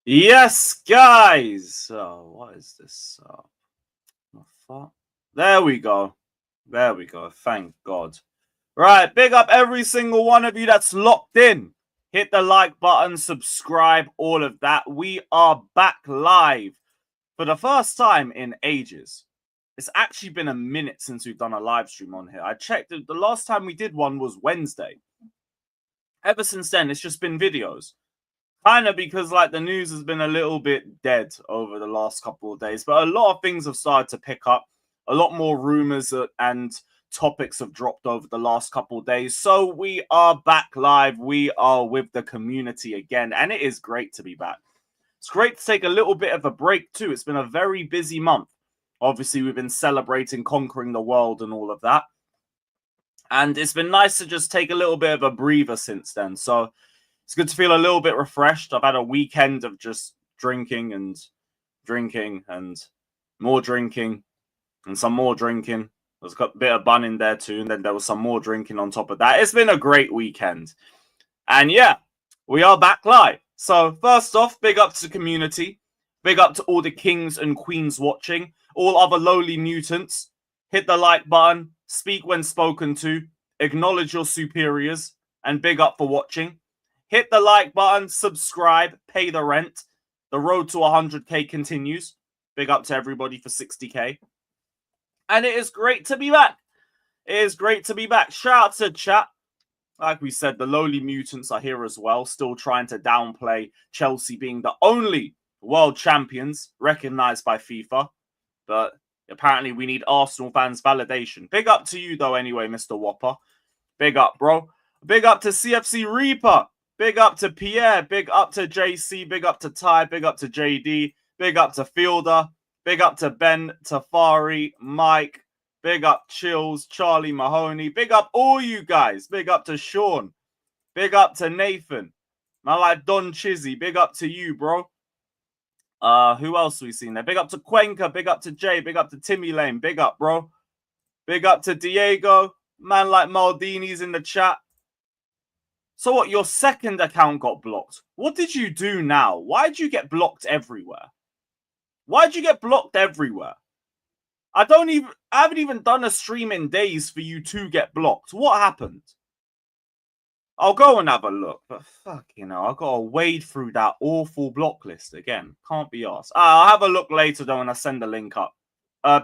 Yes, guys. What is this? The fuck? There we go. There we go. Thank God. Right, big up every single one of you that's locked in. Hit the like button, subscribe, all of that. We are back live for the first time in ages. It's actually been a minute since we've done a live stream on here. I checked it. The last time we did one was Wednesday. Ever since then, it's just been videos. Kind of because like the news has been a little bit dead over the last couple of days, but a lot of things have started to pick up. A lot more rumors and topics have dropped over the last couple of days. So we are back live. We are with the community again, and it is great to be back. It's great to take a little bit of a break too. It's been a very busy month. Obviously, we've been celebrating conquering the world and all of that. And it's been nice to just take a little bit of a breather since then. So it's good to feel a little bit refreshed. I've had a weekend of just drinking and more drinking and some more drinking. There's got a bit of bun in there too. And then there was some more drinking on top of that. It's been a great weekend. And yeah, we are back live. So first off, big up to the community. Big up to all the kings and queens watching. All other lowly mutants. Hit the like button. Speak when spoken to. Acknowledge your superiors. And big up for watching. Hit the like button, subscribe, pay the rent. The road to 100k continues. Big up to everybody for 60k. And it is great to be back. It is great to be back. Shout out to chat. Like we said, the lowly mutants are here as well, still trying to downplay Chelsea being the only world champions recognized by FIFA. But apparently we need Arsenal fans' validation. Big up to you, though, anyway, Mr. Whopper. Big up, bro. Big up to CFC Reaper. Big up to Pierre. Big up to JC. Big up to Ty. Big up to JD. Big up to Fielder. Big up to Ben, Tafari, Mike. Big up Chills, Charlie Mahoney. Big up all you guys. Big up to Sean. Big up to Nathan. Man like Don Chizzy. Big up to you, bro. Who else we seen there? Big up to Cuenca. Big up to Jay. Big up to Timmy Lane. Big up, bro. Big up to Diego. Man like Maldini's in the chat. So what, your second account got blocked? What did you do now? Why did you get blocked everywhere? Why did you get blocked everywhere? I haven't even done a stream in days for you to get blocked. What happened? I'll go and have a look, but fuck, I've got to wade through that awful block list again. Can't be arsed. I'll have a look later, though, when I send the link up.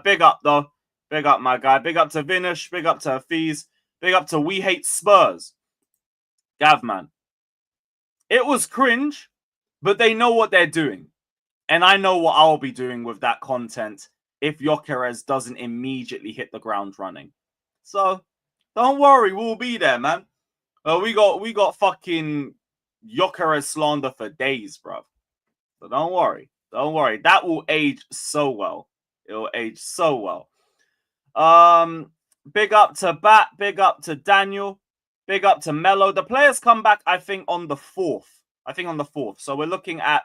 Big up, though. Big up, my guy. Big up to Vinish. Big up to Hafiz. Big up to We Hate Spurs. Gavman. It was cringe, but they know what they're doing. And I know what I'll be doing with that content if Gyökeres doesn't immediately hit the ground running. So, don't worry, we'll be there, man. We got fucking Gyökeres slander for days, bro. So don't worry. Don't worry. That will age so well. It will age so well. Big up to Bat. Big up to Daniel. Big up to Mello. The players come back, I think, on the 4th. So we're looking at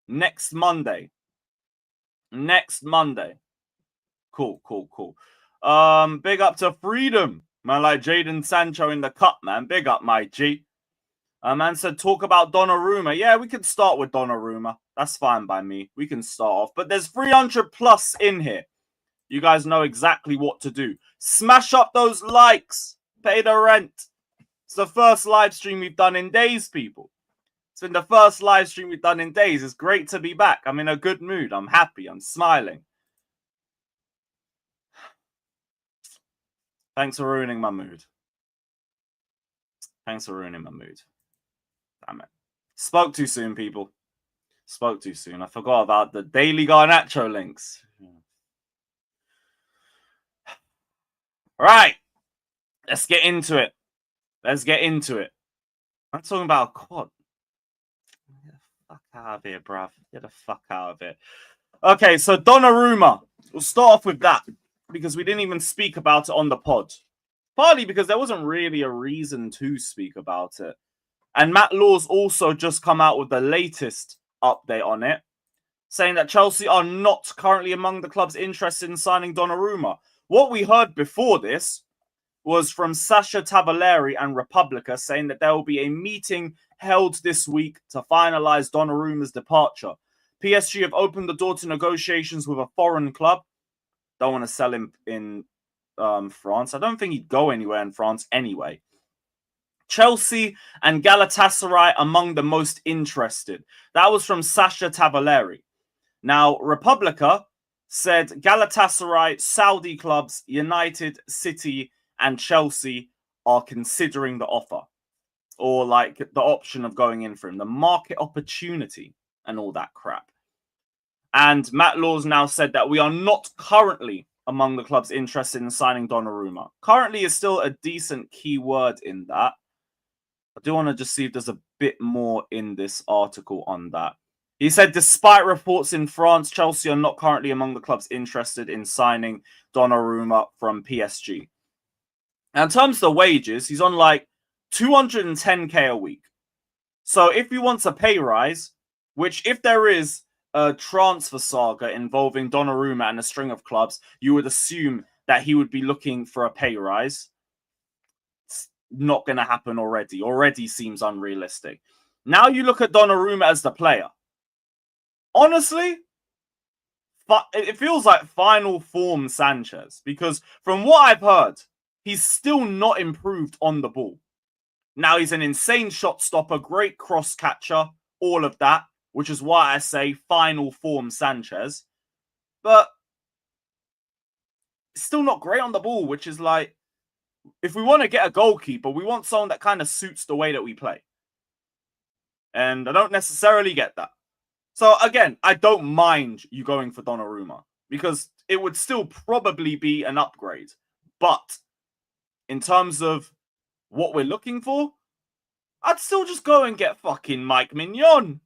next Monday. Cool. Big up to Freedom. Man like Jadon Sancho in the cup, man. Big up, my G. Man said, talk about Donnarumma. Yeah, we could start with Donnarumma. That's fine by me. We can start off. But there's 300 plus in here. You guys know exactly what to do. Smash up those likes. Pay the rent. It's the first live stream we've done in days, people. It's been the first live stream we've done in days. It's great to be back. I'm in a good mood. I'm happy. I'm smiling. Thanks for ruining my mood. Damn it. Spoke too soon, people. Spoke too soon. I forgot about the daily Garnacho links. Right. Let's get into it. I'm talking about a quad. Get the fuck out of here, bruv. Get the fuck out of it. Okay, so Donnarumma. We'll start off with that because we didn't even speak about it on the pod. Partly because there wasn't really a reason to speak about it. And Matt Law's also just come out with the latest update on it, saying that Chelsea are not currently among the clubs interested in signing Donnarumma. What we heard before this was from Sasha Tavaleri and Republica saying that there will be a meeting held this week to finalize Donnarumma's departure. PSG have opened the door to negotiations with a foreign club. Don't want to sell him in France. I don't think he'd go anywhere in France anyway. Chelsea and Galatasaray among the most interested. That was from Sasha Tavaleri. Now, Republica said Galatasaray, Saudi clubs, United, City, and Chelsea are considering the offer, or like the option of going in for him, the market opportunity and all that crap. And Matt Laws now said that we are not currently among the clubs interested in signing Donnarumma. Currently is still a decent key word in that. I do want to just see if there's a bit more in this article on that. He said, despite reports in France, Chelsea are not currently among the clubs interested in signing Donnarumma from PSG. Now, in terms of the wages, he's on like 210k a week. So if he wants a pay rise, which if there is a transfer saga involving Donnarumma and a string of clubs, you would assume that he would be looking for a pay rise. It's not going to happen already. Already seems unrealistic. Now you look at Donnarumma as the player. Honestly, it feels like final form Sanchez, because from what I've heard, he's still not improved on the ball. Now he's an insane shot stopper, great cross catcher, all of that, which is why I say final form Sanchez. But still not great on the ball, which is like, if we want to get a goalkeeper, we want someone that kind of suits the way that we play. And I don't necessarily get that. So again, I don't mind you going for Donnarumma, because it would still probably be an upgrade. But in terms of what we're looking for, I'd still just go and get fucking Mike Mignon.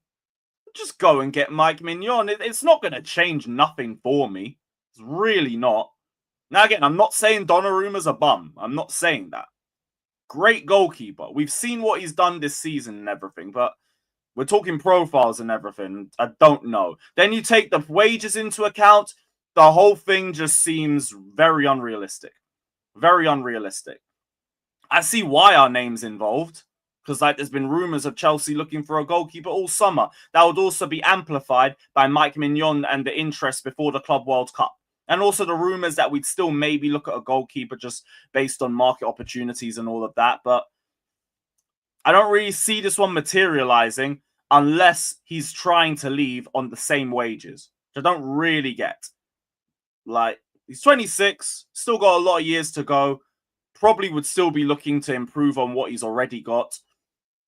Just go and get Mike Mignon. It's not going to change nothing for me. It's really not. Now again, I'm not saying Donnarumma's a bum. I'm not saying that. Great goalkeeper. We've seen what he's done this season and everything, but we're talking profiles and everything. I don't know. Then you take the wages into account. The whole thing just seems very unrealistic. Very unrealistic. I see why our name's involved, because like there's been rumors of Chelsea looking for a goalkeeper all summer. That would also be amplified by Mike Mignon and the interest before the Club World Cup. And also the rumors that we'd still maybe look at a goalkeeper just based on market opportunities and all of that. But I don't really see this one materializing unless he's trying to leave on the same wages, which I don't really get. Like, he's 26, still got a lot of years to go. Probably would still be looking to improve on what he's already got.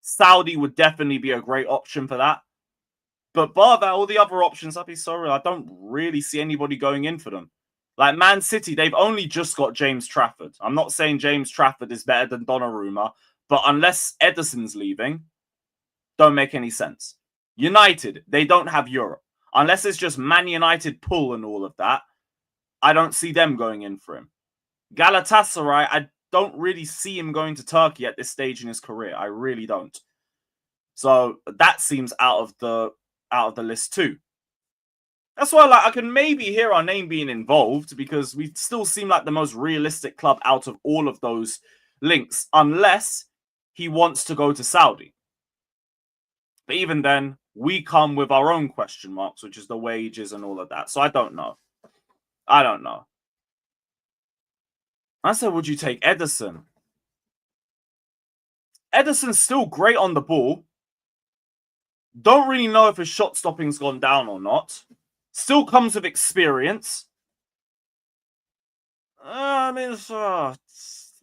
Saudi would definitely be a great option for that. But bar that, all the other options, I'd be sorry, I don't really see anybody going in for them. Like Man City, they've only just got James Trafford. I'm not saying James Trafford is better than Donnarumma, but unless Ederson's leaving, don't make any sense. United, they don't have Europe. Unless it's just Man United pull and all of that, I don't see them going in for him. Galatasaray, I don't really see him going to Turkey at this stage in his career. I really don't. So that seems out of the list too. That's why I can maybe hear our name being involved, because we still seem like the most realistic club out of all of those links, unless he wants to go to Saudi. But even then, we come with our own question marks, which is the wages and all of that. So I don't know. I don't know. I said, would you take Ederson? Ederson's still great on the ball. Don't really know if his shot stopping's gone down or not. Still comes with experience. I mean, I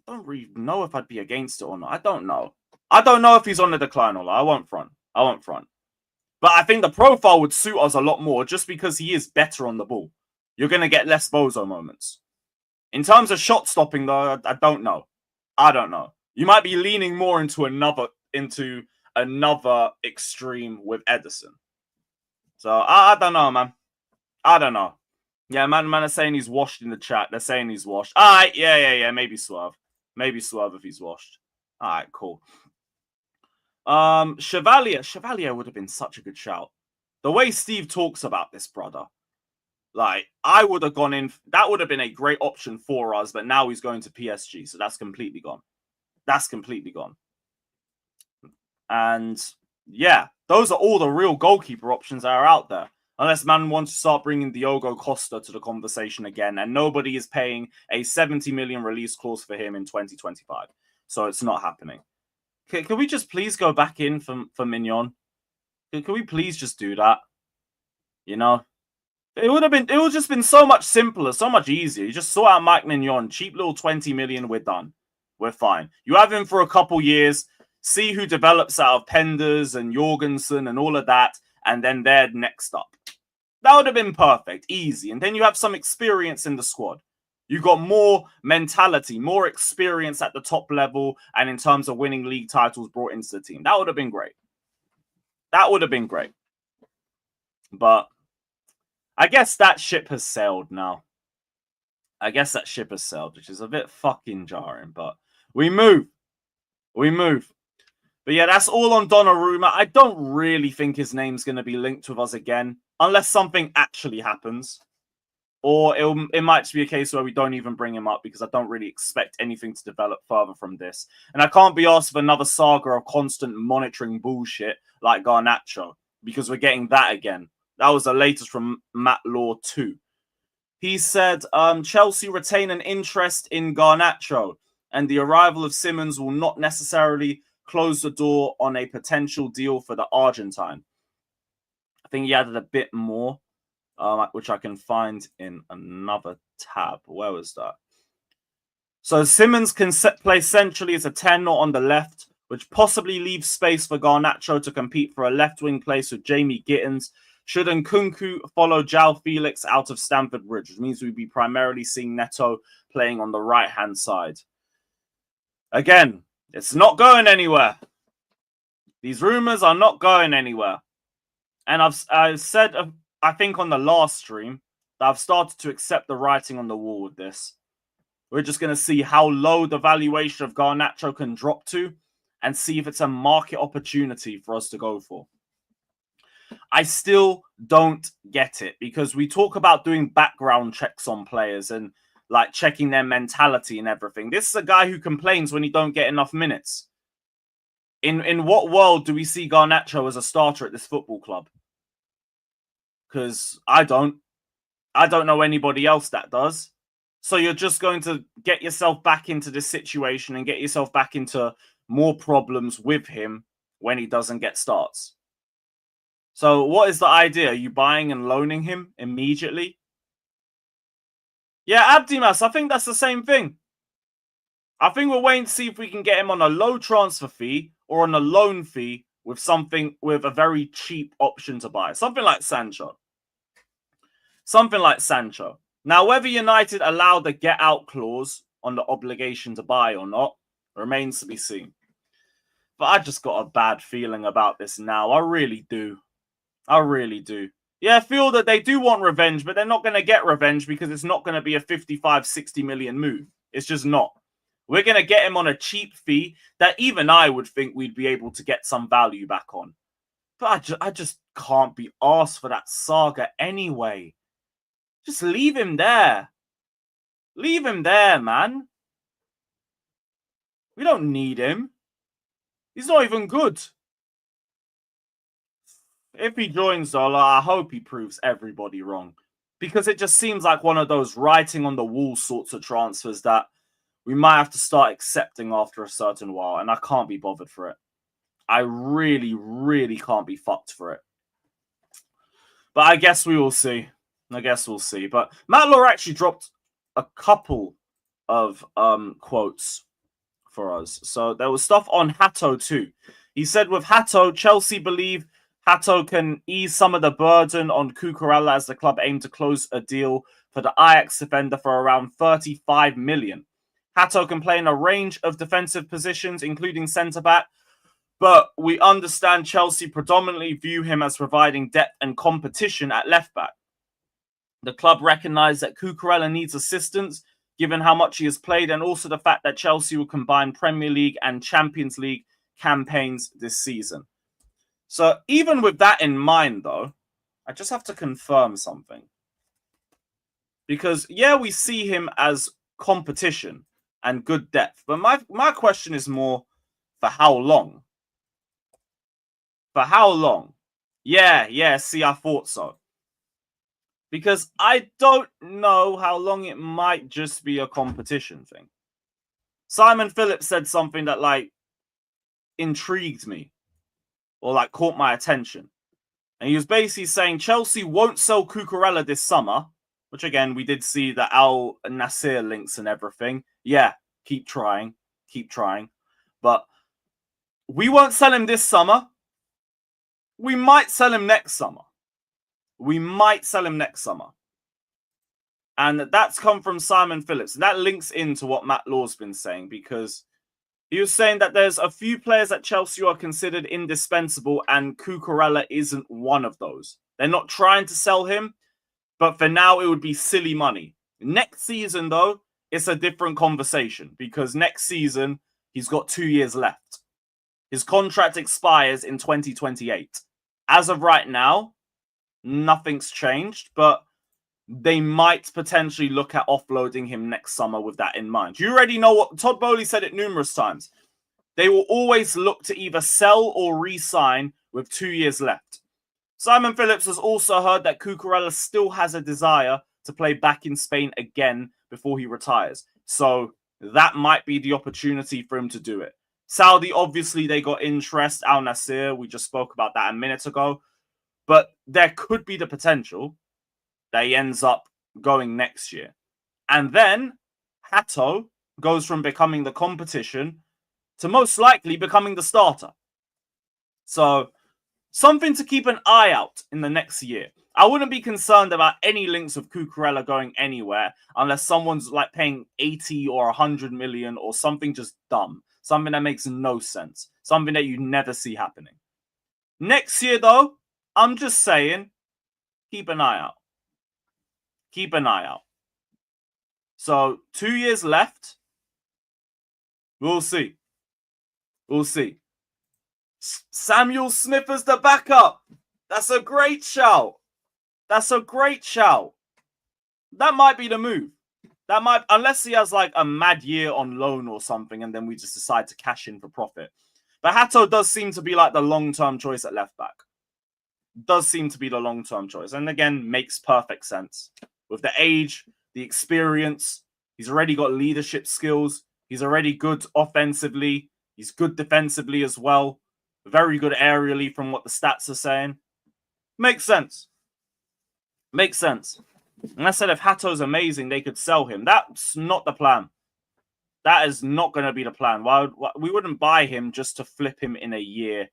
don't really know if I'd be against it or not. I don't know. I don't know if he's on the decline or not. I won't front. But I think the profile would suit us a lot more just because he is better on the ball. You're going to get less bozo moments. In terms of shot stopping, though, I don't know. I don't know. You might be leaning more into another extreme with Ederson. So I don't know, man. I don't know. Yeah, man are saying he's washed in the chat. They're saying he's washed. All right, yeah. Maybe Swerve. Maybe Swerve if he's washed. All right, cool. Chevalier would have been such a good shout. The way Steve talks about this brother, like, I would have gone in. That would have been a great option for us, but now he's going to PSG, so that's completely gone. That's completely gone. And yeah, those are all the real goalkeeper options that are out there. Unless man wants to start bringing Diogo Costa to the conversation again, and nobody is paying a 70 million release clause for him in 2025. So it's not happening. Can we just please go back in for Mignon? Can we please just do that? You know? It would have just been so much simpler, so much easier. You just sort out Mike Mignon, cheap little 20 million, we're done. We're fine. You have him for a couple years, see who develops out of Penders and Jorgensen and all of that, and then they're next up. That would have been perfect, easy. And then you have some experience in the squad. You got more mentality, more experience at the top level, and in terms of winning league titles brought into the team. That would have been great. That would have been great. But I guess that ship has sailed now. I guess that ship has sailed, which is a bit fucking jarring, but we move. We move. But yeah, that's all on Donnarumma. I don't really think his name's going to be linked with us again, unless something actually happens. Or it might just be a case where we don't even bring him up because I don't really expect anything to develop further from this. And I can't be asked for another saga of constant monitoring bullshit like Garnacho because we're getting that again. That was the latest from Matt Law 2. He said, Chelsea retain an interest in Garnacho and the arrival of Simons will not necessarily close the door on a potential deal for the Argentine. I think he added a bit more, which I can find in another tab. Where was that? So Simons can play centrally as a 10 or on the left, which possibly leaves space for Garnacho to compete for a left-wing place with Jamie Gittins. Should Nkunku follow João Felix out of Stamford Bridge, which means we'd be primarily seeing Neto playing on the right-hand side. Again, it's not going anywhere. These rumours are not going anywhere. And I've said, I think on the last stream, that I've started to accept the writing on the wall with this. We're just going to see how low the valuation of Garnacho can drop to and see if it's a market opportunity for us to go for. I still don't get it because we talk about doing background checks on players and like checking their mentality and everything. This is a guy who complains when he don't get enough minutes. In what world do we see Garnacho as a starter at this football club? Because I don't know anybody else that does. So you're just going to get yourself back into this situation and get yourself back into more problems with him when he doesn't get starts. So what is the idea? Are you buying and loaning him immediately? Yeah, Abdimas, I think that's the same thing. I think we're waiting to see if we can get him on a low transfer fee or on a loan fee with something with a very cheap option to buy. Something like Sancho. Something like Sancho. Now, whether United allow the get-out clause on the obligation to buy or not remains to be seen. But I just got a bad feeling about this now. I really do. I really do. Yeah, I feel that they do want revenge, but they're not going to get revenge because it's not going to be a 55, 60 million move. It's just not. We're going to get him on a cheap fee that even I would think we'd be able to get some value back on. But I just can't be asked for that saga anyway. Just leave him there. Leave him there, man. We don't need him. He's not even good. If he joins, though, I hope he proves everybody wrong. Because it just seems like one of those writing on the wall sorts of transfers that we might have to start accepting after a certain while. And I can't be bothered for it. I really, really can't be fucked for it. But I guess we will see. I guess we'll see. But Matt Law actually dropped a couple of quotes for us. So there was stuff on Hato too. He said with Hato, Chelsea believe Hato can ease some of the burden on Cucurella as the club aim to close a deal for the Ajax defender for around 35 million. Hato can play in a range of defensive positions, including centre-back, but we understand Chelsea predominantly view him as providing depth and competition at left-back. The club recognise that Cucurella needs assistance, given how much he has played, and also the fact that Chelsea will combine Premier League and Champions League campaigns this season. So even with that in mind, though, I just have to confirm something. Because, yeah, we see him as competition and good depth. But my question is more for how long? For how long? Yeah, see, I thought so. Because I don't know how long it might just be a competition thing. Simon Phillips said something that, like, intrigued me or, like, caught my attention. And he was basically saying Chelsea won't sell Cucurella this summer, which, again, we did see the Al Nasser links and everything. Yeah, keep trying. But we won't sell him this summer. We might sell him next summer. And that's come from Simon Phillips. And that links into what Matt Law's been saying, because he was saying that there's a few players at Chelsea who are considered indispensable, and Cucurella isn't one of those. They're not trying to sell him, but for now, it would be silly money. Next season, though, it's a different conversation, because next season, he's got 2 years left. His contract expires in 2028. As of right now, nothing's changed, but they might potentially look at offloading him next summer with that in mind. You already know what Todd Bowley said it numerous times. They will always look to either sell or re-sign with 2 years left. Simon Phillips has also heard that Cucurella still has a desire to play back in Spain again before he retires. So that might be the opportunity for him to do it. Saudi, obviously, they got interest. Al Nasser, we just spoke about that a minute ago. But there could be the potential that he ends up going next year. And then Hato goes from becoming the competition to most likely becoming the starter. So something to keep an eye out in the next year. I wouldn't be concerned about any links of Cucurella going anywhere unless someone's like paying 80 or 100 million or something just dumb. Something that makes no sense. Something that you never see happening. Next year, though, I'm just saying, keep an eye out. So 2 years left. We'll see. Samuel Smith as the backup. That's a great shout. That might be the move. That might, unless he has like a mad year on loan or something, and then we just decide to cash in for profit. But Hato does seem to be like the long-term choice at left back. And again, makes perfect sense. With the age, the experience, he's already got leadership skills. He's already good offensively. He's good defensively as well. Very good aerially from what the stats are saying. Makes sense. And I said if Hato's amazing, they could sell him. That's not the plan. That is not going to be the plan. We wouldn't buy him just to flip him in a year,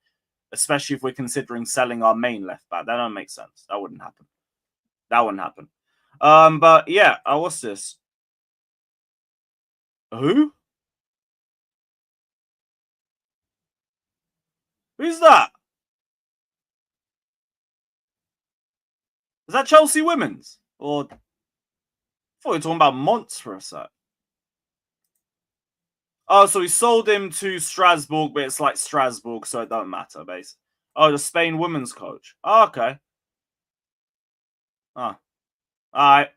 especially if we're considering selling our main left back. That don't make sense. That wouldn't happen. But yeah, what's this? Who? Who's that? Is that Chelsea Women's? Or I thought you were talking about Monts for a sec. Oh, so he sold him to Strasbourg, but it's like Strasbourg, so it don't matter, basically. Oh, the Spain women's coach. Oh, okay. Oh. Alright.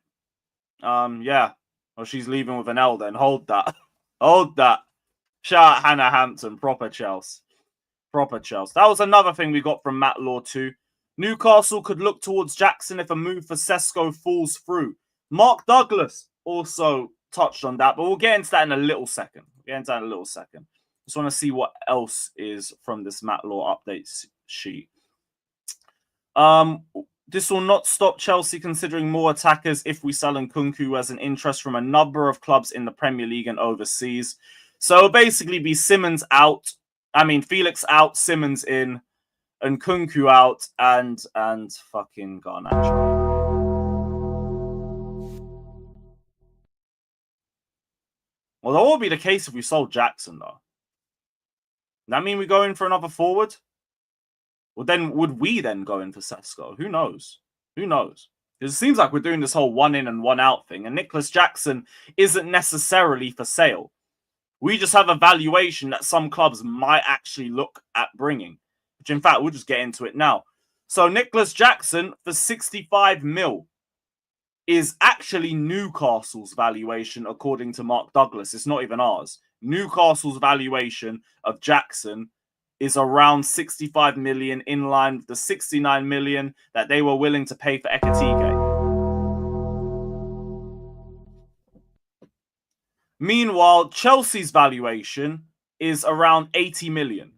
Yeah. Well, she's leaving with an L then. Hold that. Shout out Hannah Hampton. Proper Chelsea. That was another thing we got from Matt Law too. Newcastle could look towards Jackson if a move for Sesko falls through. Mark Douglas also touched on that, but we'll get into that in a little second. Just want to see what else is from this Matt Law update sheet. This will not stop Chelsea considering more attackers if we sell Nkunku, who has an interest from a number of clubs in the Premier League and overseas. So it'll basically be Felix out, Simmons in, Nkunku out, and fucking Garnacho. Well, that would be the case if we sold Jackson, though. That mean we go in for another forward? Well, then would we then go in for Sesko? Who knows? Because it seems like we're doing this whole one in and one out thing, and Nicholas Jackson isn't necessarily for sale. We just have a valuation that some clubs might actually look at bringing, which in fact, we'll just get into it now. So Nicholas Jackson for 65 mil is actually Newcastle's valuation, according to Mark Douglas. It's not even ours. Newcastle's valuation of Jackson is around 65 million, in line with the 69 million that they were willing to pay for Ekitike. Meanwhile, Chelsea's valuation is around 80 million.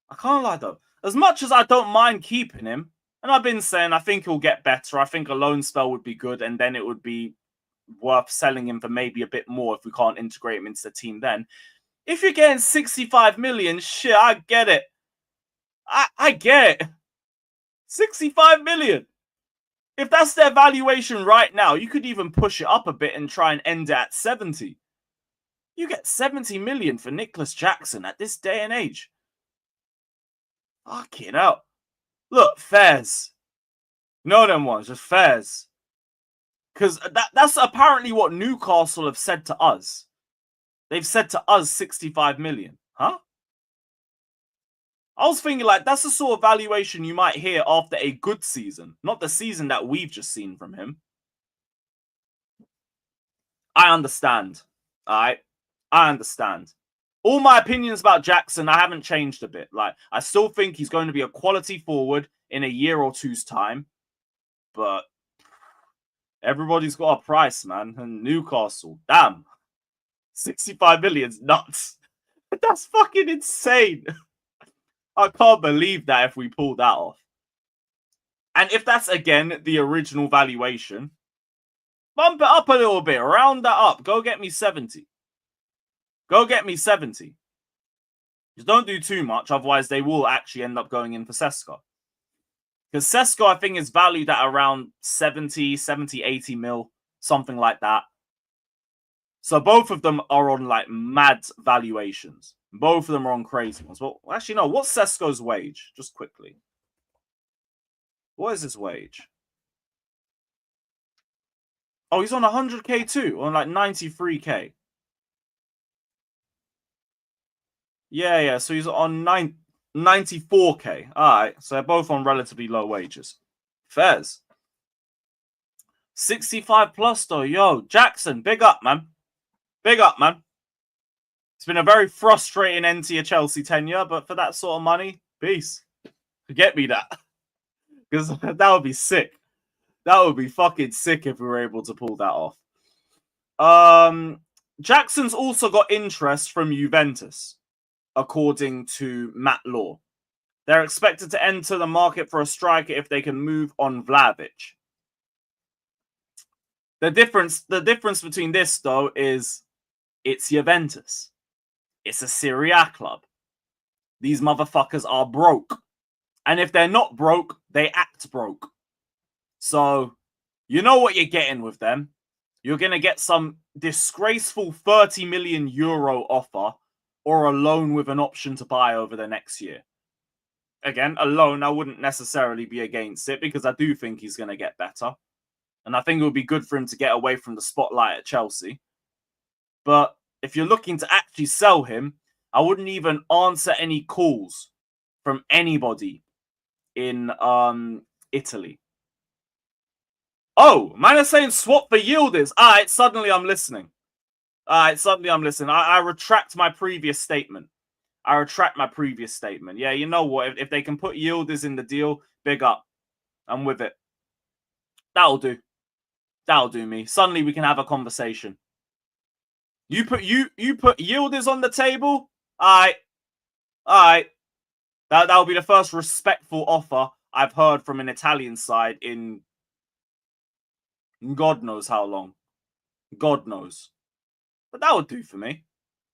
I can't lie though. As much as I don't mind keeping him, and I've been saying I think he'll get better, I think a loan spell would be good, and then it would be worth selling him for maybe a bit more if we can't integrate him into the team then. If you're getting 65 million, shit, I get it. I get it. 65 million. If that's their valuation right now, you could even push it up a bit and try and end it at 70. You get 70 million for Nicholas Jackson at this day and age. Fucking hell. Look, Fairs. No, them ones, just Fairs. Because that's apparently what Newcastle have said to us. They've said to us 65 million. Huh? I was thinking, like, that's the sort of valuation you might hear after a good season. Not the season that we've just seen from him. I understand. Alright? I understand. All my opinions about Jackson, I haven't changed a bit. Like, I still think he's going to be a quality forward in a year or two's time. But everybody's got a price, man. And Newcastle, damn. 65 million's nuts. That's fucking insane. I can't believe that if we pulled that off. And if that's, again, the original valuation, bump it up a little bit. Round that up. Go get me 70. Go get me 70. Just don't do too much. Otherwise, they will actually end up going in for Sesko. Because Sesko, I think, is valued at around 70, 80 mil. Something like that. So both of them are on, like, mad valuations. Both of them are on crazy ones. Well, actually, no. What's Sesko's wage? Just quickly. What is his wage? Oh, he's on 100k too. On, like, 93k. Yeah. So he's on 94k. Alright. So they're both on relatively low wages. Fairs. 65 plus, though. Yo, Jackson, big up, man. Big up, man. It's been a very frustrating end to your Chelsea tenure, but for that sort of money, peace. Get me that. Because that would be sick. That would be fucking sick if we were able to pull that off. Jackson's also got interest from Juventus, according to Matt Law. They're expected to enter the market for a striker if they can move on Vlahovic. The difference between this, though, is it's Juventus. It's a Serie A club. These motherfuckers are broke. And if they're not broke, they act broke. So, you know what you're getting with them. You're going to get some disgraceful 30 million euro offer or a loan with an option to buy over the next year. Again, a loan, I wouldn't necessarily be against it because I do think he's going to get better. And I think it would be good for him to get away from the spotlight at Chelsea. But if you're looking to actually sell him, I wouldn't even answer any calls from anybody in Italy. Oh, man is saying swap for Yildiz. Alright, suddenly I'm listening. I retract my previous statement. Yeah, you know what? If they can put Yildiz in the deal, big up. I'm with it. That'll do. That'll do me. Suddenly we can have a conversation. You put Yildiz on the table? Alright. That'll be the first respectful offer I've heard from an Italian side in God knows how long. God knows. But that would do for me.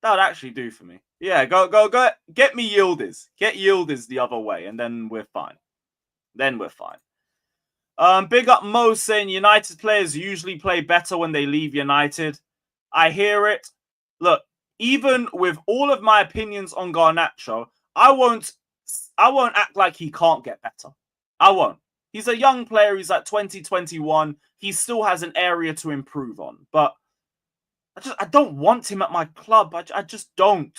That would actually do for me. Yeah, go. Get me Yildiz. Get Yildiz the other way, and then we're fine. Big up Mo saying United players usually play better when they leave United. I hear it. Look, even with all of my opinions on Garnacho, I won't act like he can't get better. I won't. He's a young player. He's at 2021. He still has an area to improve on. But I don't want him at my club. I just don't.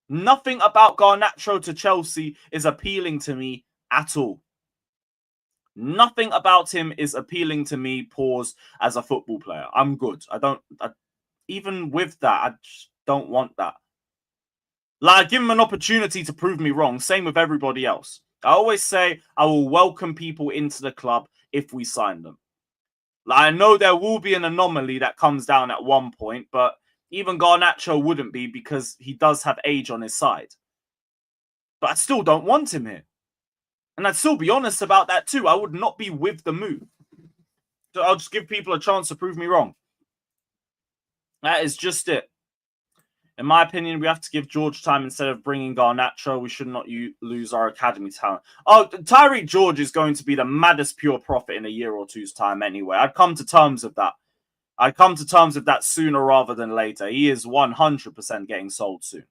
Nothing about Garnacho to Chelsea is appealing to me at all. Nothing about him is appealing to me, pause, as a football player. I'm good. Even with that, I just don't want that. Like, I give him an opportunity to prove me wrong. Same with everybody else. I always say I will welcome people into the club if we sign them. Like, I know there will be an anomaly that comes down at one point, but even Garnacho wouldn't be because he does have age on his side. But I still don't want him here. And I'd still be honest about that too. I would not be with the move. So I'll just give people a chance to prove me wrong. That is just it. In my opinion, we have to give George time instead of bringing Garnacho. We should not lose our academy talent. Oh, Tyreek George is going to be the maddest pure profit in a year or two's time anyway. I'd come to terms with that. I'd come to terms with that sooner rather than later. He is 100% getting sold soon.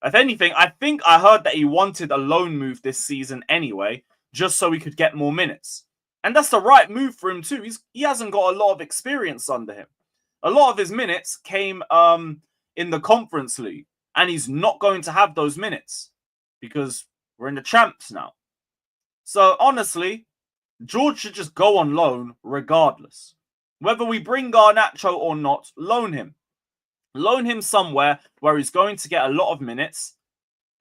If anything, I think I heard that he wanted a loan move this season anyway, just so he could get more minutes. And that's the right move for him too. He hasn't got a lot of experience under him. A lot of his minutes came in the Conference League, and he's not going to have those minutes because we're in the Champs now. So honestly, George should just go on loan regardless. Whether we bring Garnacho or not, loan him. Loan him somewhere where he's going to get a lot of minutes,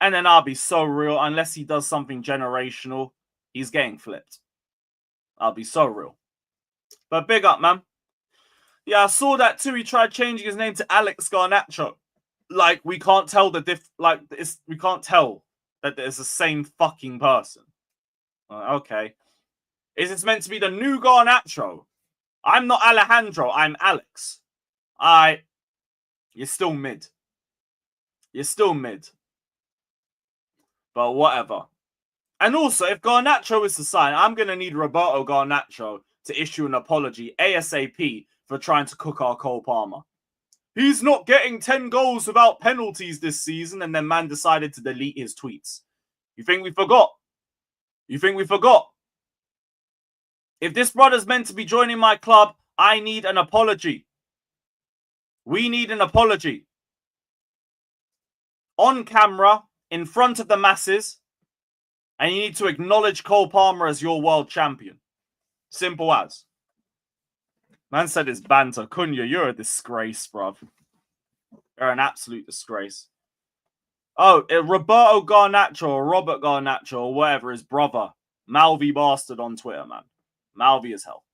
and then I'll be so real, unless he does something generational, he's getting flipped. I'll be so real. But big up, man. Yeah, I saw that too. He tried changing his name to Alex Garnacho. Like, we can't tell we can't tell that it's the same fucking person. Okay. Is this meant to be the new Garnacho? I'm not Alejandro, I'm Alex. You're still mid. You're still mid. But whatever. And also, if Garnacho is to sign, I'm going to need Roberto Garnacho to issue an apology ASAP for trying to cook our Cole Palmer. He's not getting 10 goals without penalties this season, and then man decided to delete his tweets. You think we forgot? You think we forgot? If this brother's meant to be joining my club, I need an apology. We need an apology. On camera, in front of the masses, and you need to acknowledge Cole Palmer as your world champion. Simple as. Man said it's banter. Cunha, you're a disgrace, bruv. You're an absolute disgrace. Oh, Roberto Garnacho or Robert Garnacho or whatever, his brother. Malvy bastard on Twitter, man. Malvy as hell.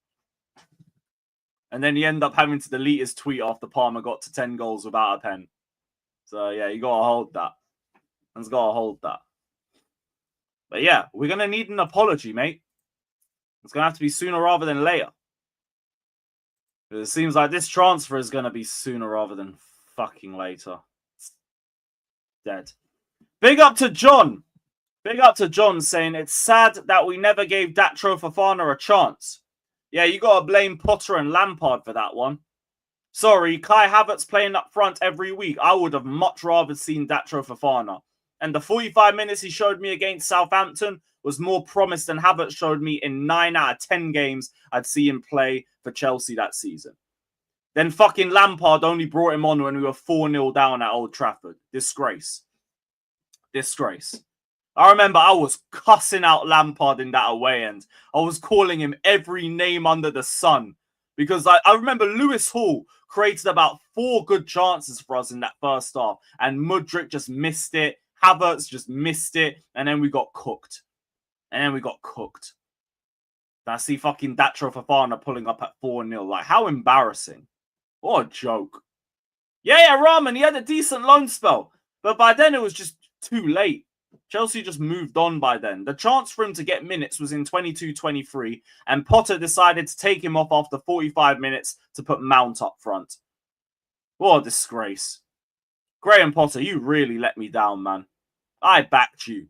And then he ended up having to delete his tweet after Palmer got to 10 goals without a pen. So, yeah, you got to hold that. Man's got to hold that. But, yeah, we're going to need an apology, mate. It's going to have to be sooner rather than later. It seems like this transfer is going to be sooner rather than fucking later. It's dead. Big up to John. Big up to John saying it's sad that we never gave Datro Fofana a chance. Yeah, you got to blame Potter and Lampard for that one. Sorry, Kai Havertz playing up front every week. I would have much rather seen Datro Fofana. And the 45 minutes he showed me against Southampton was more promise than Havertz showed me in 9 out of 10 games I'd see him play for Chelsea that season. Then fucking Lampard only brought him on when we were 4-0 down at Old Trafford. Disgrace. Disgrace. I remember I was cussing out Lampard in that away end. I was calling him every name under the sun. Because I remember Lewis Hall created about 4 good chances for us in that first half. And Mudryk just missed it. Havertz just missed it. And then we got cooked. I see fucking Datro Fofana pulling up at 4-0. Like, how embarrassing. What a joke. Yeah, Rahman, he had a decent loan spell. But by then it was just too late. Chelsea just moved on by then. The chance for him to get minutes was in 22-23, and Potter decided to take him off after 45 minutes to put Mount up front. What a disgrace. Graham Potter, you really let me down, man. I backed you.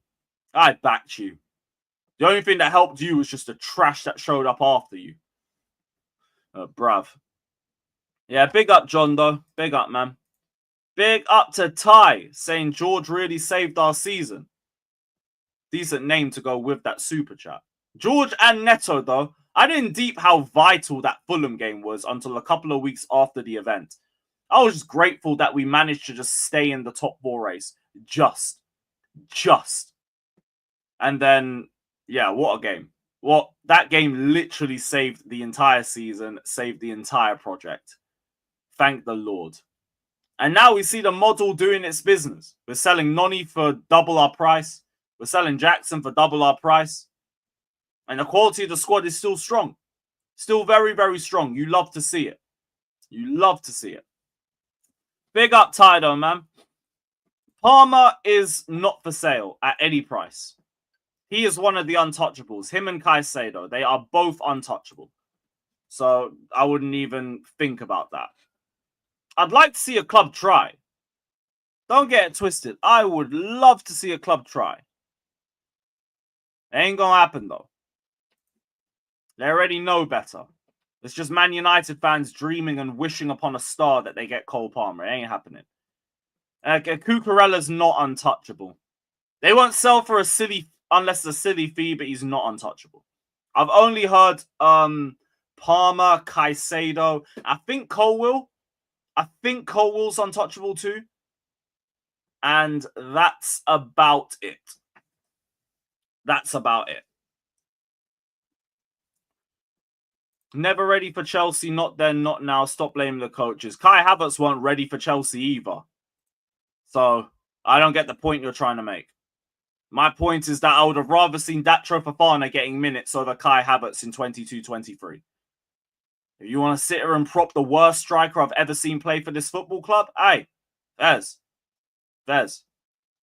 The only thing that helped you was just the trash that showed up after you. Bruv. Yeah, big up, John, though. Big up, man. Big up to Ty, saying George really saved our season. Decent name to go with that super chat. George and Neto, though, I didn't deep how vital that Fulham game was until a couple of weeks after the event. I was just grateful that we managed to just stay in the top 4 race. Just. And then, yeah, what a game. That game literally saved the entire season, saved the entire project. Thank the Lord. And now we see the model doing its business. We're selling Noni for double our price. We're selling Jackson for double our price. And the quality of the squad is still strong. Still very, very strong. You love to see it. You love to see it. Big up Tydo, man. Palmer is not for sale at any price. He is one of the untouchables. Him and Caicedo, they are both untouchable. So I wouldn't even think about that. I'd like to see a club try. Don't get it twisted. I would love to see a club try. It ain't going to happen, though. They already know better. It's just Man United fans dreaming and wishing upon a star that they get Cole Palmer. It ain't happening. Cucurella's not untouchable. They won't sell for a silly, unless it's a silly fee, but he's not untouchable. I've only heard Palmer, Caicedo. I think Cole will. I think Cole Will's untouchable too. And that's about it. That's about it. Never ready for Chelsea, not then, not now. Stop blaming the coaches. Kai Havertz weren't ready for Chelsea either. So, I don't get the point you're trying to make. My point is that I would have rather seen Datro Fofana getting minutes over Kai Havertz in 22-23. If you want to sit here and prop the worst striker I've ever seen play for this football club, hey, Vez,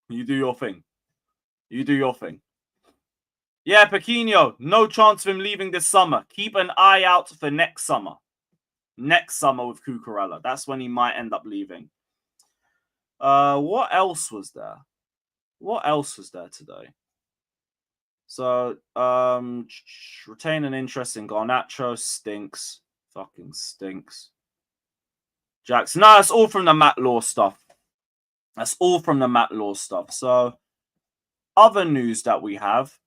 you do your thing. You do your thing. Yeah, Pequeno, no chance of him leaving this summer. Keep an eye out for next summer. Next summer with Cucurella. That's when he might end up leaving. What else was there? What else was there today? So, retain an interest in Garnacho. Stinks. Fucking stinks. Jackson. No, that's all from the Matt Law stuff. That's all from the Matt Law stuff. So, other news that we have.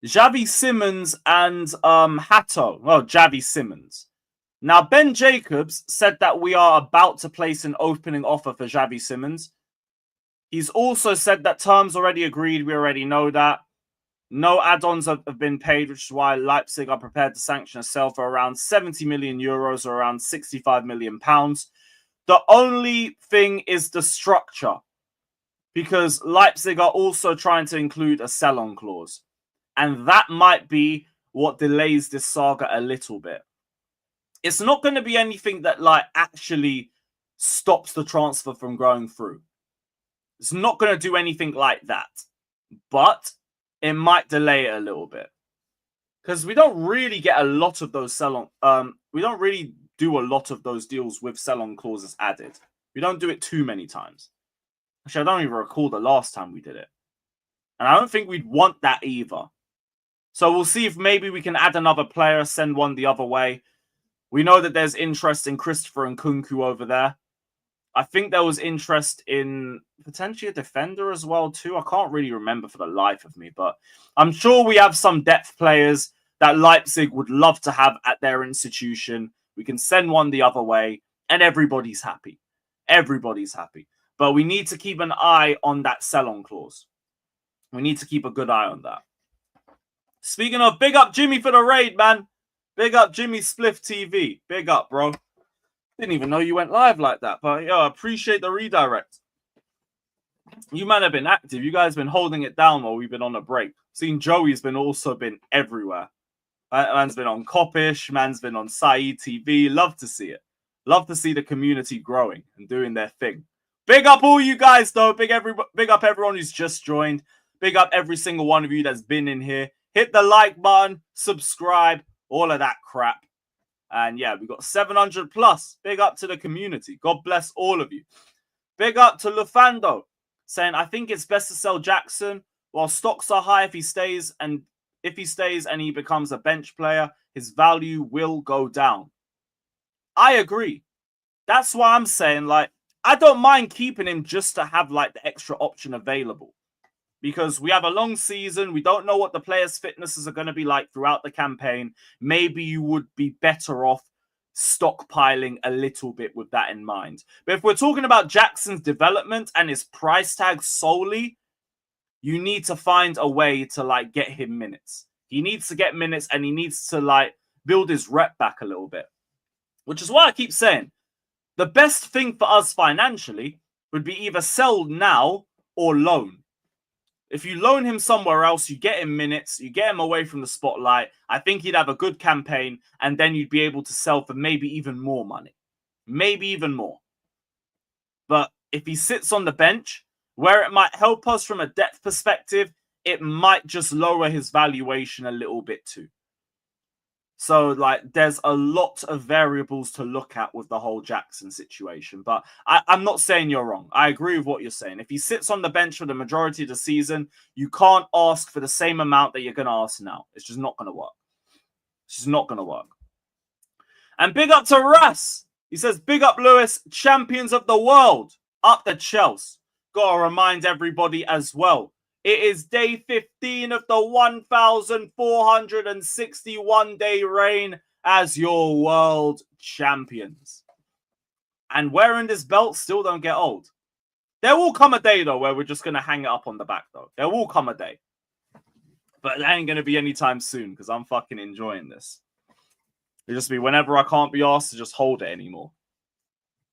Xavi Simons and Hato. Well, Xavi Simons. Now, Ben Jacobs said that we are about to place an opening offer for Xavi Simons. He's also said that terms already agreed. We already know that. No add-ons have been paid, which is why Leipzig are prepared to sanction a sale for around 70 million euros or around 65 million pounds. The only thing is the structure, because Leipzig are also trying to include a sell-on clause. And that might be what delays this saga a little bit. It's not going to be anything that actually stops the transfer from going through. It's not going to do anything like that. But it might delay it a little bit. Because we don't really get a lot of those sell-on... we don't really do a lot of those deals with sell-on clauses added. We don't do it too many times. Actually, I don't even recall the last time we did it. And I don't think we'd want that either. So we'll see if maybe we can add another player, send one the other way. We know that there's interest in Christopher and Nkunku over there. I think there was interest in potentially a defender as well too. I can't really remember for the life of me, but I'm sure we have some depth players that Leipzig would love to have at their institution. We can send one the other way and everybody's happy. Everybody's happy. But we need to keep an eye on that sell-on clause. We need to keep a good eye on that. Speaking of, big up Jimmy for the raid, man. Big up Jimmy Spliff TV. Big up, bro. Didn't even know you went live like that. But, I appreciate the redirect. You might have been active. You guys been holding it down while we've been on a break. Seen Joey's been also been everywhere. Man's been on Kopish. Man's been on Saeed TV. Love to see it. Love to see the community growing and doing their thing. Big up all you guys, though. Big up everyone who's just joined. Big up every single one of you that's been in here. Hit the like button, subscribe, all of that crap. And yeah, we got 700 plus. Big up to the community. God bless all of you. Big up to Lufando saying, I think it's best to sell Jackson while stocks are high if he stays. And if he stays and he becomes a bench player, his value will go down. I agree. That's why I'm saying, I don't mind keeping him just to have, the extra option available. Because we have a long season. We don't know what the players' fitnesses are going to be like throughout the campaign. Maybe you would be better off stockpiling a little bit with that in mind. But if we're talking about Jackson's development and his price tag solely, you need to find a way to, get him minutes. He needs to get minutes and he needs to, build his rep back a little bit. Which is why I keep saying, the best thing for us financially would be either sell now or loan. If you loan him somewhere else, you get him minutes, you get him away from the spotlight. I think he'd have a good campaign, and then you'd be able to sell for maybe even more money. Maybe even more. But if he sits on the bench, where it might help us from a depth perspective, it might just lower his valuation a little bit too. So, like, there's a lot of variables to look at with the whole Jackson situation. But I'm not saying you're wrong. I agree with what you're saying. If he sits on the bench for the majority of the season, you can't ask for the same amount that you're going to ask now. It's just not going to work. It's just not going to work. And big up to Russ. He says, big up, Lewis, champions of the world. Up the Chelsea. Got to remind everybody as well. It is day 15 of the 1,461-day reign as your world champions. And wearing this belt still don't get old. There will come a day, though, where we're just going to hang it up on the back, though. There will come a day. But it ain't going to be anytime soon, because I'm fucking enjoying this. It'll just be whenever I can't be asked to just hold it anymore.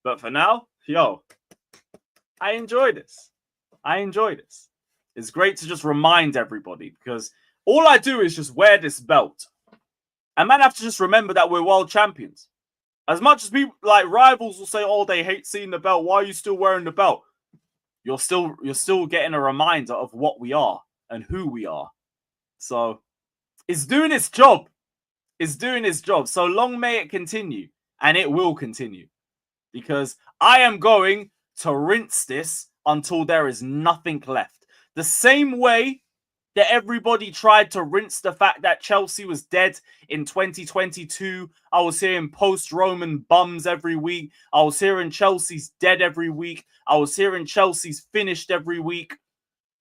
But for now, yo, I enjoy this. I enjoy this. It's great to just remind everybody, because all I do is just wear this belt. And man, have to just remember that we're world champions. As much as people, like rivals will say, oh, they hate seeing the belt. Why are you still wearing the belt? You're still getting a reminder of what we are and who we are. So it's doing its job. It's doing its job. So long may it continue. And it will continue. Because I am going to rinse this until there is nothing left. The same way that everybody tried to rinse the fact that Chelsea was dead in 2022. I was hearing post-Roman bums every week. I was hearing Chelsea's dead every week. I was hearing Chelsea's finished every week.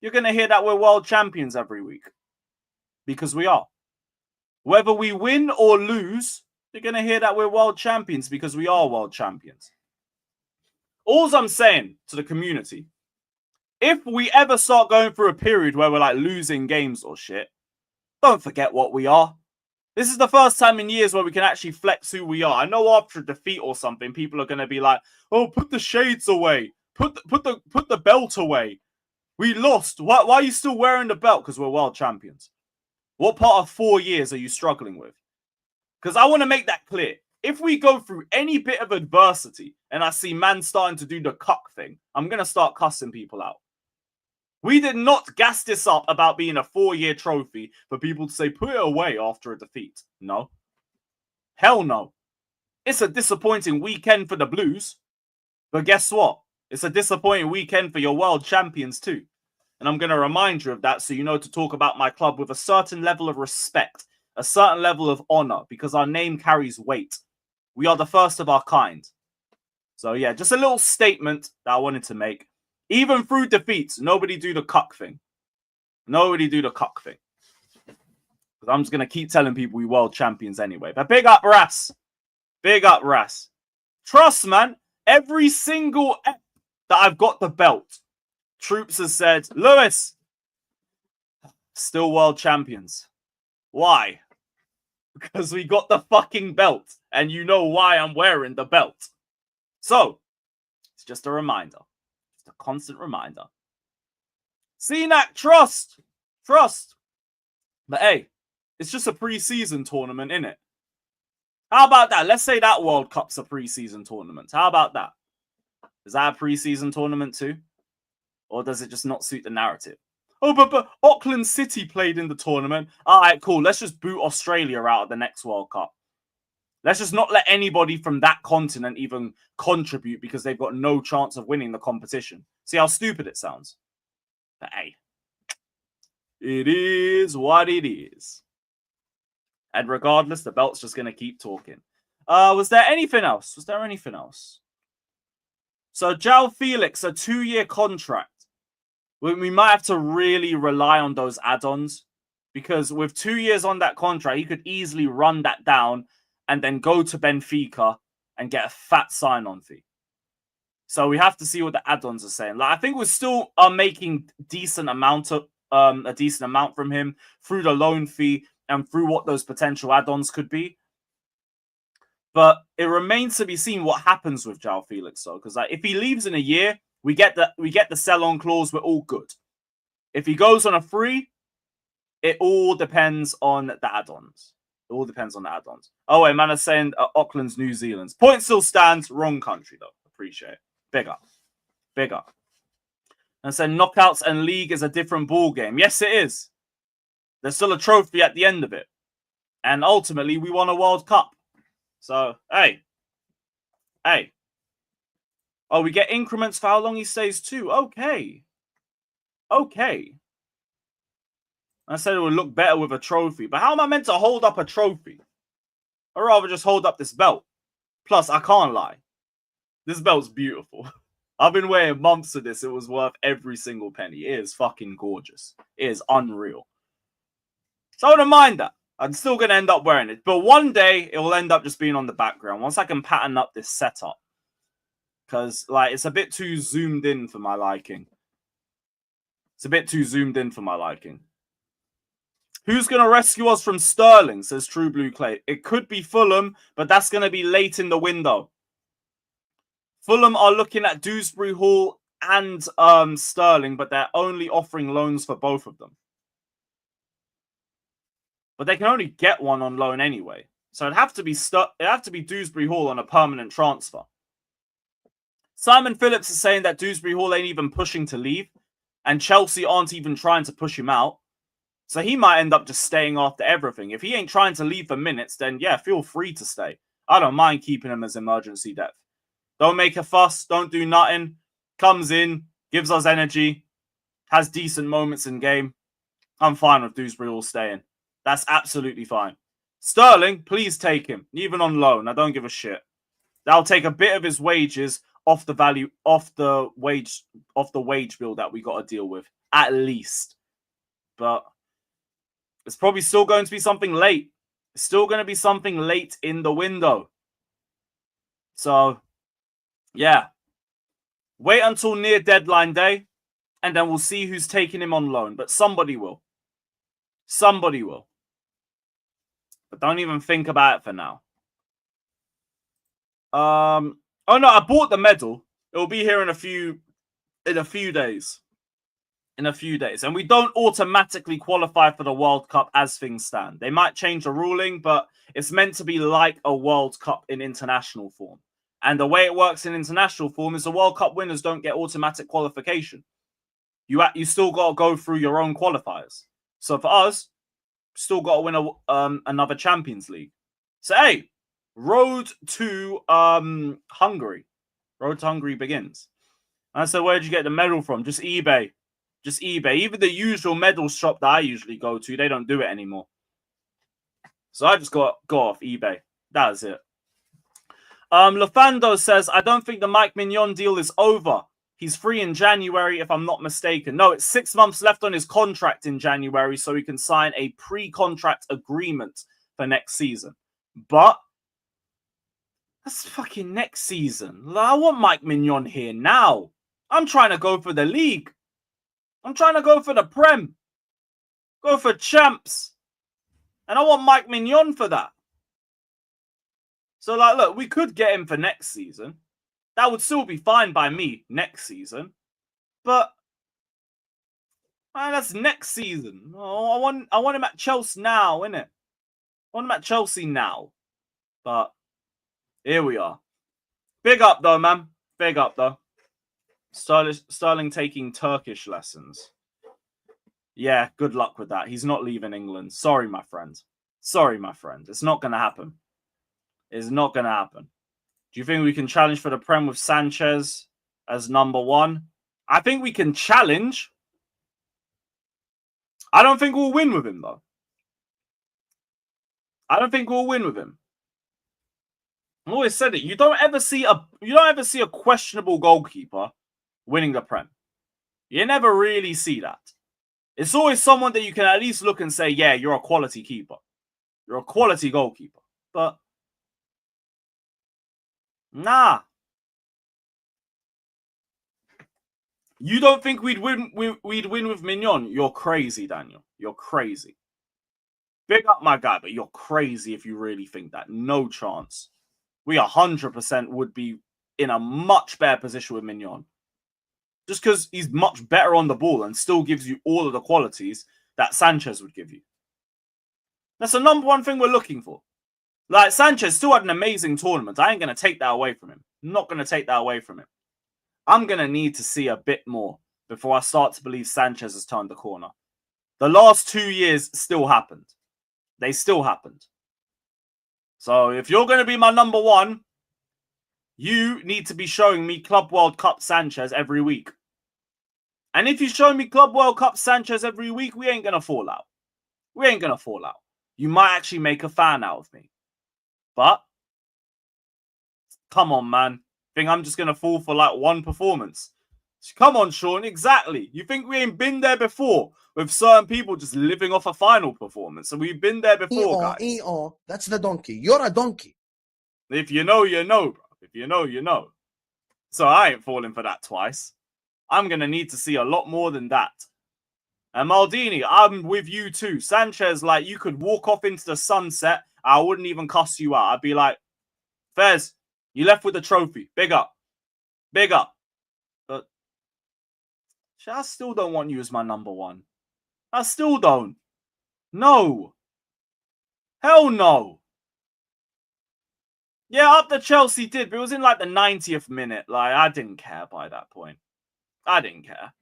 You're going to hear that we're world champions every week. Because we are. Whether we win or lose, you're going to hear that we're world champions because we are world champions. All I'm saying to the community, if we ever start going through a period where we're like losing games or shit, don't forget what we are. This is the first time in years where we can actually flex who we are. I know after a defeat or something, people are going to be like, oh, put the shades away. Put the belt away. We lost. Why are you still wearing the belt? Because we're world champions. What part of 4 years are you struggling with? Because I want to make that clear. If we go through any bit of adversity and I see man starting to do the cuck thing, I'm going to start cussing people out. We did not gas this up about being a 4-year trophy for people to say, put it away after a defeat. No. Hell no. It's a disappointing weekend for the Blues. But guess what? It's a disappointing weekend for your world champions too. And I'm going to remind you of that so you know to talk about my club with a certain level of respect, a certain level of honor, because our name carries weight. We are the first of our kind. So yeah, just a little statement that I wanted to make. Even through defeats, nobody do the cuck thing. Nobody do the cuck thing. Because I'm just going to keep telling people we world champions anyway. But big up, Ras. Big up, Ras. Trust, man. Every single ep that I've got the belt, Troops has said, Lewis, still world champions. Why? Because we got the fucking belt. And you know why I'm wearing the belt. So, it's just a reminder. A constant reminder. CNAC, trust. But hey, it's just a pre-season tournament, innit? How about that? Let's say that World Cup's a pre-season tournament. How about that? Is that a pre-season tournament too? Or does it just not suit the narrative? Oh, but Auckland City played in the tournament. All right, cool. Let's just boot Australia out of the next World Cup. Let's just not let anybody from that continent even contribute because they've got no chance of winning the competition. See how stupid it sounds? But hey, it is what it is. And regardless, the belt's just going to keep talking. Was there anything else? So João Felix, a 2-year contract. We might have to really rely on those add-ons because with 2 years on that contract, he could easily run that down and then go to Benfica and get a fat sign-on fee. So we have to see what the add-ons are saying. Like I think we still are making a decent amount from him through the loan fee and through what those potential add-ons could be. But it remains to be seen what happens with João Felix, though, because like if he leaves in a year, we get the sell-on clause. We're all good. If he goes on a free, it all depends on the add-ons. It all depends on the add-ons. Oh, wait, man is saying Auckland's New Zealand's. Point still stands. Wrong country, though. Appreciate it. Big up. Big up. And said knockouts and league is a different ball game. Yes, it is. There's still a trophy at the end of it. And ultimately, we won a World Cup. So, hey. Hey. Oh, we get increments for how long he stays too. Okay. Okay. I said it would look better with a trophy. But how am I meant to hold up a trophy? I'd rather just hold up this belt. Plus, I can't lie. This belt's beautiful. I've been wearing months of this. It was worth every single penny. It is fucking gorgeous. It is unreal. So I don't mind that. I'm still going to end up wearing it. But one day, it will end up just being on the background. Once I can pattern up this setup. Because, like, it's a bit too zoomed in for my liking. It's a bit too zoomed in for my liking. Who's going to rescue us from Sterling, says True Blue Clay. It could be Fulham, but that's going to be late in the window. Fulham are looking at Dewsbury Hall and Sterling, but they're only offering loans for both of them. But they can only get one on loan anyway. So it'd have to be Dewsbury Hall on a permanent transfer. Simon Phillips is saying that Dewsbury Hall ain't even pushing to leave, and Chelsea aren't even trying to push him out. So he might end up just staying after everything. If he ain't trying to leave for minutes, then yeah, feel free to stay. I don't mind keeping him as emergency depth. Don't make a fuss. Don't do nothing. Comes in, gives us energy, has decent moments in game. I'm fine with Dewsbury Hall staying. That's absolutely fine. Sterling, please take him, even on loan. I don't give a shit. That'll take a bit of his wages off the value, off the wage bill that we got to deal with, at least. But it's probably still going to be something late. It's still going to be something late in the window. So, yeah. Wait until near deadline day, and then we'll see who's taking him on loan. But somebody will. Somebody will. But don't even think about it for now. Oh no, I bought the medal. It will be here in a few days. In a few days. And we don't automatically qualify for the World Cup as things stand. They might change the ruling, but it's meant to be like a World Cup in international form. And the way it works in international form is the World Cup winners don't get automatic qualification. You still got to go through your own qualifiers. So for us, still got to win another Champions League. So hey, road to Hungary. Road to Hungary begins. And I said, where'd you get the medal from? Just eBay. Just eBay. Even the usual medal shop that I usually go to, they don't do it anymore. So I just go off eBay. That is it. Lefando says, I don't think the Mike Mignon deal is over. He's free in January, if I'm not mistaken. No, it's 6 months left on his contract in January, so he can sign a pre-contract agreement for next season. But that's fucking next season. I want Mike Mignon here now. I'm trying to go for the league. I'm trying to go for the Prem. Go for champs. And I want Mike Mignon for that. So, like, look, we could get him for next season. That would still be fine by me next season. But, man, that's next season. Oh, I want him at Chelsea now, innit? I want him at Chelsea now. But, here we are. Big up, though, man. Big up, though. Sterling taking Turkish lessons. Yeah, good luck with that. He's not leaving England. Sorry, my friend. Sorry, my friend. It's not going to happen. It's not going to happen. Do you think we can challenge for the Prem with Sanchez as number one? I think we can challenge. I don't think we'll win with him, though. I don't think we'll win with him. I always said it. You don't ever see a questionable goalkeeper winning the Prem. You never really see that. It's always someone that you can at least look and say, yeah, you're a quality keeper. You're a quality goalkeeper. But nah. You don't think we'd win with Mignon? You're crazy, Daniel. You're crazy. Big up my guy, but you're crazy if you really think that. No chance. we 100% would be in a much better position with Mignon. Just because he's much better on the ball and still gives you all of the qualities that Sanchez would give you. That's the number one thing we're looking for. Like, Sanchez still had an amazing tournament. I ain't going to take that away from him. I'm not going to take that away from him. I'm going to need to see a bit more before I start to believe Sanchez has turned the corner. The last 2 years still happened. They still happened. So if you're going to be my number one, you need to be showing me Club World Cup Sanchez every week. And if you show me Club World Cup Sanchez every week, we ain't going to fall out. We ain't going to fall out. You might actually make a fan out of me. But, come on, man. Think I'm just going to fall for like one performance? Come on, Sean. Exactly. You think we ain't been there before with certain people just living off a final performance? So we've been there before, guys. That's the donkey. You're a donkey. If you know, you know, bro. If you know, you know. So I ain't falling for that twice. I'm going to need to see a lot more than that. And Maldini, I'm with you too. Sanchez, like, you could walk off into the sunset. I wouldn't even cuss you out. I'd be like, Fez, you left with the trophy. Big up. Big up. But I still don't want you as my number one. I still don't. No. Hell no. Yeah, up the Chelsea did, but it was in like the 90th minute. Like, I didn't care by that point. I didn't care.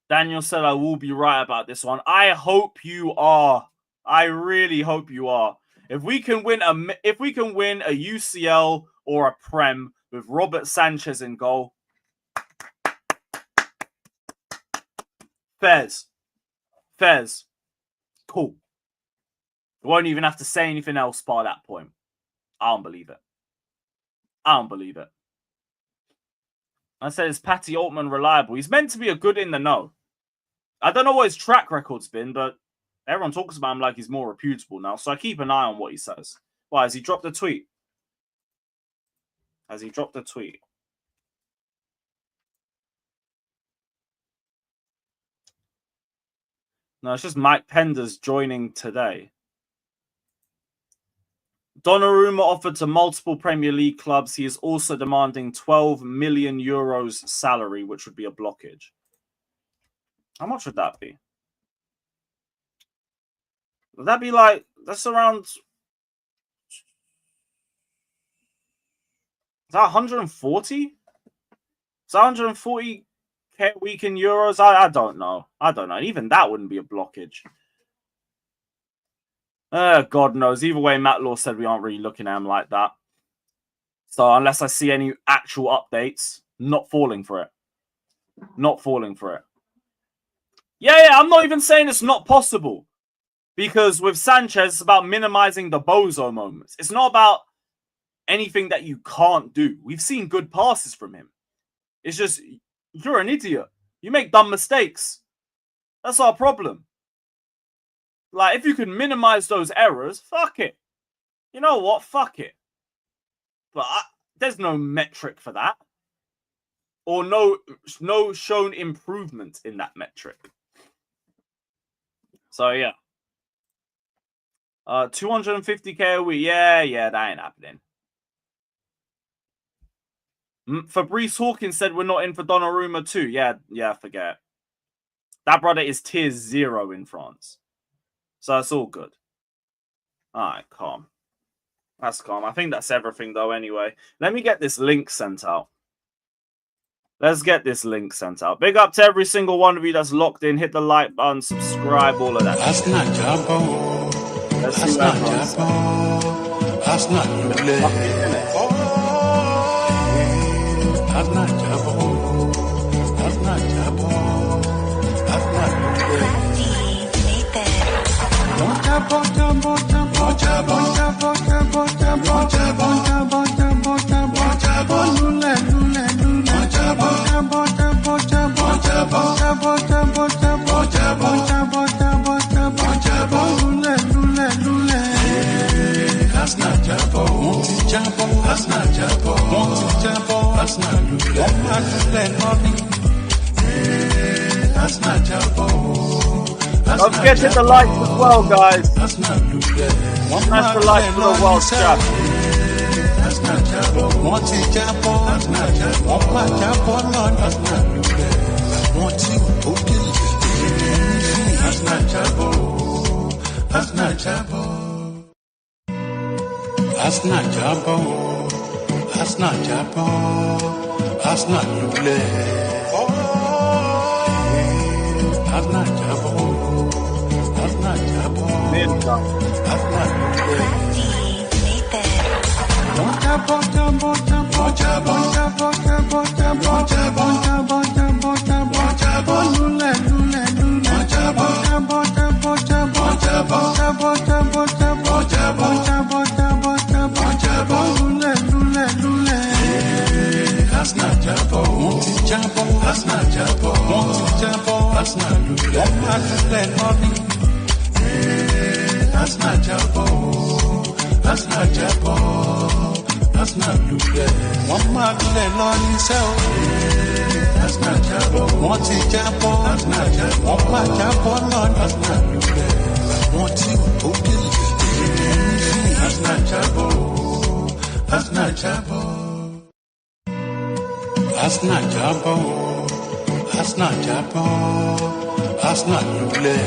Daniel said I will be right about this one. I hope you are. I really hope you are. If we can win a UCL or a Prem with Robert Sanchez in goal, Fez, cool. We won't even have to say anything else by that point. I don't believe it. I don't believe it. I said, is Patty Altman reliable? He's meant to be a good in the know. I don't know what his track record's been, but everyone talks about him like he's more reputable now. So I keep an eye on what he says. Why, has he dropped a tweet? Has he dropped a tweet? No, it's just Mike Penders joining today. Donnarumma offered to multiple Premier League clubs. He is also demanding 12 million euros salary, which would be a blockage. How much would that be? Would that be like, that's around, is that 140? Is that 140k a week in euros? I don't know. I don't know. Even that wouldn't be a blockage. God knows. Either way, Matt Law said we aren't really looking at him like that. So unless I see any actual updates, not falling for it. Not falling for it. Yeah, I'm not even saying it's not possible. Because with Sanchez, it's about minimizing the bozo moments. It's not about anything that you can't do. We've seen good passes from him. It's just, you're an idiot. You make dumb mistakes. That's our problem. Like, if you can minimize those errors, fuck it. You know what? Fuck it. But there's no metric for that. Or no shown improvement in that metric. So, yeah. 250k a week. Yeah, that ain't happening. Fabrice Hawkins said we're not in for Donnarumma too. Yeah, forget. That brother is tier 0 in France. So it's all good. Alright, calm. That's calm. I think that's everything though anyway. Let me get this link sent out. Let's get this link sent out. Big up to every single one of you that's locked in. Hit the like button, subscribe, all of that. That's not Jabbo. Let's see what everyone's saying. That's not Lewin. That's not Jabbo. That's not Jabbo. That's not Lewin. That's not Jabbo. That's not Jabbo. That's not Lewin. That's not Jabbo. Don't forget to hit the likes as well, guys. Smash the like for the world chat. wọ́n ti jábọ́ wọ́n má jábọ́ lọ́nà wọ́n tí ò tó délé Arsenal jábọ́ Arsenal jábọ́ Arsenal jábọ́ Arsenal jábọ́ Arsenal lulẹ̀ Arsenal jábọ́ Arsenal jábọ́ Arsenal lulẹ̀. Arsenal lulẹ̀ wọ́n máa lulẹ̀ lọ ní iṣẹ́ o. Arsenal jábọ́ wọ́n ti jábọ́ Arsenal jábọ́ wọ́n máa jábọ́ lọ́nà Arsenal lulẹ̀ wọ́n tí ò tó délé. Arsenal jábọ́ Arsenal jábọ́ Arsenal jábọ́ Arsenal jábọ́ Arsenal lulẹ̀.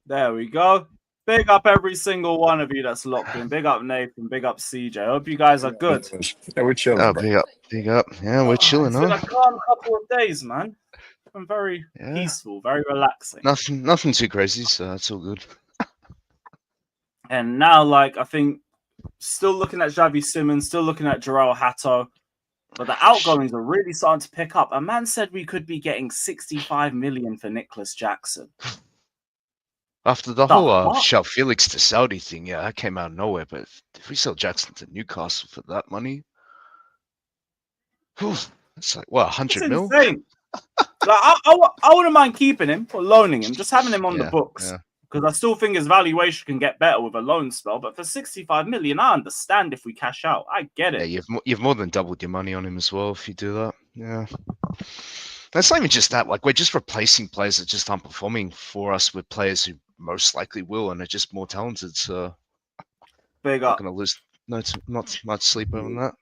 There we go. Big up every single one of you that's locked in. Big up Nathan. Big up CJ. Hope you guys are good. Yeah, we're chilling. Oh, bro. big up. Yeah, we're chilling, It's been huh? a calm couple of days, man. Been very peaceful, very relaxing. Nothing too crazy, so it's all good. And now, like, I think still looking at Xavi Simons, still looking at Jarrell Hato, but the outgoings are really starting to pick up. A man said we could be getting 65 million for Nicholas Jackson. After the whole what? Shao Felix to Saudi thing, yeah, that came out of nowhere. But if we sell Jackson to Newcastle for that money, it's like, what, 100 It's mil? insane. Like, I wouldn't mind keeping him or loaning him, just having him on the books. Yeah. Because I still think his valuation can get better with a loan spell. But for 65 million, I understand if we cash out. I get it. Yeah, you've more than doubled your money on him as well if you do that. Yeah. That's not even just that. Like, we're just replacing players that just aren't performing for us with players who most likely will and are just more talented. So Big I'm up. going to lose not much sleep on that.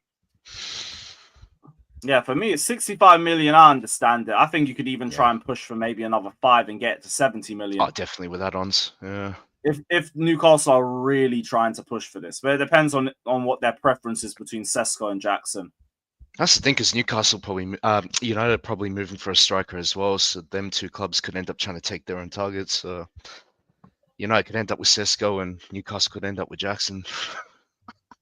Yeah, for me, it's 65 million. I understand it. I think you could even try and push for maybe another 5 and get to 70 million. Oh, definitely with add-ons. Yeah. If Newcastle are really trying to push for this. But it depends on what their preference is between Sesko and Jackson. That's the thing, because Newcastle probably, United are probably moving for a striker as well. So them two clubs could end up trying to take their own targets. So United could end up with Sesko and Newcastle could end up with Jackson.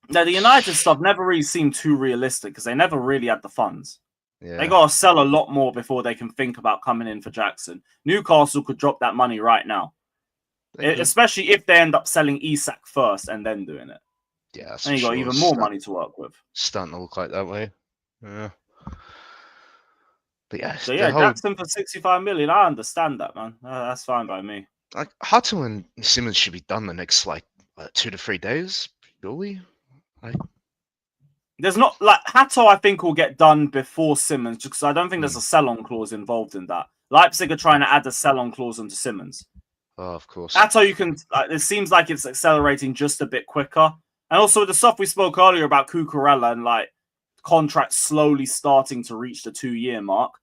Now, the United stuff never really seemed too realistic because they never really had the funds. Yeah. They got to sell a lot more before they can think about coming in for Jackson. Newcastle could drop that money right now, especially if they end up selling Isak first and then doing it. Yeah, and you got even more money to work with. Starting to look like that way. Yeah. But yeah, so yeah, Jackson for 65 million. I understand that, man. That's fine by me. Like Hato and Simons should be done the next 2 to 3 days, surely. There's not like Hato, I think will get done before Simons because I don't think there's a sell-on clause involved in that. Leipzig are trying to add a sell-on clause onto Simons. Oh, of course. Hato, you can. It seems like it's accelerating just a bit quicker, and also the stuff we spoke earlier about Cucurella and contracts slowly starting to reach the 2-year mark.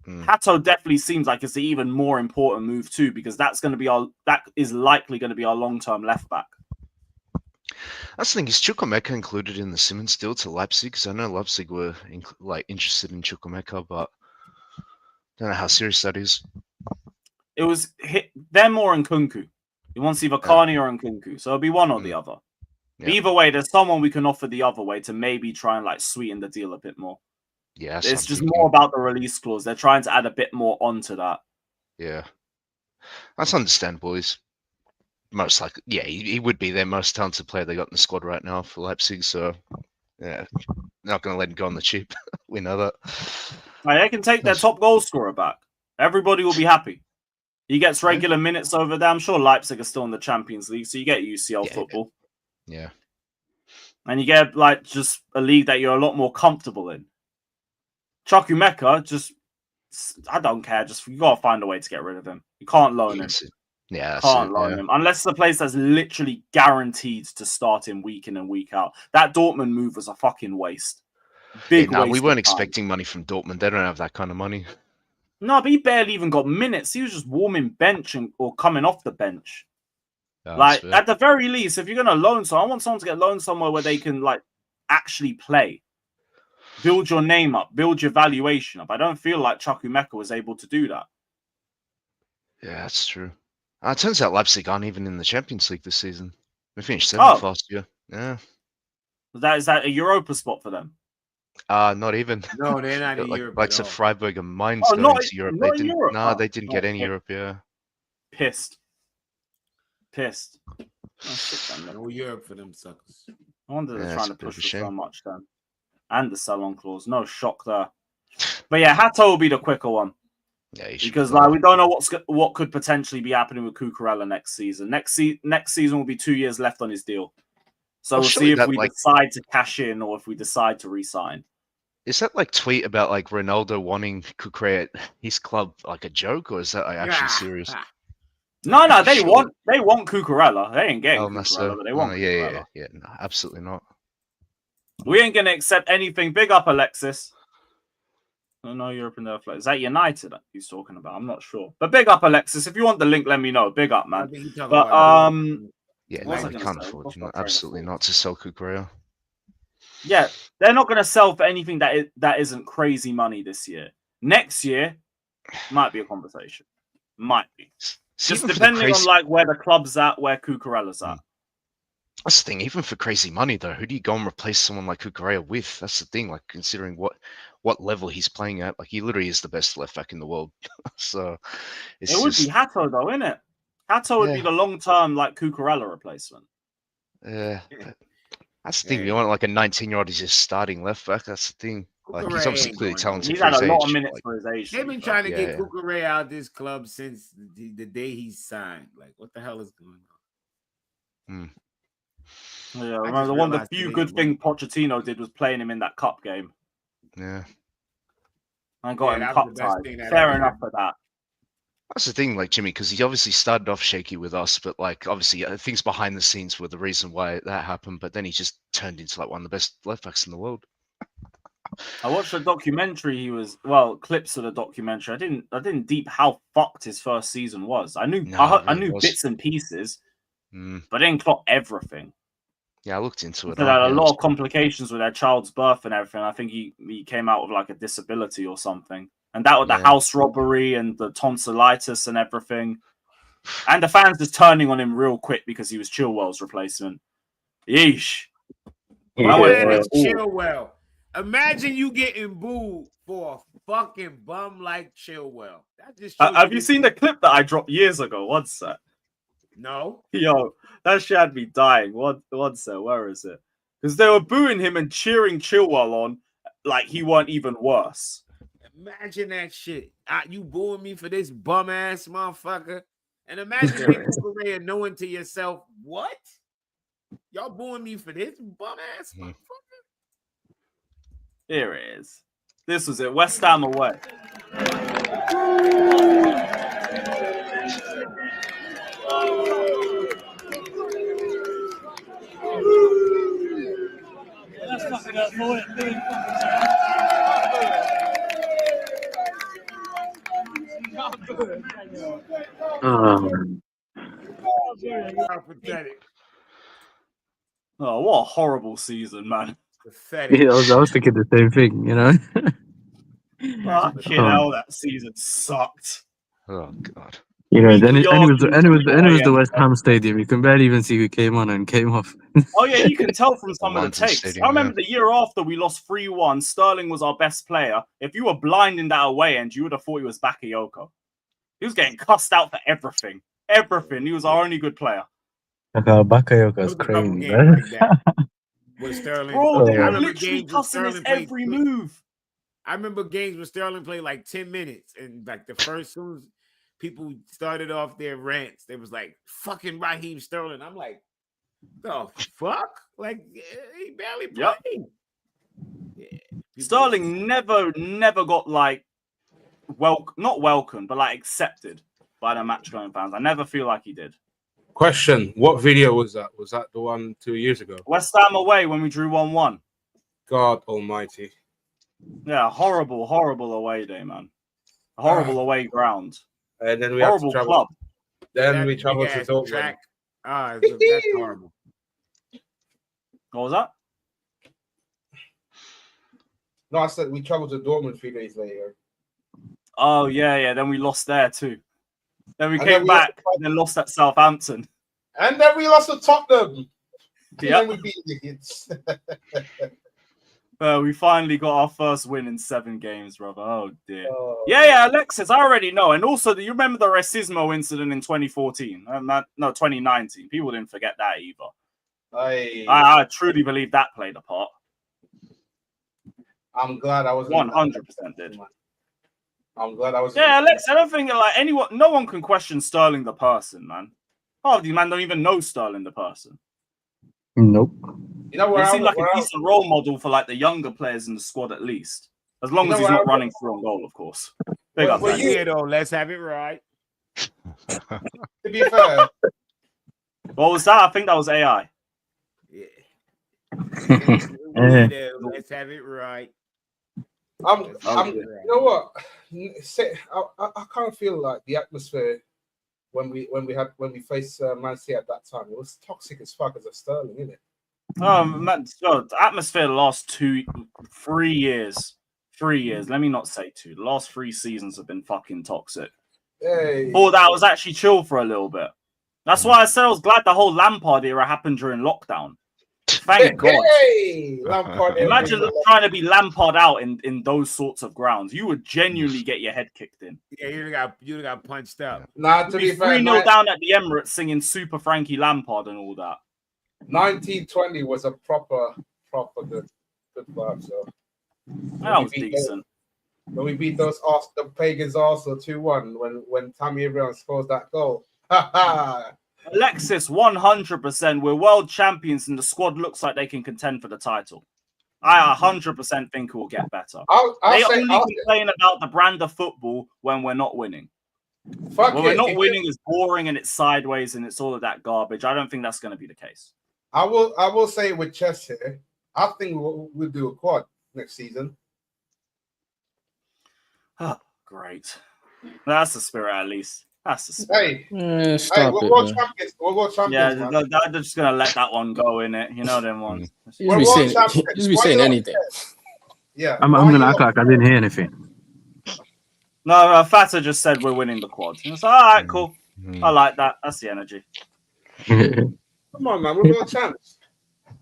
Hato definitely seems like it's an even more important move too because that is likely going to be our long-term left back. That's the thing. Is Chukwuemeka included in the Simons deal to Leipzig? Because I know Leipzig were interested in Chukwuemeka, but I don't know how serious that is. It was them or Nkunku. He wants either Carney or Nkunku, so it'll be one or the other. Yeah. Either way, there's someone we can offer the other way to maybe try and sweeten the deal a bit more. Yeah, it's just more about the release clause. They're trying to add a bit more onto that. Yeah, that's understandable. He's most likely, he would be their most talented player they got in the squad right now for Leipzig. So, yeah, not going to let him go on the cheap. We know that. They can take their top goal scorer back. Everybody will be happy. He gets regular minutes over there. I'm sure Leipzig are still in the Champions League, so you get UCL football. Yeah. And you get just a league that you're a lot more comfortable in. Chukwuemeka, I don't care. You got to find a way to get rid of him. You can't loan him. Yeah, that's Can't it, loan yeah. him unless it's a place that's literally guaranteed to start him week in and week out. That Dortmund move was a fucking waste. Big waste. We weren't of time. expecting money from Dortmund. They don't have that kind of money. No, but he barely even got minutes. He was just warming bench or coming off the bench. Oh, Like that's fair. at the very least, if you're gonna loan someone, I want someone to get loaned somewhere where they can like actually play, build your name up, build your valuation up. I don't feel like Chukwuemeka was able to do that. Yeah, that's true. It turns out Leipzig aren't even in the Champions League this season. We finished 7th last year. Yeah. Is that a Europa spot for them? Not even. No, they're not in like Europe. like at all. Freiburg and Mainz Oh, going not- into Europe. not They in didn't. Europe? No, Oh, they didn't get any okay. Europe. Yeah. Pissed. Oh, shit, then. No Europe for them suckers. I wonder they're Yeah, trying it's to a bit of push a for so shame. much then. And the sell-on clause. No shock there. But yeah, Hato will be the quicker one. Yeah, he should Because be fine. we don't know what could potentially be happening with Cucurella next season. Next season will be 2 years left on his deal. So Oh, we'll surely see if that, we like- decide to cash in or if we decide to re-sign. Is that like tweet about like Ronaldo wanting Cucurella at his club like a joke, or is that like, actually serious? No, they Sure. want Cucurella. They ain't getting Oh, Cucurella, no, so. but they want Cucurella. Yeah. No, absolutely not. We ain't gonna accept anything. Big up, Alexis. No Europe in their flag. Is that United he's talking about? I'm not sure. But big up, Alexis. If you want the link, let me know. Big up, I man. think he talking But about Yeah, What was no, I they gonna can't say? afford. What's my train of Absolutely thought? not to sell Cucurella. Yeah, they're not gonna sell for anything that isn't crazy money this year. Next year might be a conversation. Might be. See, Just even for the depending on crazy- like where the club's at, where Cucurella's at. That's the thing. Even for crazy money, though, who do you go and replace someone like Cucurella with? That's the thing. Like considering what level he's playing at, like he literally is the best left back in the world. So it's It would just be Hato though, innit? Hato would be Yeah. the long-term like Cucurella replacement. but that's the thing. Yeah. You want like a 19-year-old who's just starting left back. That's the thing. Like he's Cucurella obviously ain't clearly going talented He's for had his a lot age. of minutes like, for his age. They've to be been fair. trying to Yeah, get yeah. Cucurella out this club since the day he signed. Like, what the hell is going on? Yeah, I remember just the one of the realized few today good he thing Pochettino did was playing him in that cup game yeah. and got Yeah, him that was cup the best tied. thing that Fair ever enough for that. That's the thing, like Jimmy, because he obviously started off shaky with us, but like obviously things behind the scenes were the reason why that happened. But then he just turned into like one of the best left backs in the world. I watched a documentary. Clips of the documentary. I didn't deep how fucked his first season was. I knew No, I it really knew was. bits and pieces, Mm. but I didn't clock everything. Yeah, I looked into it. They had a yeah, lot of complications with their child's birth and everything. I think he came out with like a disability or something. And that with the Yeah. house robbery and the tonsillitis and everything. And the fans just turning on him real quick because he was Chilwell's replacement. Yeesh. I went for Yeah, it all. Chilwell. Imagine you getting booed for a fucking bum like Chilwell. That just shows Have you seen the clip that I dropped years ago? One sec. No. Yo, that shit had me dying. One sec. Where is it? Because they were booing him and cheering Chilwell on like he weren't even worse. Imagine that shit. You booing me for this bum ass motherfucker. And imagine being Cucurella knowing to yourself, what? Y'all booing me for this bum ass Mhm. motherfucker? Here it is. This was it. West Ham away. How pathetic. Oh, what a horrible season, man. Pathetic. Yeah, I was thinking the same thing, you know. Fucking hell, that season sucked. Oh god. You know, then it, Weak and it was yard and it was until and it was the 4 West Ham stadium. You can barely even see who came on and came off. Oh, yeah, you can tell from some of the London takes. Stadium, I remember the year after we lost 3-1, Sterling was our best player. If you were blind in that away end, you would have thought he was Bakayoko. He was getting cussed out for everything. Everything. He was our only good player. Bakayoko There is was a couple crazy, games man. like that. With Sterling. Bro, Oh, they yeah. were I remember literally games when cussing his Sterling played every move. I remember games when Sterling played like 10 minutes, and like the first soon as people started off their rants, they was like, fucking Raheem Sterling. I'm like, the fuck? Like, he barely played. Yep. Yeah, people- Sterling never got like not welcome, but like accepted. by the match-going fans. I never feel like he did. Question: what video was that? Was that the one 2 years ago? West Ham away when we drew 1-1. God Almighty! Yeah, horrible, horrible away day, man. Horrible away ground. And then we Horrible have to club. travel. Then That we travel to big-ass Dortmund. track. That's horrible. What was that? No, I said we traveled to Dortmund 3 days later. Oh, yeah. Then we lost there too. Then we And came then we back and then lost at Southampton. And then we lost to Tottenham. And Yeah. then we beat the kids. We finally got our first win in 7 games, brother. Oh, dear. Yeah, Alexis, I already know. And also, do you remember the Racismo incident in 2014? No, 2019. People didn't forget that either. I truly believe that played a part. I'm glad I was 100% did. I'm glad I was. Yeah, Alex, I don't think no one can question Sterling the person, man. Half of these men don't even know Sterling the person. Nope. You know where He I seemed like where a I- decent role model for like the younger players in the squad, at least. As long You as know he's where not I- running through on goal, of course. Big Well, up, well, man. you- Yeah, though. Let's have it right. To be fair, What was that? I think that was AI. Yeah. Eh. Let's have it right. I'm. Oh, You know what? I kind of feel like the atmosphere when we faced Man City at that time, it was toxic as fuck as a Sterling, isn't it? Man, the atmosphere the last 3 years. 3 years. Let me not say 2. The last 3 seasons have been fucking toxic. Hey, Before that was actually chill for a little bit. That's why I said I was glad the whole Lampard era happened during lockdown. Thank God. Hey, Lampard. Imagine trying to be Lampard out in those sorts of grounds. You would genuinely get your head kicked in. Yeah, you got punched up. Nah, to You'd be be fair, 3-0 down at the Emirates singing Super Frankie Lampard and all that. 1920 was a proper good vibe. So That was decent. when we beat the Pagans Arsenal 2-1 when Tammy Abraham scores that goal. Alexis, 100%. We're world champions and the squad looks like they can contend for the title. I 100% think it will get better. They only complain about the brand of football when we're not winning. Fuck When it. we're not winning, it's boring and it's sideways and it's all of that garbage. I don't think that's going to be the case. I will say with chess here, I think we'll do a quad next season. Oh, great. That's the spirit, at least. That's the spirit. Hey, Stop we're it, world man. champions. We're world Yeah, champions, man. they're just going to let that one go in it. You know them ones. You We're just world be saying, champions. you just be Why saying you not anything. Yeah. I'm gonna act like I didn't hear anything. No, Fata just said we're winning the quad. It's like, all right, cool. I like that. That's the energy. Come on, man. We're world champs.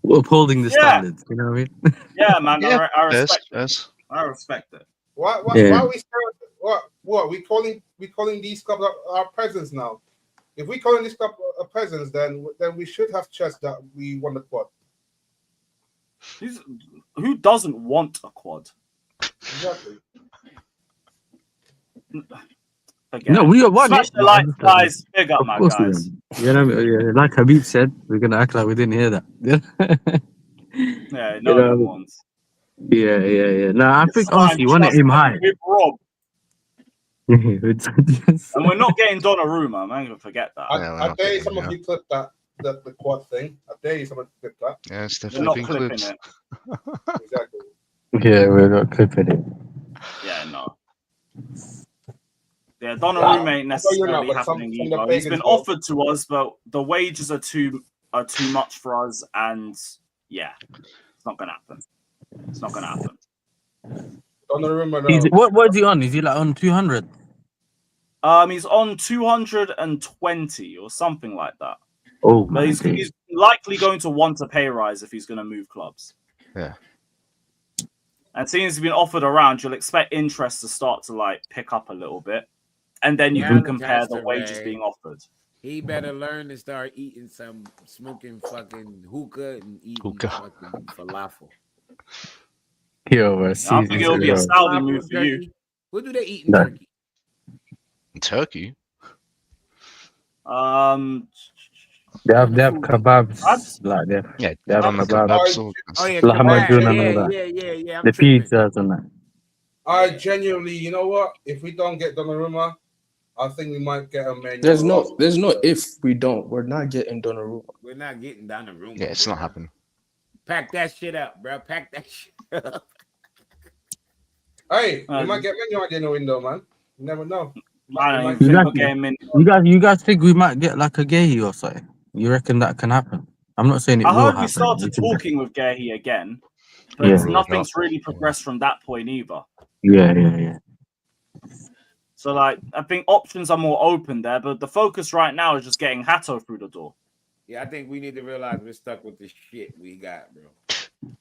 We're upholding the Yeah. standards, you know what I mean? Yeah, man. Yeah, I respect it. yes. I respect it. Why Yeah. are we scared? What we calling these clubs our presents now? If we calling this club a presence, then we should have chest that we won the quad. Who doesn't want a quad? Exactly. Forget No, it. we won Smash it. the like, guys. Big up, my Of course we guys. won. You know, yeah, like Habib said, we're gonna act like we didn't hear that. Yeah, You no know, one wants. yeah. No, I think It's fine, honestly, you want to trust aim me, high. With Rob. It's just- And we're not getting Donnarumma. I'm going to forget that. Yeah, we're I not dare getting some him, of you clip the quad thing. I dare you someone to clip that. Yeah, it's We're not definitely been clipping clipped. it. Exactly. yeah, we're not clipping it. Yeah, no. Yeah, Donnarumma ain't necessarily but happening some of the either. He's pagans been will. offered to us, but the wages are too much for us, and yeah, it's not gonna happen. It's not gonna happen. Donnarumma, Is no. it, what is he on? Is he like on 200? He's on 220 or something like that. Oh But my he's days. likely going to want a pay rise if he's going to move clubs. Yeah. And seeing as he's been offered around, you'll expect interest to start to like pick up a little bit, and then you Yeah, can look, compare the Pastor wages Ray. being offered. He better learn to start eating some smoking fucking hookah and eating Hookah. fucking falafel. Yo, we're I think it'll be a season. Saudi Falafel move and for you. turkey? What do they eat in No. Turkey? In Turkey? They have kebabs, Kebabs? like that. Yeah, They have on the kebabs. kebabs. all Oh yeah, Lahmacun kebab. and all that. Yeah. I'm The tripping. pizzas and that. I genuinely, you know what? If we don't get Donnarumma, I think we might get a man. There's no if we don't. We're not getting Donnarumma. We're not getting Donnarumma. Yeah, it's bro. not happening. Pack that shit up, bro. Pack that shit up. Hey, we might get menu idea in the window, man. You never know. I don't even Exactly. think we'll get him in. You guys think we might get like a Gay or something? You reckon that can happen? I'm not saying it I will heard happen. we started You can- talking with Gehi again, but Yeah. nothing's really progressed from that point either. Yeah. So, like, I think options are more open there, but the focus right now is just getting Hato through the door. Yeah, I think we need to realize we're stuck with the shit we got, bro.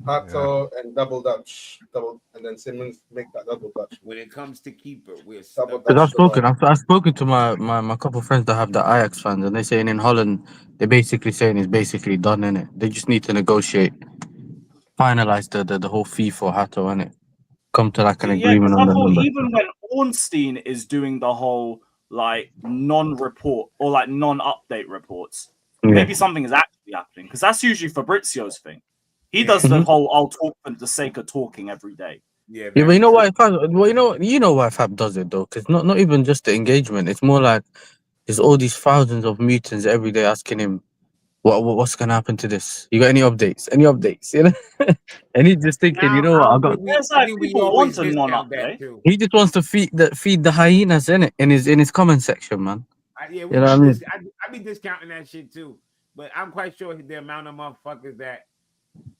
Hato and double Dutch, and then Simmons make that double Dutch. When it comes to keeper, we're Double stuck. Because Dutch. I've spoken to my couple friends that have the Ajax fans, and they're saying in Holland, they're basically saying it's basically done, innit? They just need to negotiate, finalize the whole fee for Hato, innit? Come to like an Yeah, agreement because on I the thought number. even when Ornstein is doing the whole, like, non-report or, like, non-update reports, maybe something is actually happening, because that's usually Fabrizio's thing. He does the whole "I'll talk for the sake of talking" every day. Yeah, Yeah, but you know very why? You know why Fab does it though, because not even just the engagement. It's more like there's all these thousands of meetings every day asking him what's gonna happen to this. You got any updates? Any updates? You know, and he's just thinking, you know what? I got. There's I like think we people always want a discount that non-update. too. He just wants to feed the hyenas in it in his comment section, man. Yeah, You know what I mean? I be discounting that shit too. But I'm quite sure the amount of motherfuckers that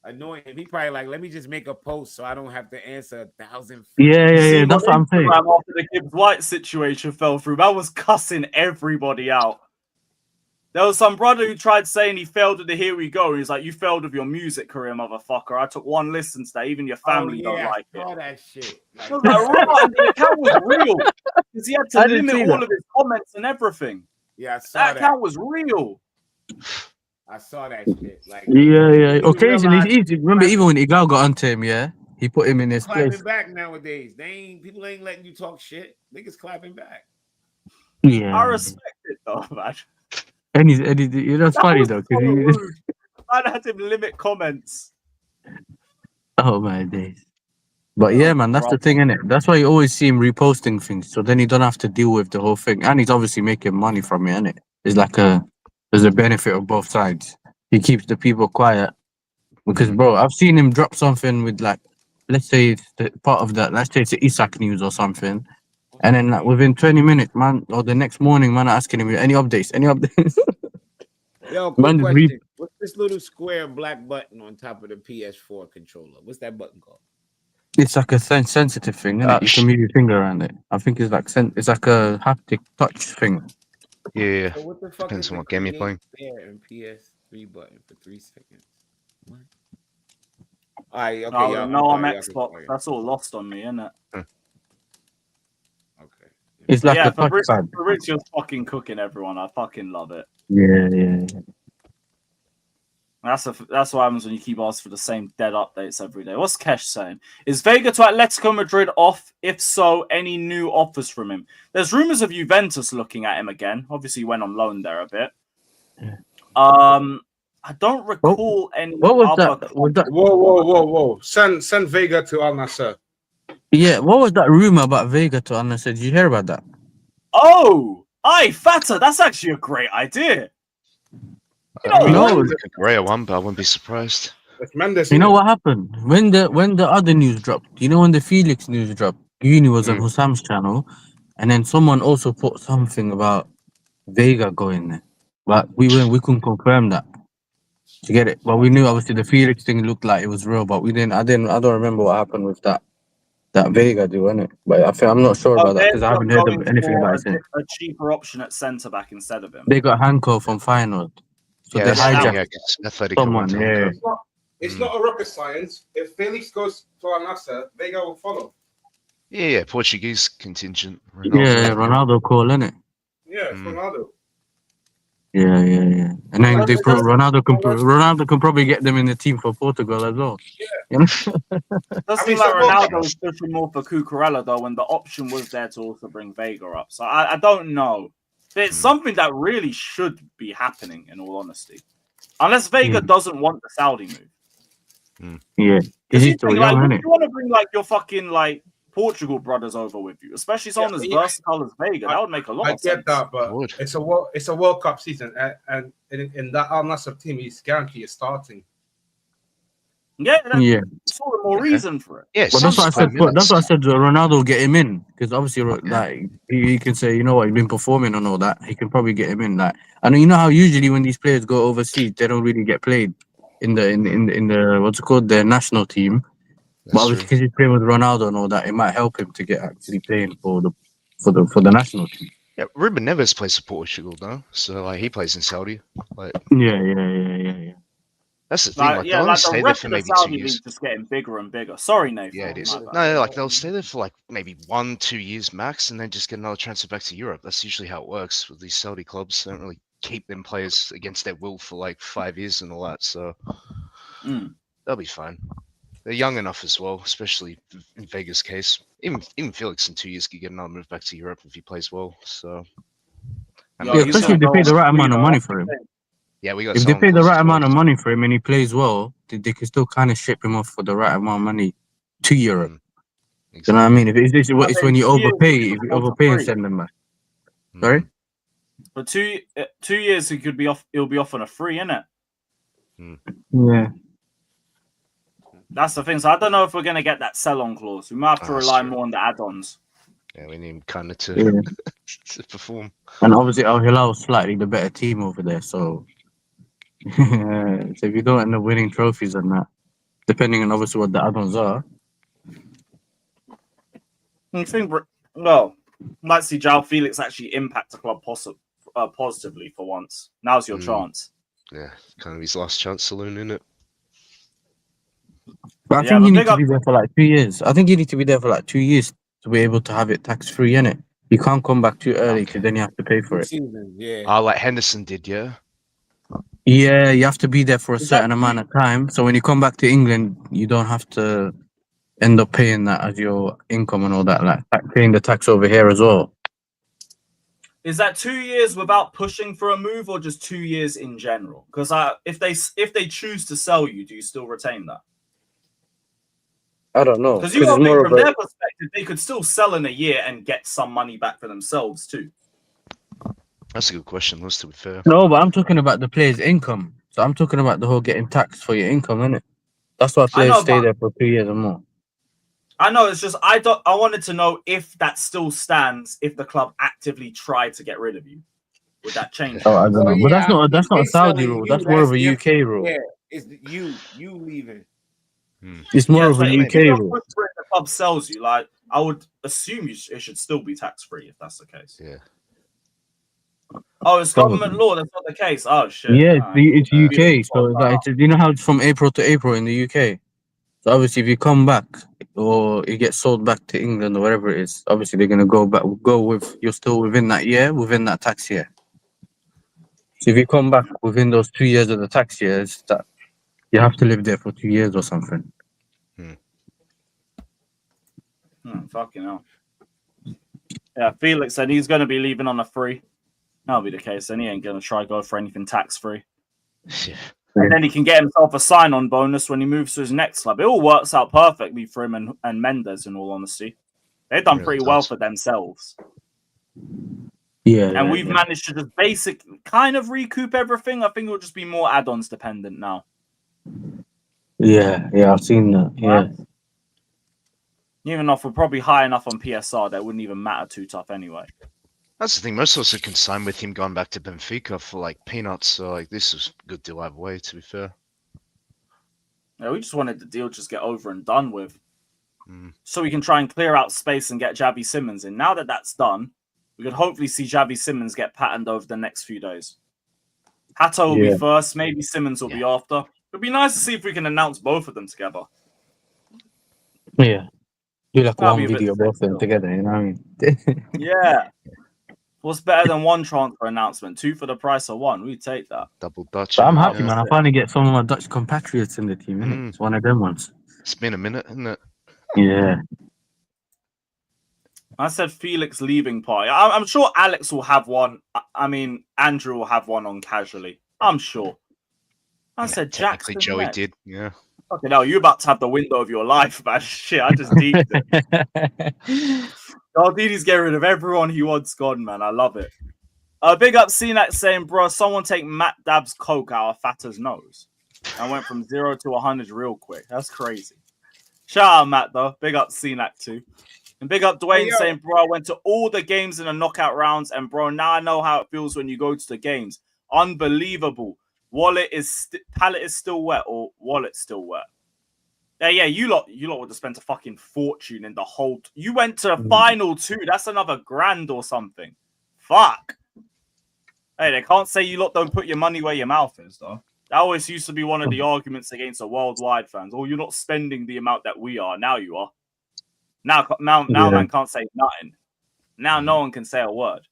annoy him, he probably like, let me just make a post so I don't have to answer 1,000. Yeah. That's what I'm saying. Instagram after the Gibbs White situation fell through, that was cussing everybody out. There was some brother who tried saying he failed at the Here We Go. He's like, you failed with your music career, motherfucker. I took one listen to that. Even your family don't like I saw it. that shit. Like, I was like, right, and the account was real. Because he had to I didn't limit see all that. of his comments and everything. yeah, I saw That that. account was real. I saw that shit. Like, Yeah. you Occasionally, realize remember even when Igal got onto him, yeah, he put him in his clapping place. back nowadays. People ain't letting you talk shit. Niggas clapping back. Yeah. I respect it though, man. And he's you know, it's funny was though, so because rude. I had him limit comments. oh my days. But yeah, man, that's the thing, innit? That's why you always see him reposting things, so then you don't have to deal with the whole thing. And he's obviously making money from it, innit? It's like there's a benefit of both sides. He keeps the people quiet because, bro, I've seen him drop something with like, let's say it's part of that. Let's say it's Isak news or something, and then like, within 20 minutes, man, or the next morning, man, asking him any updates, any updates. Yo, quick Man, just question. What's this little square black button on top of the PS4 controller? What's that button called? It's like a sensitive thing, isn't it? You can move your finger around it. I think it's like it's like a haptic touch thing. Yeah. So what the fuck Depends is on the what game you're playing. There and PS3 button for 3 seconds? What? All right, okay, No, y'all. no, I'm sorry, y'all Xbox. can- That's all lost on me, isn't it? Okay. It's like Yeah, a touchpad. Fabrizio's fucking cooking everyone. I fucking love it. Yeah. That's what happens when you keep asking for the same dead updates every day. What's Kesh saying? Is Vega to Atletico Madrid off? If so, any new offers from him? There's rumors of Juventus looking at him again. Obviously, he went on loan there a bit. Yeah. I don't recall any. What was other that? Was that? Whoa. Send Vega to Al Nassr. Yeah, what was that rumor about Vega to Anna said? Did you hear about that? Oh, aye, Fata. That's actually a great idea. I No. think a Gray one, but I wouldn't be surprised. It's Mendes. You know what happened when the other news dropped? You know when the Felix news dropped? Uni was on Hussam's channel, and then someone also put something about Vega going there, but we couldn't confirm that. To get it, but we knew obviously the Felix thing looked like it was real, but we didn't. I don't remember what happened with that Vega do, innit? But I'm not sure about that because I haven't heard of anything about it since. A cheaper option at centre back instead of him. They got Hanko from Feyenoord, so Yeah, they that's the thing, hijacked yeah, 'cause Atletico someone. went to Yeah, Hanko. It's not a rocket science. If Felix goes to Al Nassr, Vega will follow. Yeah, Portuguese contingent. yeah, Ronaldo call, innit? Yeah, it's Ronaldo. Yeah. And then Ronaldo can probably get them in the team for Portugal as well. Yeah. You know? Does I seem mean, like so Ronaldo was pushing more for Cucurella though, when the option was there to also bring Vega up. So I don't know. It's something that really should be happening, in all honesty, unless Vega doesn't want the Saudi move. Yeah, Because he's still young, like, innit? you want to bring like your fucking like Portugal brothers over with you, especially someone Yeah, as yeah. versatile as Vega. That would make a lot I of sense. get that, but Would. it's a World Cup season, and in that Al Nassr team, he's guaranteed starting. Yeah, that's Yeah. all the more reason for it. Yeah, But that's what I said. That's what I said. Ronaldo will get him in because obviously, like he can say, you know what, he's been performing and all that. He can probably get him in. Like, I know you know how usually when these players go overseas, they don't really get played in the what's it called, their national team. But obviously, because he's playing with Ronaldo and all that, it might help him to get actually playing for the national team. Yeah, Ruben Neves plays for Portugal though, so like he plays in Saudi. Like, Yeah. that's the thing. Like, they'll only like the stay there rest for of the maybe 2 Saudi years. league just getting bigger and bigger. Sorry, Nathan. Yeah, it is. My bad. No, like they'll stay there for like maybe 1-2 years max, and then just get another transfer back to Europe. That's usually how it works with these Saudi clubs. They don't really keep them players against their will for like 5 years and all that. So they'll be fine. They're young enough as well, especially in Vega's case. Even Felix in 2 years could get another move back to Europe if he plays well. So Yo, Yeah, he's especially if gonna they pay go the right on amount of free, money though. for him. yeah, we got If they someone pay the close right as amount well. of money for him and he plays well, they can still kind of ship him off for the right amount of money to Europe. You know what I mean? If it's when you overpay, if you overpay and send them back. Sorry? For 2 years, he could be off. He'll be off on a free, innit? Yeah. That's the thing. So I don't know if we're gonna get that sell-on clause. We might have to rely more on the add-ons. Yeah, we need kind of to perform. And obviously Al Hilal is slightly the better team over there, so so if you don't end up winning trophies and that, depending on obviously what the add-ons are. I think, well, might see João Felix actually impact the club positively for once. Now's your chance. Yeah, kind of his last chance saloon, isn't it? But I think you need to be there for like 2 years. I think you need to be there for like 2 years to be able to have it tax-free, innit? You can't come back too early because then you have to pay for it. Yeah. Like Henderson did, yeah? Yeah, you have to be there for a certain amount of time. So when you come back to England, you don't have to end up paying that as your income and all that, like paying the tax over here as well. Is that 2 years without pushing for a move, or just 2 years in general? Because if they choose to sell you, do you still retain that? I don't know. Because you got to think from their perspective, they could still sell in a year and get some money back for themselves too. That's a good question, let's to be fair. No, but I'm talking about the player's income. So I'm talking about the whole getting taxed for your income, innit? That's why players stay there for 2 years or more. I know, it's just I wanted to know if that still stands if the club actively tried to get rid of you. Would that change? Oh, I don't know. But that's not a Saudi selling rule. you, That's more of a that's UK rule. Yeah, it's you leaving. It's more of a so if UK you don't rule. push for it, the club sells you. Like, I would assume it should still be tax-free if that's the case. Yeah. Oh, it's government law. That's not the case. Oh shit. Yeah, it's UK. So it's like, you know how it's from April to April in the UK. So obviously, if you come back or you get sold back to England or whatever it is, obviously they're gonna go with you're still within that year, within that tax year. So if you come back within those 2 years of the tax years, that you have to live there for 2 years or something. Fucking hell. Yeah, Felix said he's going to be leaving on a free. That'll be the case. Then he ain't going to try go for anything tax-free. Yeah. And then he can get himself a sign-on bonus when he moves to his next club. It all works out perfectly for him and Mendes, in all honesty. They've done pretty well for themselves. Yeah. And we've managed to just kind of recoup everything. I think it'll just be more add-ons dependent now. Yeah, I've seen that. Yeah. Even if we're probably high enough on PSR, that wouldn't even matter too tough anyway. That's the thing. Most of us are concerned with him going back to Benfica for like peanuts. So like this is a good deal either way, to be fair. Yeah, we just wanted the deal just get over and done with, so we can try and clear out space and get Xavi Simons in. Now that that's done, we could hopefully see Xavi Simons get patterned over the next few days. Hato will be first, maybe Simons will be after. It'd be nice to see if we can announce both of them together. Yeah. Do like That'd one be a bit video both of them together, you know what I mean? Yeah. What's better than one transfer announcement? 2 for the price of 1. We take that. Double Dutch. But I'm happy, man. I finally get some of my Dutch compatriots in the team, innit? It's one of them ones. It's been a minute, isn't it? Yeah. I said Felix leaving party. I'm sure Alex will have one. I mean, Andrew will have one on casually. I'm sure. I said Jackson. Joey did, yeah. Fucking hell, you about to have the window of your life, man. Shit, I just deeped it. Gardini's getting rid of everyone he wants gone, man. I love it. Big up CNAC saying, bro, someone take Matt Dab's coke out of Fatter's nose. I went from 0 to 100 real quick. That's crazy. Shout out Matt, though. Big up CNAC too. And big up Dwayne saying, bro, I went to all the games in the knockout rounds, and bro, now I know how it feels when you go to the games. Unbelievable. Palette is still wet, or wallet's still wet. Yeah, you lot would have spent a fucking fortune in the whole. You went to the final too. That's another grand or something. Fuck. Hey, they can't say you lot don't put your money where your mouth is, though. That always used to be one of the arguments against the worldwide fans. Oh, you're not spending the amount that we are. Now you are. Now, man can't say nothing. Now no one can say a word.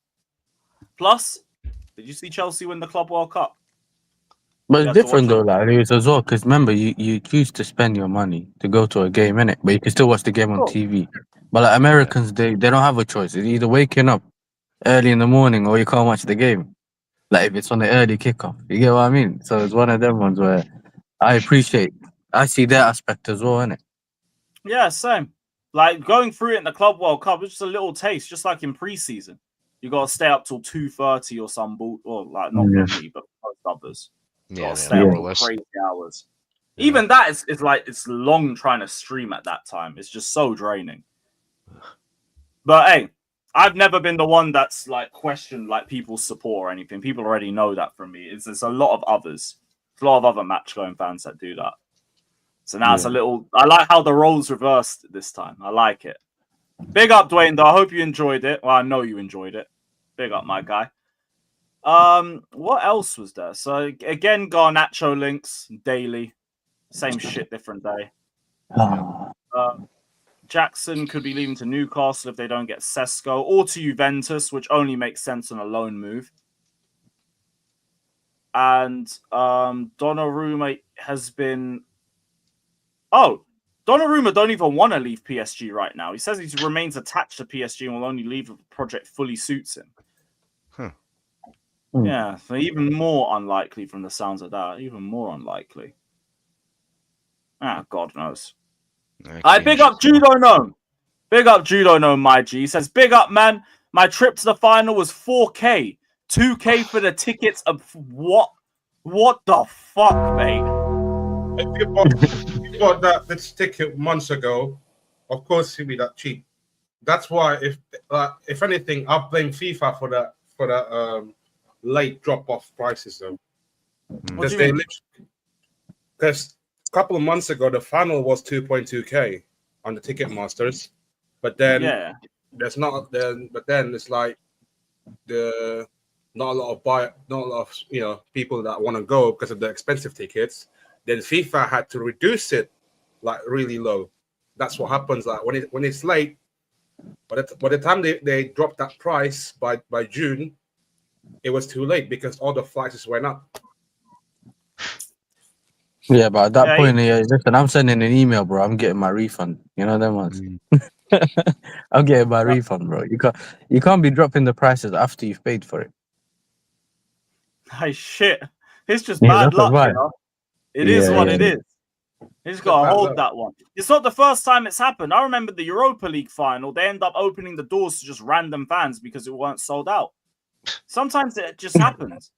Plus, did you see Chelsea win the Club World Cup? But it's different though, like it is as well. Because remember, you choose to spend your money to go to a game, innit? But you can still watch the game on TV. But like Americans, they don't have a choice. It's either waking up early in the morning or you can't watch the game. Like if it's on the early kickoff, you get what I mean? So it's one of them ones where I see their aspect as well, innit? Yeah, same. Like going through it in the Club World Cup, it's just a little taste, just like in preseason. You got to stay up till 2:30 or some bull, or like not for me, but for others. Yeah, stay up till crazy hours. Yeah. Even that is like it's long trying to stream at that time. It's just so draining. But hey, I've never been the one that's like questioned like people's support or anything. People already know that from me. There's a lot of others. There's a lot of other match going fans that do that. So now it's a little. I like how the roles reversed this time. I like it. Big up, Dwayne. Though I hope you enjoyed it. Well, I know you enjoyed it. Big up, my guy. What else was there? So again, Garnacho links daily. Same shit, different day. Jackson could be leaving to Newcastle if they don't get Sesko, or to Juventus, which only makes sense on a loan move. And Donnarumma has been. Oh, Donnarumma don't even want to leave PSG right now. He says he remains attached to PSG and will only leave if the project fully suits him. Yeah, so even more unlikely from the sounds of that. Even more unlikely. God knows. I big up Judo Gnome. Big up Judo Gnome, my G. He says, big up, man. My trip to the final was 4K. 2K for the tickets of what? What the fuck, mate? If you bought this ticket months ago, of course it'd be that cheap. That's why if anything, I'll blame FIFA for that late drop off prices though. Because a couple of months ago the final was 2.2K on the Ticketmasters, but then it's like not a lot of people that want to go because of the expensive tickets. Then FIFA had to reduce it like really low. That's what happens. Like when it's late, by the time they dropped that price by June, it was too late because all the flights went up. Yeah, but at that point, listen, I'm sending an email, bro. I'm getting my refund. You know them ones. I'm getting my refund, bro. You can't be dropping the prices after you've paid for it. Hey, shit. It's just bad luck, you know? It is what it is. You just got to hold that one. It's not the first time it's happened. I remember the Europa League final. They end up opening the doors to just random fans because it weren't sold out. Sometimes it just happens.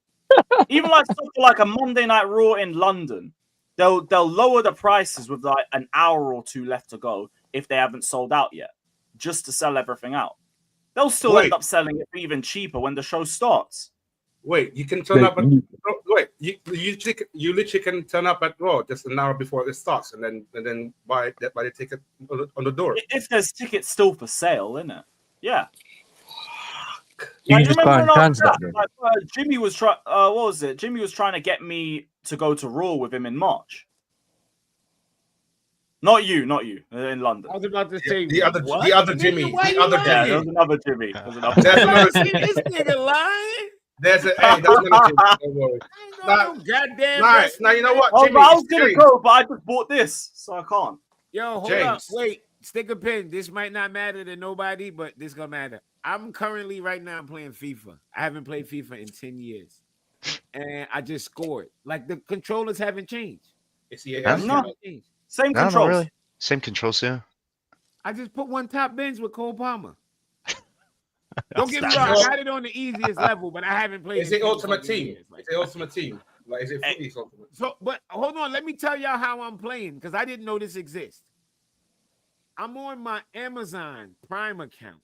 Even like stuff like a Monday Night Raw in London, they'll lower the prices with like an hour or two left to go if they haven't sold out yet, just to sell everything out. They'll still end up selling it for even cheaper when the show starts. Wait, you can turn up at you literally can turn up at Raw just an hour before it starts and then buy the ticket on the door. If there's tickets still for sale, isn't it? Yeah. You just can't chance that. Jimmy was trying. What was it? Jimmy was trying to get me to go to Raw with him in March. Not you, in London. I was about to say the other Jimmy. There's another Jimmy. There's nigga lying. That's another Jimmy. Don't worry. Goddamn. Nice. Now you know what? Oh, Jimmy, I was gonna go, but I just bought this, so I can't. Yo, hold up. Wait, stick a pin. This might not matter to nobody, but this gonna matter. I'm currently right now playing FIFA. I haven't played FIFA in 10 years. And I just scored. Like the controllers haven't changed. It's EA. Yeah. No. Same No, not controls. really. Same controls, yeah. I just put one top bench with Cole Palmer. Don't get me Standard. wrong, I got it on the easiest level, but I haven't played. Is in it 10 Ultimate fucking Team? years. Like, Is it Ultimate Team? Like, is it Footy's Ultimate? so, but hold on, let me tell y'all how I'm playing because I didn't know this exists. I'm on my Amazon Prime account,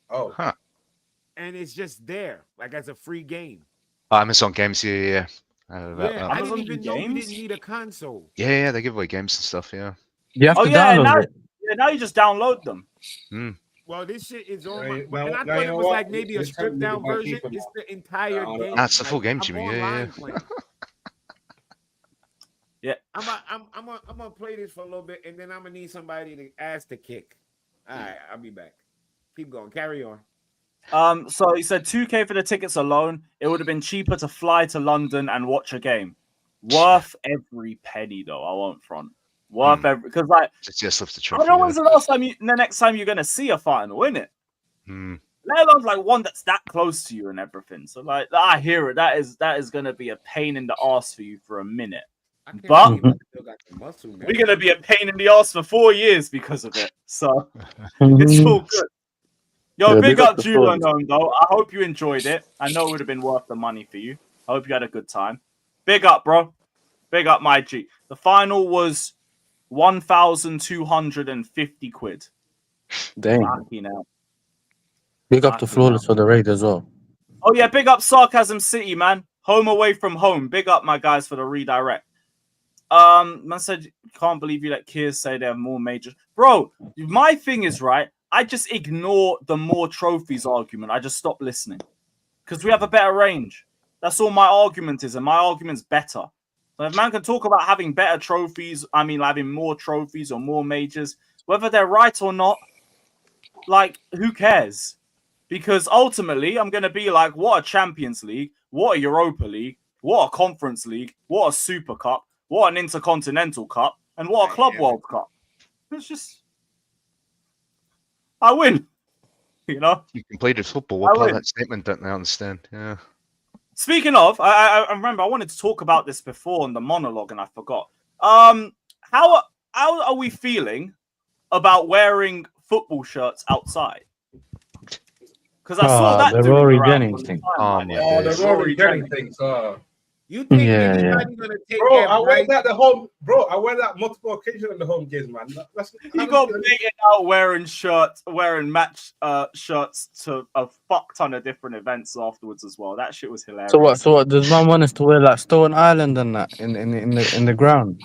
Oh, Huh. and it's just there, like as a free game. Oh, Amazon Games, yeah. I don't know about Yeah, that. I Amazon didn't even know you Games? didn't need a console. Yeah, they give away games and stuff, yeah. You have Oh to yeah, download it. now you just download them. Well, this shit is on Now my. you- now- And I now thought you it know was what? like maybe a This stripped time down you might version. keep 'em It's all. the entire No, game. Nah, it's the full game, I'm Jimmy, yeah, online yeah. playing. Yeah. I'm gonna play this for a little bit, and then I'm gonna need somebody to ask to kick. All right, I'll be back. Keep going. Carry on. So he said 2K for the tickets alone. It would have been cheaper to fly to London and watch a game. Worth every penny though. I won't front. Worth every because like Just lift the I trophy. don't know when's the next time you're gonna see a final, innit? Hmm. Let alone like one that's that close to you and everything. So like I hear it. That is gonna be a pain in the ass for you for a minute. I can't But- believe I still got the muscle memory. We're gonna be a pain in the ass for 4 years because of it. So it's Mhm. all good. Yo, Yeah, big big up up the Julo phones. Gnome, though. I hope you enjoyed it. I know it would have been worth the money for you. I hope you had a good time. Big up, bro. Big up, my G. The final was 1,250 quid. Dang. Fucking hell. Big up to Fucking Flawless for the raid as well. Oh, yeah, big up Sarcasm City, man. Home away from home. Big up, my guys, for the redirect. Man said, can't believe you let Kiers say they have more majors. Bro, my thing is, right, I just ignore the more trophies argument. I just stop listening. Because we have a better range. That's all my argument is, and my argument's better. So if man can talk about having better trophies, I mean, having more trophies or more majors, whether they're right or not, like, who cares? Because ultimately, I'm going to be like, what a Champions League, what a Europa League, what a Conference League, what a Super Cup, what an Intercontinental Cup, and what a Club World Cup. It's just, I win. You know? You completed football. I What part win. of that statement don't they understand? Yeah. Speaking of, I remember I wanted to talk about this before in the monologue and I forgot. How are we feeling about wearing football shirts outside? Because I saw that the doing Rory around Jennings on the thing. timeline. Oh, my Oh, the days. Rory Jennings things. You think Yeah, anybody gonna take Bro, that I wear right? that the home. Bro, I wear that multiple occasions on the home games, man. That's, He got baited out wearing match shirts to a fuck ton of different events afterwards as well. That shit was hilarious. So what? Does man want us to wear like Stone Island and that in the ground?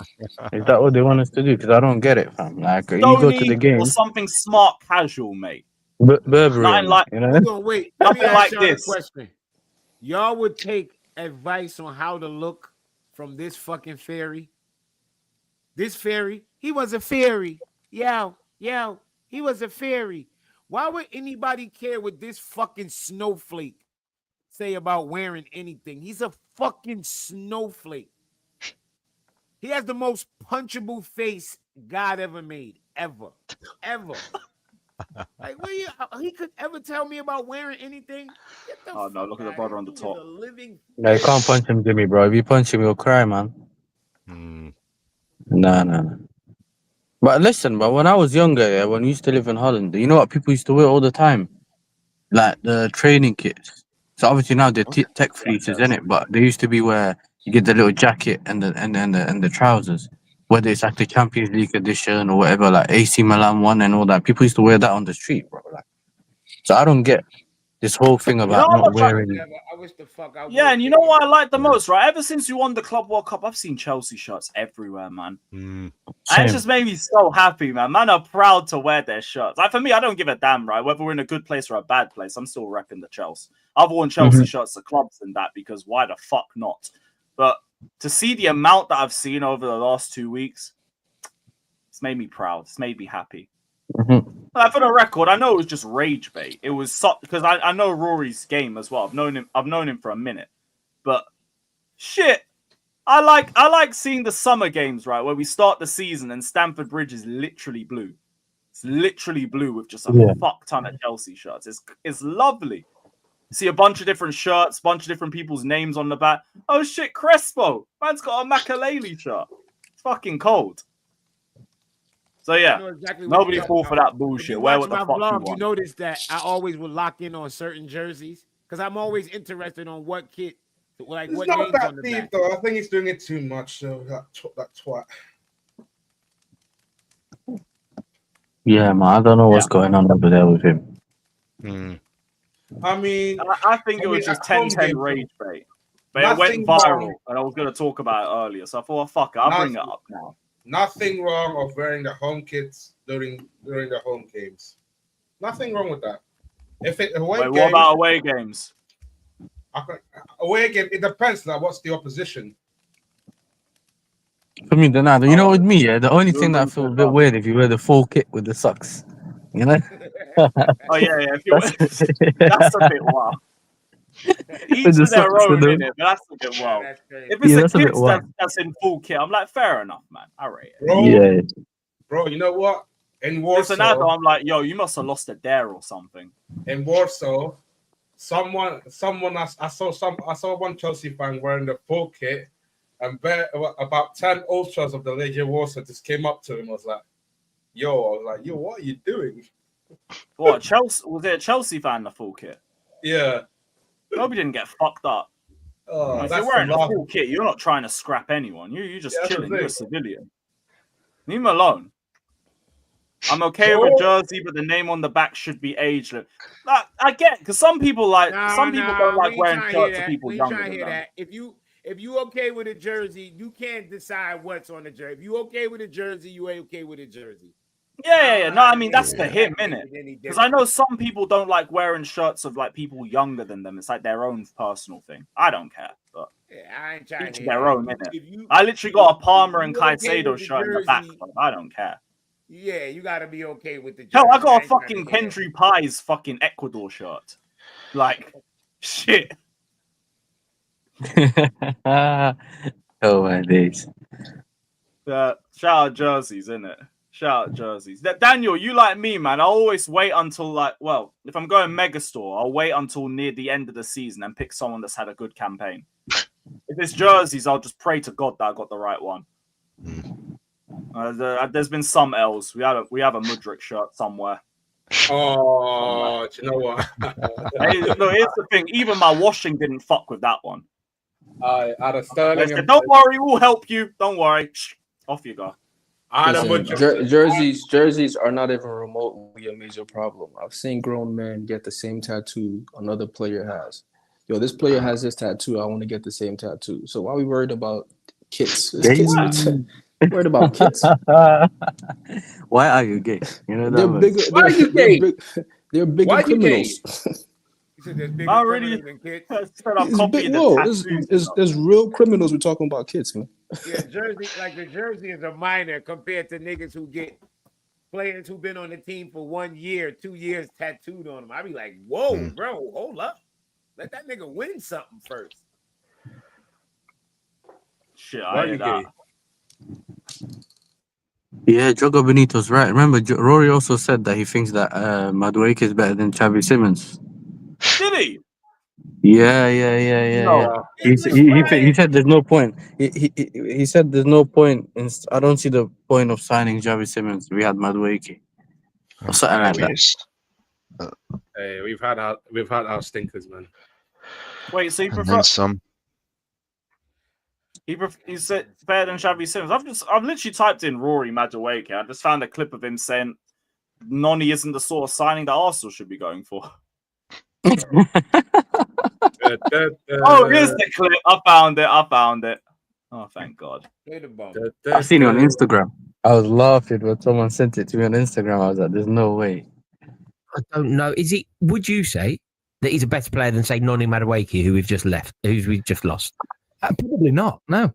Is that what they want us to do? Because I don't get it, fam. Like you go to the Stoney game, or something smart casual, mate. Burberry, Nothing and like that, you know. Hold on, wait. Let me Nothing ask like y'all this. a question. Y'all would take advice on how to look from this fucking fairy? This fairy? He was a fairy. Yo, he was a fairy. Why would anybody care what this fucking snowflake say about wearing anything? He's a fucking snowflake. He has the most punchable face God ever made. Ever. Like, he could ever tell me about wearing anything? Get the Oh, no, fuck look at the out. brother on the He is top. a living Yeah, you can't punch him, Jimmy, bro. If you punch him, he'll cry, man. Hmm. No. But listen, but when I was younger, yeah, when we used to live in Holland, you know what people used to wear all the time? Like the training kits. So obviously now they're tech fleeces, in it, but they used to be where you get the little jacket and the trousers. Whether it's like the Champions League edition or whatever, like AC Milan one and all that. People used to wear that on the street, bro. Like, so I don't get this whole thing about how not much I- wearing. I wish the fuck I Yeah, would and you take know it. what I like the most, right? Ever since you won the Club World Cup, I've seen Chelsea shirts everywhere, man. Hmm. And Same. it's just made me so happy, man. Man are proud to wear their shirts. Like for me, I don't give a damn, right? Whether we're in a good place or a bad place, I'm still repping the Chelsea. I've worn Chelsea shirts to clubs and that because why the fuck not? But to see the amount that I've seen over the last 2 weeks, it's made me proud. It's made me happy. For the record, I know it was just rage bait. It was because I know Rory's game as well. I've known him for a minute, but shit, I like seeing the summer games, right, where we start the season and Stamford Bridge is literally blue. It's literally blue with just a fuck ton of Chelsea shirts. It's lovely. See a bunch of different shirts, bunch of different people's names on the back. Oh shit, Crespo, man's got a Makaleli shirt. fucking cold. So I yeah, know exactly what nobody you're fall talking for about. that bullshit. I know exactly what Nobody you're fall for talking that about. If bullshit. you Wear watch what the my fuck you vlog, you want. notice that I always will lock in on certain jerseys because I'm always interested on what kit, like It's what not names that on the deep back. though. I think he's doing it too much. So that twat. Yeah, man. I don't know what's Yeah. going on over there with him. Mm. I mean, I think it was just at home 10-10 games, rage bait. But it went nothing viral, wrong. and I was going to talk about it earlier. So I thought, fuck it, I'll bring it up now. Nothing wrong of wearing the home kits during the home games. Nothing wrong with that. If it away Wait, what game, about away games? away game, it depends. Like, what's the opposition? For me, Donato, you know, with me, yeah, the only You're thing that I rooting feel for a bit Xavi. weird if you wear the full kit with the socks. You know? Oh yeah, yeah. If you, that's a bit wild. Each With the of their socks, you own, know? innit? But that's a bit wild. That's crazy. If it's Yeah, a that's a bit kids wild. that's in full kit, I'm like, fair enough, man. I rate it. Bro, Yeah. bro, you know what? In It's an adult, Warsaw, I'm like, yo, you must have lost a dare or something. someone I saw one Chelsea fan wearing the full kit, and about 10 ultras of the Legia Warsaw just came up to him. I was like, yo, what are you doing? What, Chelsea? Was it a Chelsea fan in the full kit? Yeah. Nobody didn't get fucked up. Oh, If that's you're wearing the a last. full kit, you're not trying to scrap anyone. You're just Yeah, that's the chilling. You're a thing. civilian. Leave him alone. I'm okay with a jersey, but the name on the back should be age. I get, because some people don't like wearing shirts of people We ain't younger trying to than hear them. that. If you okay with a jersey, you can't decide what's on the jersey. If you okay with a jersey, you ain't okay with a jersey. Yeah. No, I mean, that's Yeah. for him, innit? Because I know some people don't like wearing shirts of like people younger than them. It's like their own personal thing. I don't care, but Yeah, I ain't trying each to of hear their that. own, innit? If you, I literally got a Palmer if and you okay Caicedo with the shirt in the back. jersey, But I don't care. yeah, you gotta be okay with the jersey. Hell, I got a ain't trying to fucking hear that. Kendry Pies fucking Ecuador shirt. Like, shit. Oh my days. Shout out jerseys, innit? Shout out jerseys. Daniel, you like me, man. I always wait until if I'm going Megastore, I'll wait until near the end of the season and pick someone that's had a good campaign. If it's jerseys, I'll just pray to God that I got the right one. There's been some L's. We have a Mudryk shirt somewhere. Oh, do you know what? Hey, no, here's the thing. Even my washing didn't fuck with that one. I had a I Sterling. said, don't worry, we'll help you. Don't worry. Shh, off you go. I had a Listen, Mudryk. jerseys are not even remotely a major problem. I've seen grown men get the same tattoo another player has. Yo, this player has this tattoo. I want to get the same tattoo. So why are we worried about kits? Worried about kits? Why are you gay? You know They're that bigger. Why are you gay? They're bigger Why you gay? criminals. You said there's bigger I really criminals than kids. said I'm It's copying big. the Whoa, tattoos. there's real criminals. We're talking about kids, man. Yeah, jersey, like the jersey is a minor compared to niggas who get players who've been on the team for 1 year, 2 years tattooed on them. I be like, whoa, bro, hold up. Let that nigga win something first. Shit, Why I you hear that. Yeah, Jogo Benito's right. Remember, Rory also said that he thinks that Madueke is better than Xavi Simons. Did he? Yeah. No. He said there's no point. He said there's no point. I don't see the point of signing Xavi Simons. We had Madueke or something like that. Hey, we've had our stinkers, man. Wait, so And then some. he said better than Xavi Simons. I've literally typed in Rory Madueke. I just found a clip of him saying Noni isn't the sort of signing that Arsenal should be going for. Oh, here's the clip. I found it. Oh, thank God. I've seen it on Instagram. I was laughing when someone sent it to me on Instagram. I was like, "There's no way." I don't know. Would you say that he's a better player than, say, Noni Madueke, who we've just lost? Probably not. No.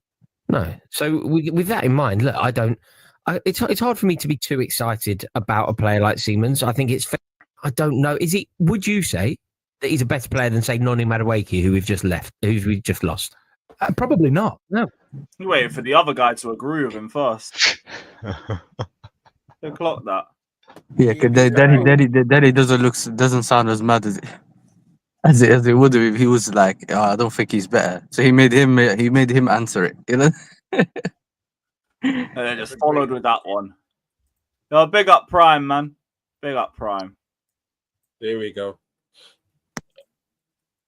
So with that in mind, look, it's hard for me to be too excited about a player like Simons. I think it's fair. I don't know. Would you say that he's a better player than, say, Noni Madueke, who we've just lost? Probably not. No. You waited for the other guy to agree with him first. They clocked that. Yeah, because Daddy doesn't sound as mad as it would have if he was like, I don't think he's better. So he made him answer it. You know. And then just followed with that one. Yo, big up Prime, man. Big up Prime. There we go.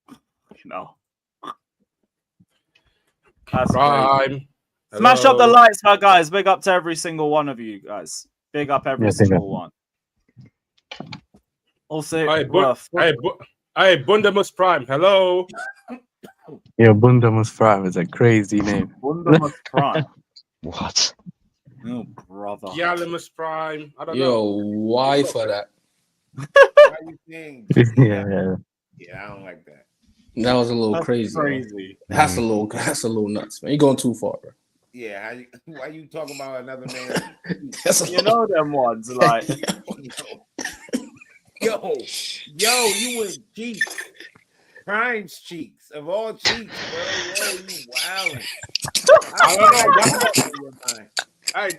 You know. That's crazy. Prime. Smash up the Hello. lights, my guys. Big up to every single one of you guys. Big up every Yeah, big single one. Also, Hey, rough. Bundamus Prime. Hello. Yeah, Bundamus Prime is a crazy name. Wundermus Prime. What? Oh, brother. Yalamus Prime. I don't know. Yo, why for that? Why you saying? Yeah. Yeah, I don't like that. That was a little That's crazy. Man. crazy. That's a little nuts, man. You're going too far, bro. Yeah, why you talking about another man? That's a You know them ones, like Yo, you was cheeks. Prime's cheeks. Of all cheeks, bro. Yo, you wildin'. I don't know. Hey,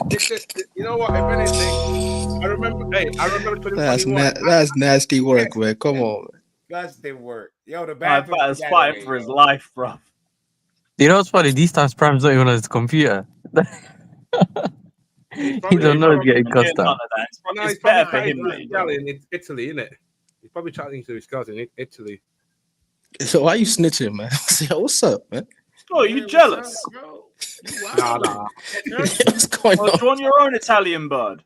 you know what? If anything, I remember 2021. That's nasty work, man. Come on, man. Disgusting work. Yo, the Pat bathroom. is fighting for his life, bro. You know what's funny? These times Prime's not even on his computer. He don't know he's getting cussed out. No, It's he's better probably for him, chatting mate. to his gal in Italy, isn't it? He's probably chatting to his cousin in Italy. So why you snitching, man? Yo, what's up, man? Oh, you jealous? Bro? Nah. What's going Oh, do on? you want your own Italian bird?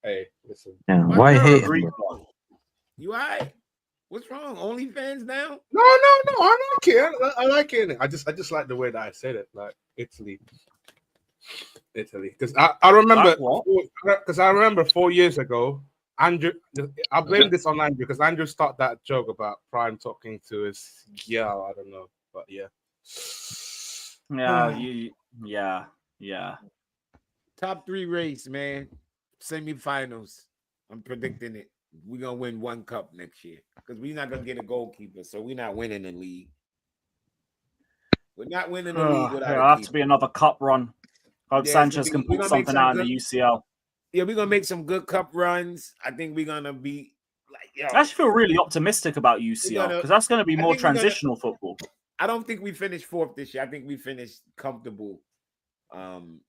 Hey, listen. Yeah, why hate Greek him? one. You all right? What's wrong? OnlyFans now? No. I like it. I like it. I just like the way that I said it, like Italy. Because I remember, Like what? because I remember 4 years ago, Andrew. I blame this on Andrew because Andrew started that joke about Prime talking to his girl. I don't know, but yeah. Yeah. Top 3 race, man. Semifinals. I'm predicting it. We're gonna win 1 cup next year because we're not gonna get a goalkeeper, so we're not winning the league. We're not winning the league without It'll a have keeper. to be another cup run. Hope Yeah, Sanchez so can we pull gonna make something some out in good- the UCL. Yeah, we're gonna make some good cup runs. I think we're gonna be like, yo. I actually feel really optimistic about UCL because that's going to be I more think we're gonna- transitional football. I don't think we finished 4th this year. I think we finished comfortable in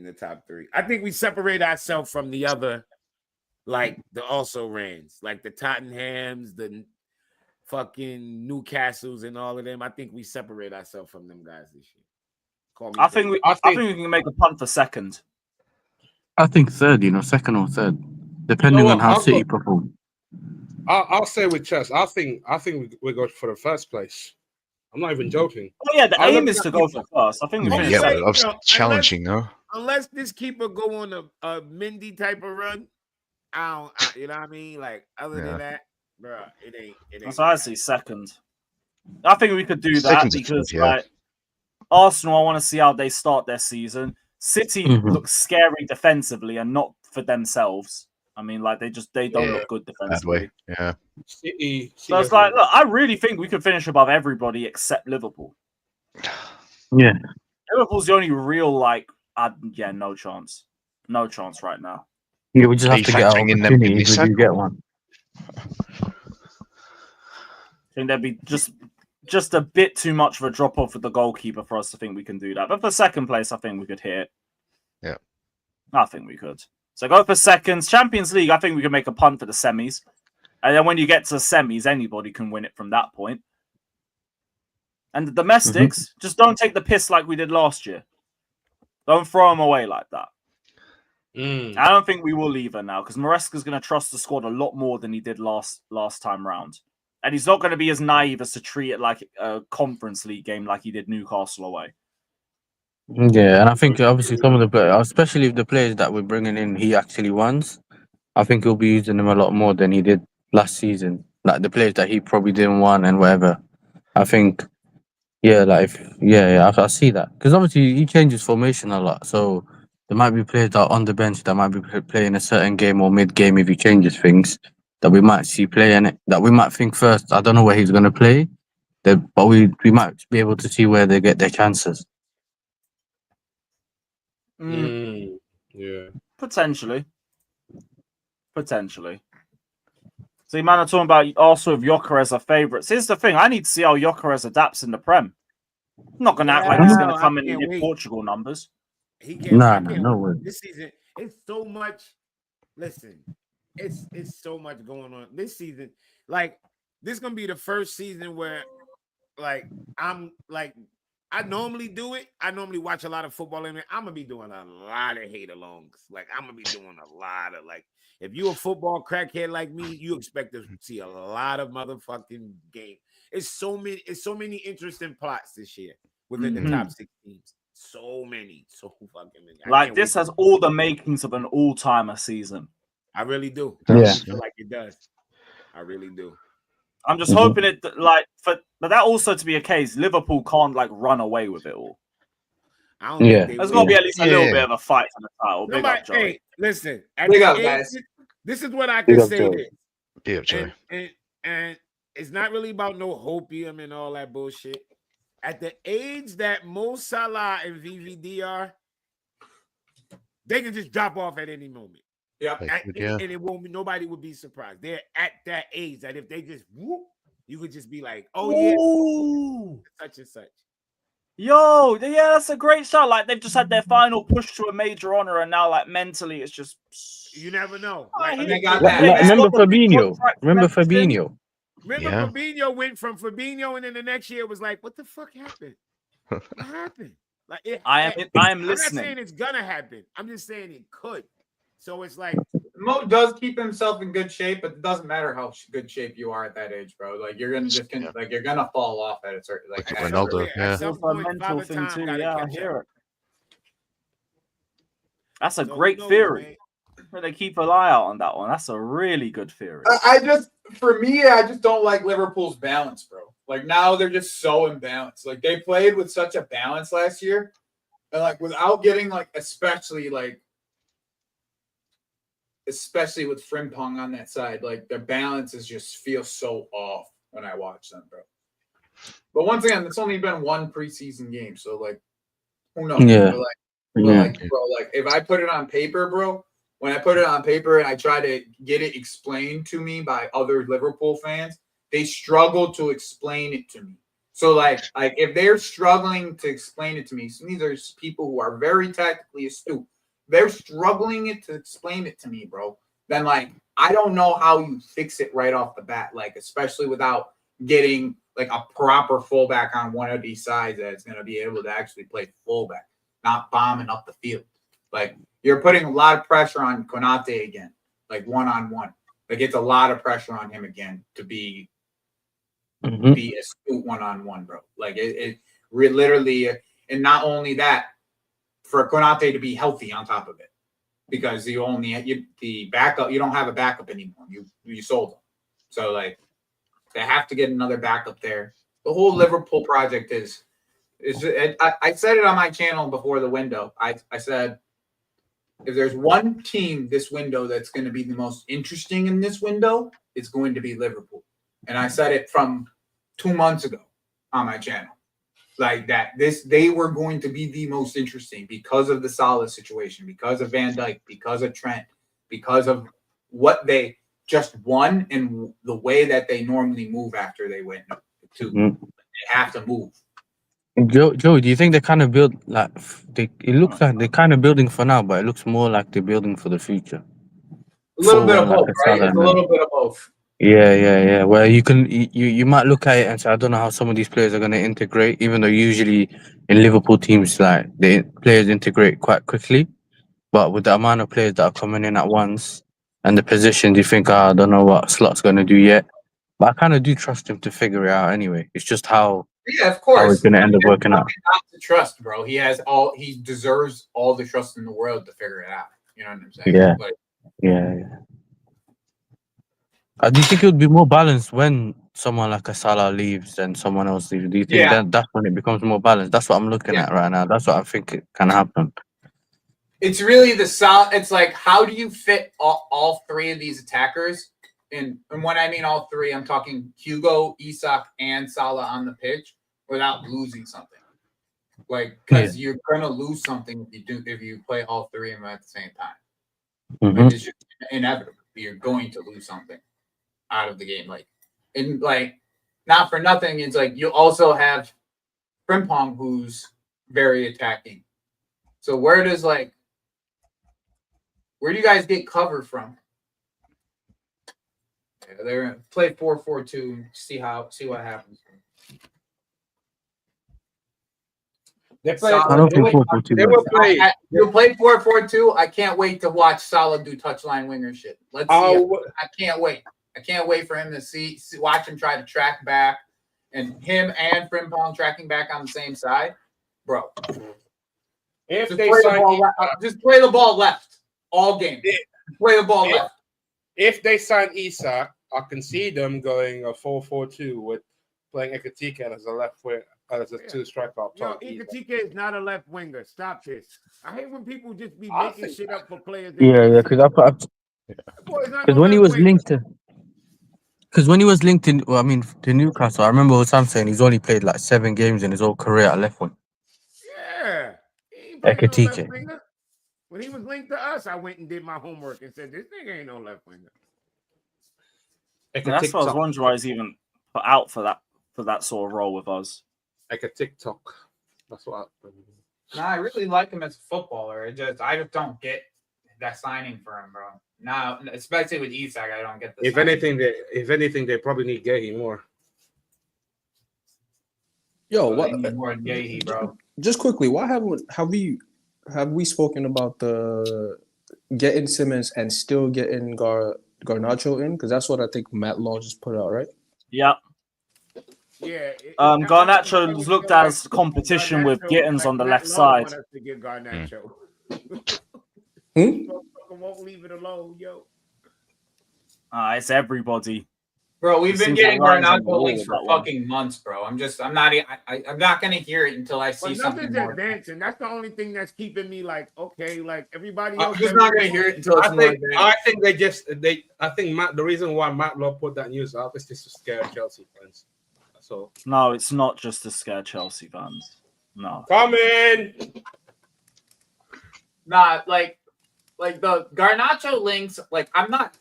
the top 3. I think we separate ourselves from the other, like the also rans, like the Tottenhams, the fucking Newcastles, and all of them. I think we separate ourselves from them guys this year. Call me I think crazy. we can make a punt for second. I think third, second or third, depending on how City perform. I'll say with Chess. I think we go for the first place. I'm not even joking. Oh yeah, the aim is to go for first. I think we finish Yeah, but second. obviously challenging, though. Unless this keeper go on a Mindy type of run, you know what I mean? Like other than that, bro, it ain't. So I see second. I think we could do that Second's a because flip, yeah. like Arsenal, I want to see how they start their season. City looks scary defensively and not for themselves. I mean, like they don't look good Bad defensively. way. Yeah. City So it's like, look, I really think we could finish above everybody except Liverpool. Yeah. Liverpool's the only real no chance. No chance right now. Yeah, we just have to get our factoring in them being opportunity if we do second? get one. I think there'd be just a bit too much of a drop off with the goalkeeper for us to think we can do that. But for second place, I think we could hit. Yeah. I think we could. So go for seconds. Champions League, I think we can make a punt for the semis. And then when you get to the semis, anybody can win it from that point. And the domestics, just don't take the piss like we did last year. Don't throw them away like that. I don't think we will either now because Maresca's going to trust the squad a lot more than he did last time round. And he's not going to be as naive as to treat it like a Conference League game like he did Newcastle away. Yeah, and I think obviously some of the players, especially if the players that we're bringing in, he actually wants. I think he'll be using them a lot more than he did last season. Like the players that he probably didn't want and whatever. I think, I see that because obviously he changes formation a lot. So there might be players that are on the bench that might be playing a certain game or mid game if he changes things that we might see playing it. That we might think first. I don't know where he's going to play, but we might be able to see where they get their chances. Yeah. Potentially. See, man, I'm talking about also with Gyökeres as a favourite. Here's the thing. I need to see how Gyökeres adapts in the Prem. I'm not gonna act like Yeah, he's gonna I come in can't and hit wait. Portugal numbers. He can't. Nah, I nah, can't no wait. way. This season, it's so much. Listen, it's so much going on this season. Like this gonna be the first season where, like, I'm like, I normally do it. I normally watch a lot of football, and I'm gonna be doing a lot of hate alongs. Like I'm gonna be doing a lot of like. If you a football crackhead like me, you expect to see a lot of motherfucking game. It's so many interesting plots this year within the top 6 teams. So many, so fucking many. I Like can't this wait has all the makings of an all-timer season. I really do. Yeah. I really feel like it does. I really do. I'm just hoping it like but that also to be a case, Liverpool can't like run away with it all. I don't Yeah. think they There's will. got to be at least a little Yeah. bit of a fight for the title. Big Nobody, up, Joey. hey, listen. At Big the up, age- guys. This is what I Big can up, say. Joey. This Be up, Joey. and it's not really about no hopium and all that bullshit. At the age that Mo Salah and VVD are, they can just drop off at any moment. Yep. Yeah. And it won't. Nobody would be surprised. They're at that age that if they just whoop, you could just be like, "Oh yeah, Ooh. such and such." Yo, yeah, that's a great shot. Like they've just had their final push to a major honor, and now like mentally, it's just You never know. I Like, hear they you. got They- that, they man. just Remember got the big Fabinho? contract Remember cemented in. Fabinho? remember Yeah. Fabinho went from Fabinho, and then the next year it was like, "What the fuck happened? What happened?" Like, I'm I'm listening. not saying it's gonna happen. I'm just saying it could. So it's like, Mo does keep himself in good shape, but it doesn't matter how good shape you are at that age, bro. Like you're gonna just like you're gonna fall off at a certain like Like at Ronaldo, some- yeah. At some It's a point, mental Father thing Time too. gotta Yeah, I catch hear up. it. That's a So who great knows, theory. man? But they keep an eye out on that one. That's a really good theory. I just for me, I just don't like Liverpool's balance, bro. Like now they're just so imbalanced. Like they played with such a balance last year, and like without getting like especially with Frimpong on that side, like their balances just feel so off when I watch them, bro. But once again, it's only been one preseason game, so like who knows? Yeah. But Yeah. like, bro, like if I put it on paper, bro, when I put it on paper and I try to get it explained to me by other Liverpool fans, they struggle to explain it to me. So like if they're struggling to explain it to me, so these are people who are very tactically astute. They're struggling to explain it to me, bro. Then like I don't know how you fix it right off the bat, like especially without getting like a proper fullback on one of these sides that's going to be able to actually play fullback, not bombing up the field. Like you're putting a lot of pressure on Konate again, like one-on-one. Like it's a lot of pressure on him again to be astute one-on-one, bro. Like it literally, and not only that, for Konate to be healthy on top of it, because the backup, you don't have a backup anymore. You sold him, so like they have to get another backup there. The whole Liverpool project is I said it on my channel before the window. I said if there's one team this window that's going to be the most interesting in this window, it's going to be Liverpool. And I said it from 2 months ago on my channel. Like that, they were going to be the most interesting because of the Salah situation, because of Van Dijk, because of Trent, because of what they just won and the way that they normally move after they win too. They have to move. Joe, do you think they kind of build like it looks like they're kind of building for now, but it looks more like they're building for the future? A little bit of like both, right? It's a little bit of both. Yeah. Where you might look at it and say, I don't know how some of these players are going to integrate, even though usually in Liverpool teams, like the players integrate quite quickly. But with the amount of players that are coming in at once and the positions, you think, I don't know what Slot's going to do yet. But I kind of do trust him to figure it out anyway. It's just how of course, how it's going to end up working out. Not to trust, bro. He deserves all the trust in the world to figure it out. You know what I'm saying? Yeah. Like, Yeah. Do you think it would be more balanced when someone like a Salah leaves and someone else leaves? Do you think that's when it becomes more balanced? That's what I'm looking at right now. That's what I think it can happen. it's really it's like how do you fit all three of these attackers? And when I mean all three, I'm talking Hugo, Isak, and Salah on the pitch without losing something. Like because you're gonna lose something if you play all three of them at the same time. Like, it's just inevitable. You're going to lose something out of the game. Like not for nothing, it's like you also have Frimpong, who's very attacking. So where do you guys get cover from? Yeah, they're play 4-4-2. See what happens. They play. I don't think 4-4-2 They will play. You play 4-4-2. I can't wait to watch Salah do touchline winger shit. Let's see. I can't wait. I can't wait for him to watch him try to track back, and him and Frimpong tracking back on the same side, bro. If just they play the ball left all game. Play the ball left. If they sign Isak, I can see them going a 4-4-2 with playing Ekatike as a left wing, as a two striker up top. Ekatike is not a left winger. Stop this. I hate when people just be making shit up for players. Yeah, because when he was linked to. Because when he was linked in, to Newcastle, I remember Sam saying he's only played like 7 games in his whole career at left wing. Yeah. He ain't playing no Ekatike. left winger. When he was linked to us, I went and did my homework and said, this nigga ain't no left winger. And that's what I was wondering why he's even put out for that sort of role with us. Like a TikTok. That's what I really like him as a footballer. I just don't get that signing for him, bro. Now, especially with Isak, I don't get the If anything, they probably need Gahey more. Yo, what more than Gahey, bro? Just quickly, why have we spoken about the getting Simmons and still getting Garnacho in? Because that's what I think Matt Law just put out, right? Yeah. Yeah. Garnacho was looked at as competition with Gittins on the left side. Want us to get Garnacho. Won't leave it alone, yo. It's everybody. Bro, we've been getting Garnacho links for fucking months, bro. I'm not gonna hear it until I see something more. Advancing. That's the only thing that's keeping me like, okay, like everybody I'm else. just not gonna hear it until it's more advanced. I think the reason why Matt Law put that news out is just to scare Chelsea fans. So no, it's not just to scare Chelsea fans. No. Come in. Nah, like the Garnacho links, like I'm not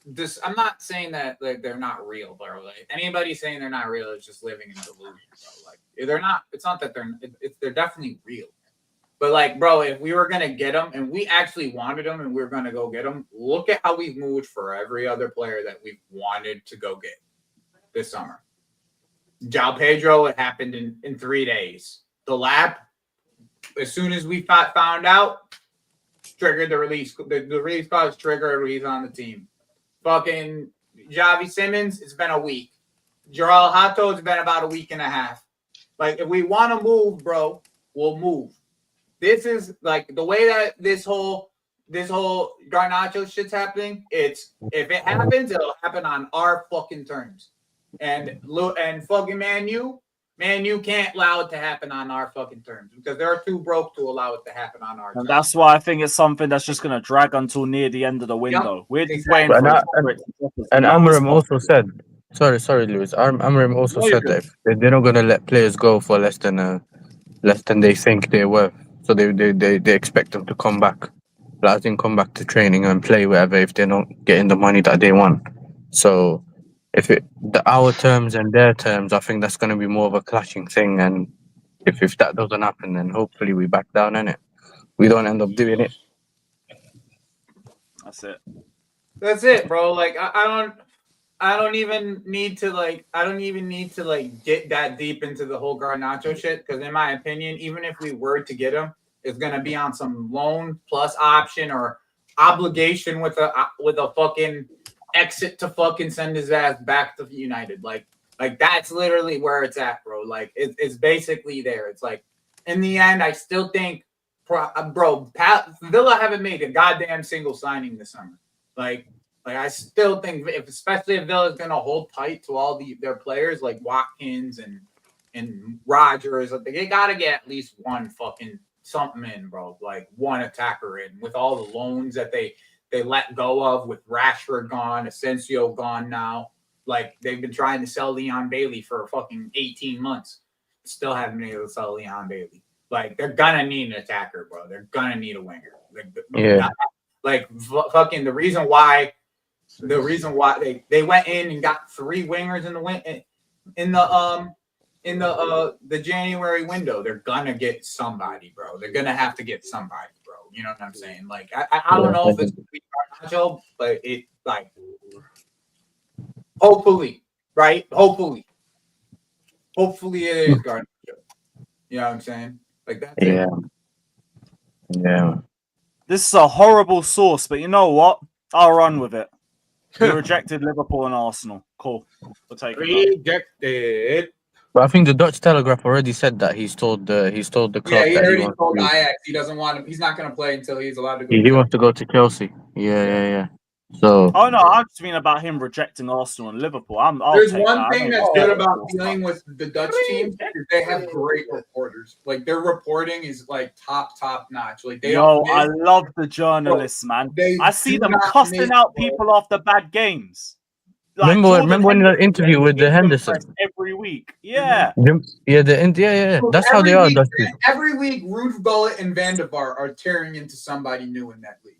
saying that like they're not real, bro. Like anybody saying they're not real is just living in delusion, bro. Like they're not. It's not that they're definitely real. But like, bro, if we were gonna get them and we actually wanted them and we were gonna go get them, look at how we've moved for every other player that we've wanted to go get this summer. João Pedro, it happened in 3 days. The lab, as soon as we found out, triggered the release. The release clause triggered. He's on the team. Fucking Xavi Simons, it's been a week. João Hato, it's been about a week and a half. Like, if we want to move, bro, we'll move. This is like the way that this whole Garnacho shit's happening. It's if it happens, it'll happen on our fucking terms. And fucking Man U can't allow it to happen on our fucking terms because they're too broke to allow it to happen on our terms. And that's why I think it's something that's just going to drag until near the end of the window. Yep, We're just exactly. waiting for it. And Amorim also said, sorry, Lewis. Amorim also said that if they're not going to let players go for less than they think they're worth, so they expect them to come back. Like, come back to training and play whatever if they're not getting the money that they want. So if our terms and their terms, I think that's going to be more of a clashing thing. And if that doesn't happen, then hopefully we back down in it. We don't end up doing it. That's it, bro. Like I don't even need to get that deep into the whole Garnacho shit because in my opinion, even if we were to get him, it's gonna be on some loan plus option or obligation with a fucking exit to fucking send his ass back to United. Like that's literally where it's at, bro. Like it's basically there. It's like in the end, I still think, bro, Villa haven't made a goddamn single signing this summer. Like I still think especially if Villa's gonna hold tight to all their players like Watkins and Rodgers, they gotta get at least one fucking something in, bro. Like one attacker in with all the loans that they let go of with Rashford gone, Asensio gone now. Like they've been trying to sell Leon Bailey for fucking 18 months. Still haven't been able to sell Leon Bailey. Like they're gonna need an attacker, bro. They're gonna need a winger. Fucking the reason why they went in and got 3 wingers in the in the January window, they're gonna get somebody, bro. They're gonna have to get somebody, bro. You know what I'm saying? Like I don't know if it's gonna be Garnacho, but it like hopefully, right? Hopefully it is Garnacho. You know what I'm saying? Like that's Yeah. it. Yeah. This is a horrible source, but you know what? I'll run with it. We rejected Liverpool and Arsenal. Cool. We'll take it. Rejected. But I think the Dutch Telegraph already said that he's told the club Yeah, he that already wants told to, Ajax he doesn't want him. He's not gonna play until he's allowed to go. he wants to go to Chelsea. Yeah. So Oh no, I just mean about him rejecting Arsenal and Liverpool. I'll There's take one that. thing that's good about dealing with the Dutch teams is they have great reporters. Like their reporting is like top notch. Like they Yo, don't I miss. love the journalists, man. They I see do them not cussing miss, out bro. people after bad games. remember Jordan when the Henderson interview with the gets Henderson? impressed every week. Yeah. Yeah. That's how they are, Dutch people. Every week, Ruud Gullit and Van de Vaart are tearing into somebody new in that league.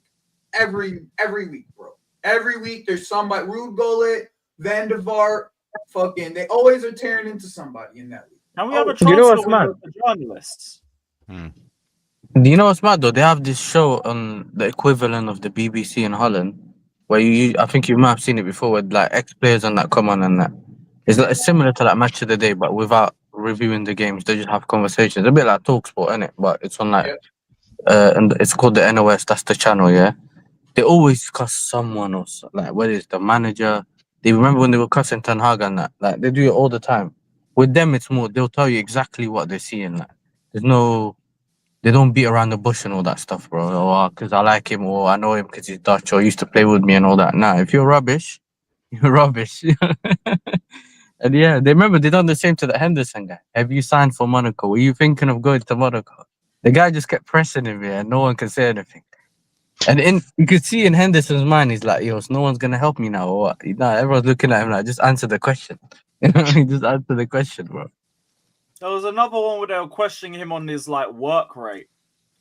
Every week, bro. Every week there's somebody. Ruud Gullit, Van de Vaart, fucking. They always are tearing into somebody in that league. Can we have a You transfer know what's window for journalists? Do you know what's mad though? They have this show on the equivalent of the BBC in Holland, where I think you might have seen it before, with like ex-players and that come on and that. It's similar to like Match of the Day, but without reviewing the games. They just have conversations, a bit like TalkSport, innit? But it's on like, and it's called the NOS. That's the channel, yeah. They always cuss someone or like whether it's the manager. They remember when they were cussing Ten Hag and that. Like they do it all the time. With them, it's more. They'll tell you exactly what they're seeing. Like there's no. They don't beat around the bush and all that stuff, bro. Or because I like him, or I know him because he's Dutch, or used to play with me and all that. Nah, if you're rubbish, you're rubbish. And yeah, they remember they done the same to the Henderson guy. Have you signed for Monaco? Were you thinking of going to Monaco? The guy just kept pressing him, and no one can say anything. And you could see in Henderson's mind, he's like, yo, so no one's gonna help me now, or what? Nah, everyone's looking at him like, just answer the question. Just answer the question, bro. There was another one where they were questioning him on his like work rate,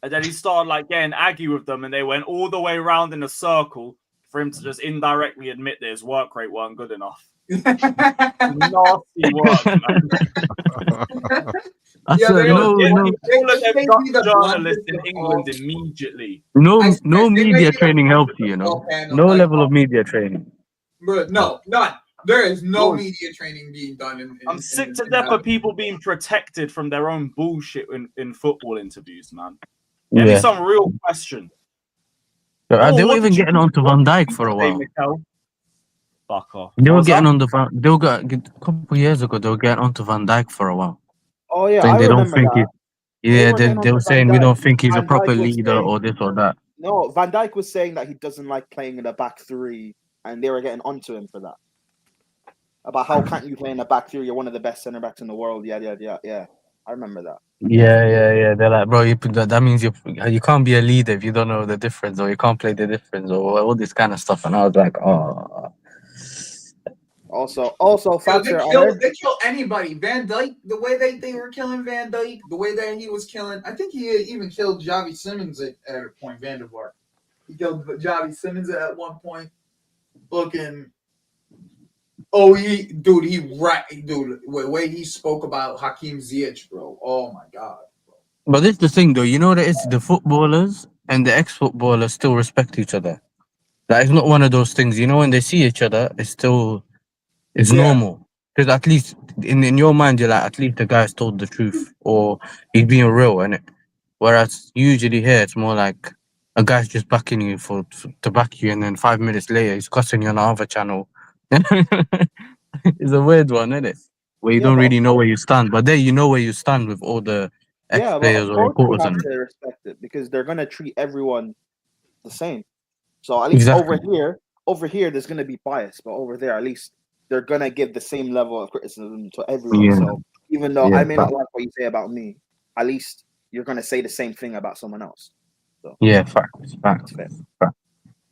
and then he started like getting aggy with them, and they went all the way around in a circle for him to just indirectly admit that his work rate weren't good enough. Nasty work, man. I swear, All of them They Dutch be the journalists bluntest in of England all. immediately. no I swear, they may media be the training helps bluntest you, of all panel, no like, level of media training. Bro, no, none. There is no Bro. media training being done. I'm sick to death of people being protected from their own bullshit in football interviews, man. Give me some real question. They Oh, were what even did you getting do onto Van Dijk for a today, while. Mikel? Fuck off. They What were was getting that? on a couple of years ago. They were getting onto Van Dijk for a while, Oh yeah, saying I they don't remember think that. yeah, were they getting were onto saying Van we Dijk. don't think he's a Van proper Dijk was leader saying- or this or that. No, Van Dijk was saying that he doesn't like playing in the back three, and they were getting onto him for that. About how can't you play in the back three? You're one of the best center backs in the world. Yeah. I remember that. Yeah. They're like, bro, that means you can't be a leader if you don't know the difference, or you can't play the difference, or all this kind of stuff. And I was like, oh. Also, Yo, Fatser, they kill anybody. Van Dijk, the way they were killing Van Dijk, the way that he was killing. I think he even killed Xavi Simons at a point. Van de Vaart. He killed Xavi Simons at one point. Looking. Oh, the way he spoke about Hakim Ziyech, bro. Oh my god. But this is the thing, though. You know that it's the footballers and the ex-footballers still respect each other. Like, it's not one of those things. You know, when they see each other, it's normal. Because at least in your mind, you're like, at least the guy's told the truth, or he's being real, innit? Whereas usually here, it's more like a guy's just backing you to back you, and then 5 minutes later, he's cussing you on the other channel. It's a weird one, isn't it? Where you don't really know where you stand, but there you know where you stand with all the but ex-players of or course you reporters. have And to respect it because they're gonna treat everyone the same. So at least Exactly. over here, there's gonna be bias, but over there, at least they're gonna give the same level of criticism to everyone. Yeah. So even though Yeah, I may not like what you say about me, at least you're gonna say the same thing about someone else. So Yeah, facts. fair.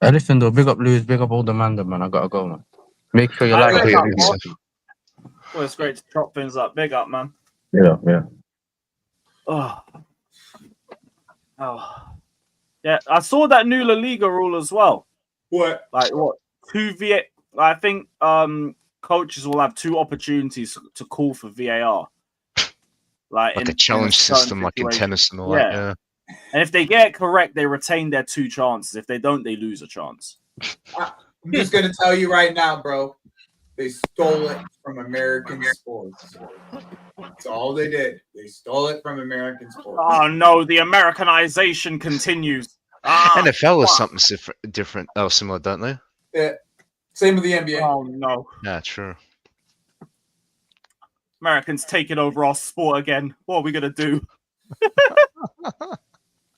Listen, though, big up Lewis, big up all the man, man. I gotta go, man. Make sure you like Big it. up, boss. Well, it's great to chop things up. Big up, man. Yeah. Oh. Yeah, I saw that new La Liga rule as well. What? Like what? I think coaches will have 2 opportunities to call for VAR. like Like in a challenge certain system, like in situations. tennis and all that. Yeah. And if they get it correct, they retain their 2 chances. If they don't, they lose a chance. I'm just gonna tell you right now, bro. They stole it from American sports. That's all they did. They stole it from American sports. Oh no, the Americanization continues. Ah, NFL is fuck. something different. Oh, similar, don't they? Yeah. Same with the NBA. Oh no. Yeah, true. Americans taking over our sport again. What are we gonna do?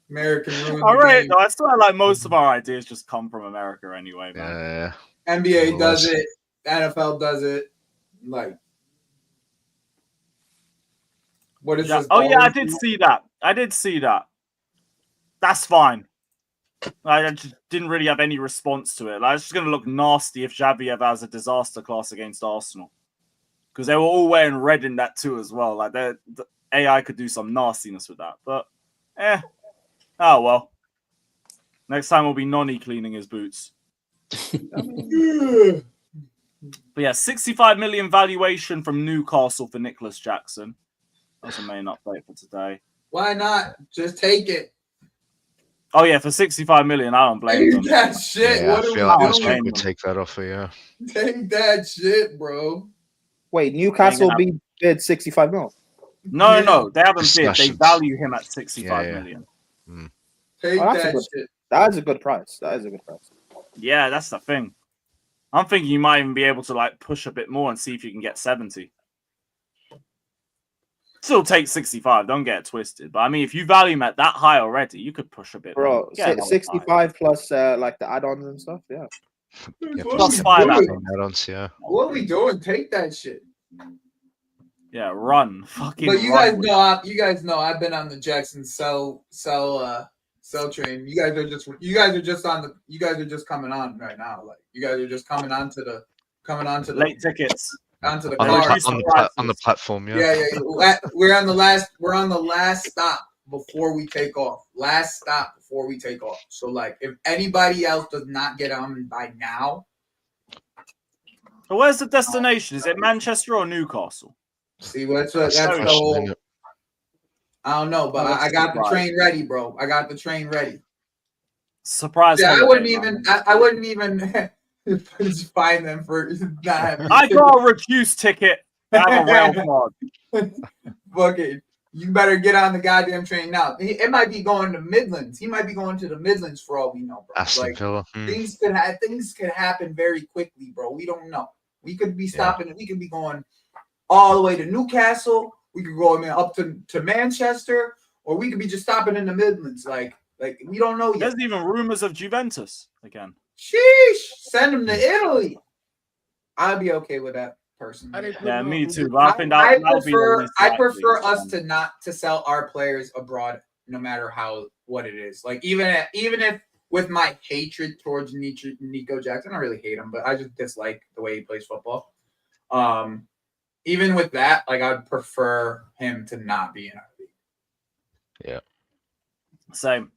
American ruined All the right, game. no, I swear like most of our ideas just come from America anyway, man. Yeah. NBA does Less. it. NFL does it. Like, what is this? Oh yeah, I ball? did see that. I did see that. That's fine. I just didn't really have any response to it. Like, it's just going to look nasty if Xavi ever has a disaster class against Arsenal. Because they were all wearing red in that too as well. Like, the AI could do some nastiness with that. But, oh well. Next time will be Noni cleaning his boots. But yeah, 65 million valuation from Newcastle for Nicholas Jackson. That's the main update for today. Why not? Just take it. Oh yeah, for 65 million, I don't blame Take them. that shit. Yeah, What I are feel like we most doing? people would take that offer, yeah. Take that shit, bro. Wait, Newcastle bid 65 mil. No, they haven't bid. They Discussions. value him at 65 Yeah. million. Take Oh, that's a that good- shit. That is a good price. That is a good price. Yeah, that's the thing. I'm thinking you might even be able to like push a bit more and see if you can get 70. Still take 65, don't get it twisted. But I mean, if you value him at that high already, you could push a bit Bro, more. Get another 65 plus like the add-ons and stuff. Yeah. Yeah, What plus are we 5 doing? add-ons. add-ons, yeah. What are we doing? Take that shit. Yeah, run. Fucking But you run guys with know, I've been on the Jackson sell train. You guys are just coming on right now. Like, you guys are just coming onto the late tickets. onto the On car. the platform, yeah. Yeah. We're on the last stop before we take off. Last stop before we take off. So like, if anybody else does not get on by now, So where's the destination? Is it Manchester or Newcastle? see that's That's the the question, whole. isn't it? I don't know, but Oh, that's I got the surprising. train ready, bro. I got the train ready. Surprise! Yeah, I holiday, wouldn't even just find them for not having. I got a reduced ticket. I have a rail card. Fucking, you better get on the goddamn train now. It might be going to Midlands. He might be going to the Midlands for all we know, bro. Aston Like, Villa. things could happen very quickly, bro. We don't know. We could be stopping. We could be going all the way to Newcastle. We could go up to Manchester, or we could be just stopping in the Midlands. Like we don't know yet. There's even rumors of Juventus again. Sheesh! Send them to Italy. I'd be okay with that personally. Yeah, me too. But I think that would be the least I likely. prefer us to not to sell our players abroad, no matter what it is. Like even if with my hatred towards Nico Jackson, I don't really hate him, but I just dislike the way he plays football. Even with that, like, I'd prefer him to not be in our league. Yeah. Same.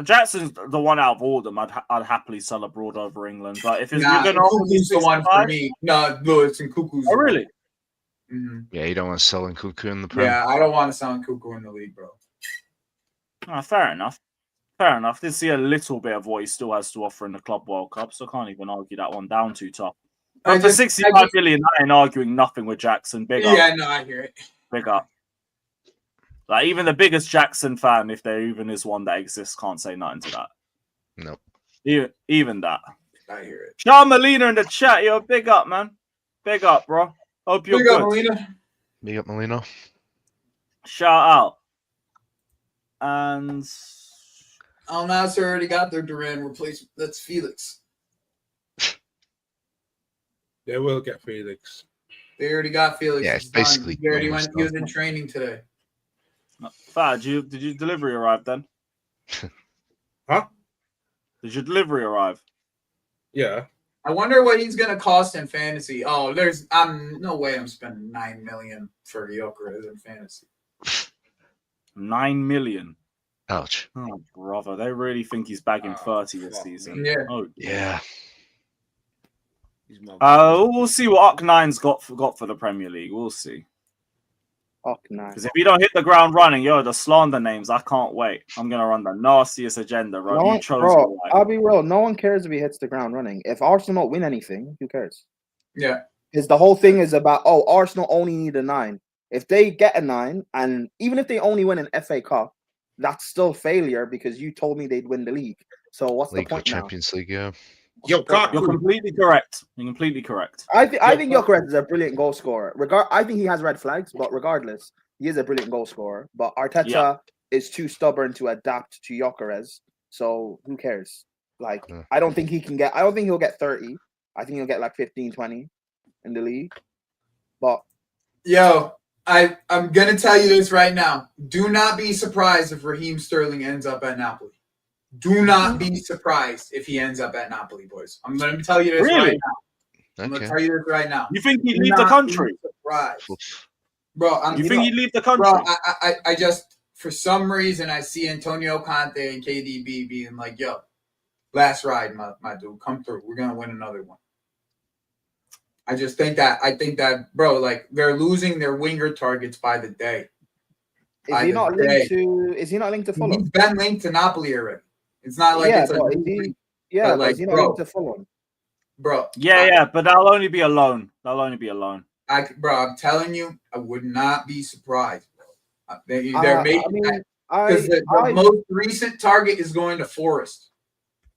Jackson's the one out of all of them I'd happily sell abroad over England. But if it's Nah, you're gonna offer me Cuckoo's the one for 65, me. No, Lewis and Cuckoo's. Oh really? Mm-hmm. Yeah, you don't want to sell in Cuckoo in the Prem. Yeah, I don't want to sound Cuckoo in the league, bro. Fair enough. Fair enough. Did see a little bit of what he still has to offer in the Club World Cup, so I can't even argue that one down too tough. But for 65 million, I ain't arguing nothing with Jackson. Big up. Yeah, no, I hear it. Big up. Like, even the biggest Jackson fan, if there even is one that exists, can't say nothing to that. No. Even that. I hear it. Sean Molina in the chat. Yo, big up, man. Big up, bro. Hope you're Big good. up, Molina. Big up, Molina. Shout out. And Al Nassr already got their Duran replacement. That's Felix. They will get Felix. They already got Felix. Yeah, it's basically He already almost went. He was done. in training today. did your delivery arrive then? Huh? Did your delivery arrive? Yeah. I wonder what he's gonna cost in fantasy. Oh, I'm no way I'm spending $9 million for Gyökeres in fantasy. 9 million. Ouch. Oh, brother. They really think he's bagging 30 this season. Yeah. Oh, Yeah. we'll see what Arc9's got for the Premier League. We'll see. Oh, nah. Because if you don't hit the ground running, the slander names, I can't wait. I'm gonna run the nastiest agenda, bro. No You one, chose bro, your life. I'll be real. No one cares if he hits the ground running. If Arsenal don't win anything, who cares? Yeah. Because the whole thing is about, Arsenal only need a 9. If they get a 9, and even if they only win an FA Cup, that's still failure because you told me they'd win the league. So what's League the or point now? Champions League, yeah. Yo, Kaku. You're completely correct. You're completely correct. I think Gyökeres is a brilliant goal scorer. I think he has red flags, but regardless, he is a brilliant goal scorer. But Arteta is too stubborn to adapt to Gyökeres. So who cares? Like, Yeah. I don't think he'll get 30. I think he'll get like 15, 20 in the league. But Yo, I'm gonna tell you this right now. Do not be surprised if Raheem Sterling ends up at Napoli. Do not be surprised if he ends up at Napoli, boys. I'm gonna tell you this right now. I'm gonna tell you this right now. You think he'd Do leave the not country? be surprised. Bro, You think he'd leave the country? bro, I just, for some reason, I see Antonio Conte and KDB being like, yo, last ride, my dude, come through. We're gonna win another one. I think that, bro, like, they're losing their winger targets by the day. is he not linked to Fulham? He's been linked to Napoli already. It's not like it's a but is he not linked to Fulham? Bro. But that'll only be a loan. Bro, I'm telling you, I would not be surprised, bro. The most recent target is going to Forest.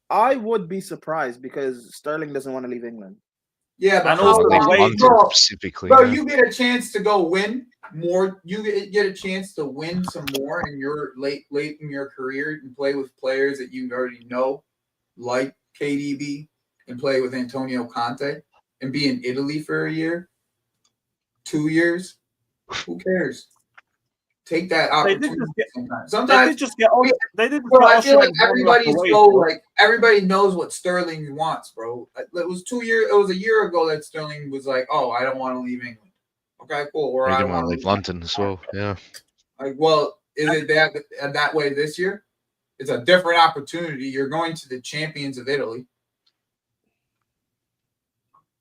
I would be surprised because Sterling doesn't want to leave England. Yeah, but and also the way, specifically, bro, you get a chance to go win more. You get a chance to win some more in your late in your career and play with players that you already know, like KDB, and play with Antonio Conte and be in Italy for a year, 2 years. Who cares? Take that opportunity. Sometimes I feel like everybody knows what Sterling wants, bro. It was 2 years. It was a year ago that Sterling was like, "Oh, I don't want to leave England." Okay, cool. Or I I didn't want want to leave London as well. Yeah. Like, well, is it that way this year? It's a different opportunity. You're going to the champions of Italy.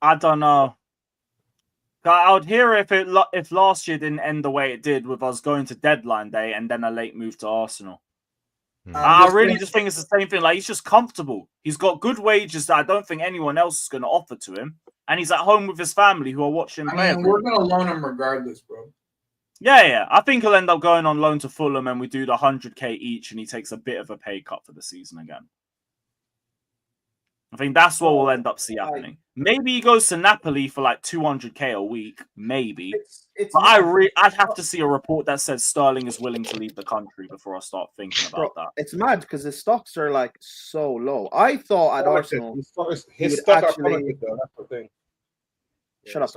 I don't know. I would hear if last year didn't end the way it did with us going to deadline day and then a late move to Arsenal. I really just think it's the same thing. Like, he's just comfortable. He's got good wages that I don't think anyone else is going to offer to him, and he's at home with his family who are watching him play. We're going to loan him regardless, bro. Yeah. I think he'll end up going on loan to Fulham, and we do the 100k each, and he takes a bit of a pay cut for the season again. I think that's what we'll end up see happening. Maybe he goes to Napoli for like 200k a week, maybe. But I'd have to see a report that says Sterling is willing to leave the country before I start thinking about that. It's mad because his stocks are like so low. I thought at Arsenal, his stock actually. That's the thing. Shut up,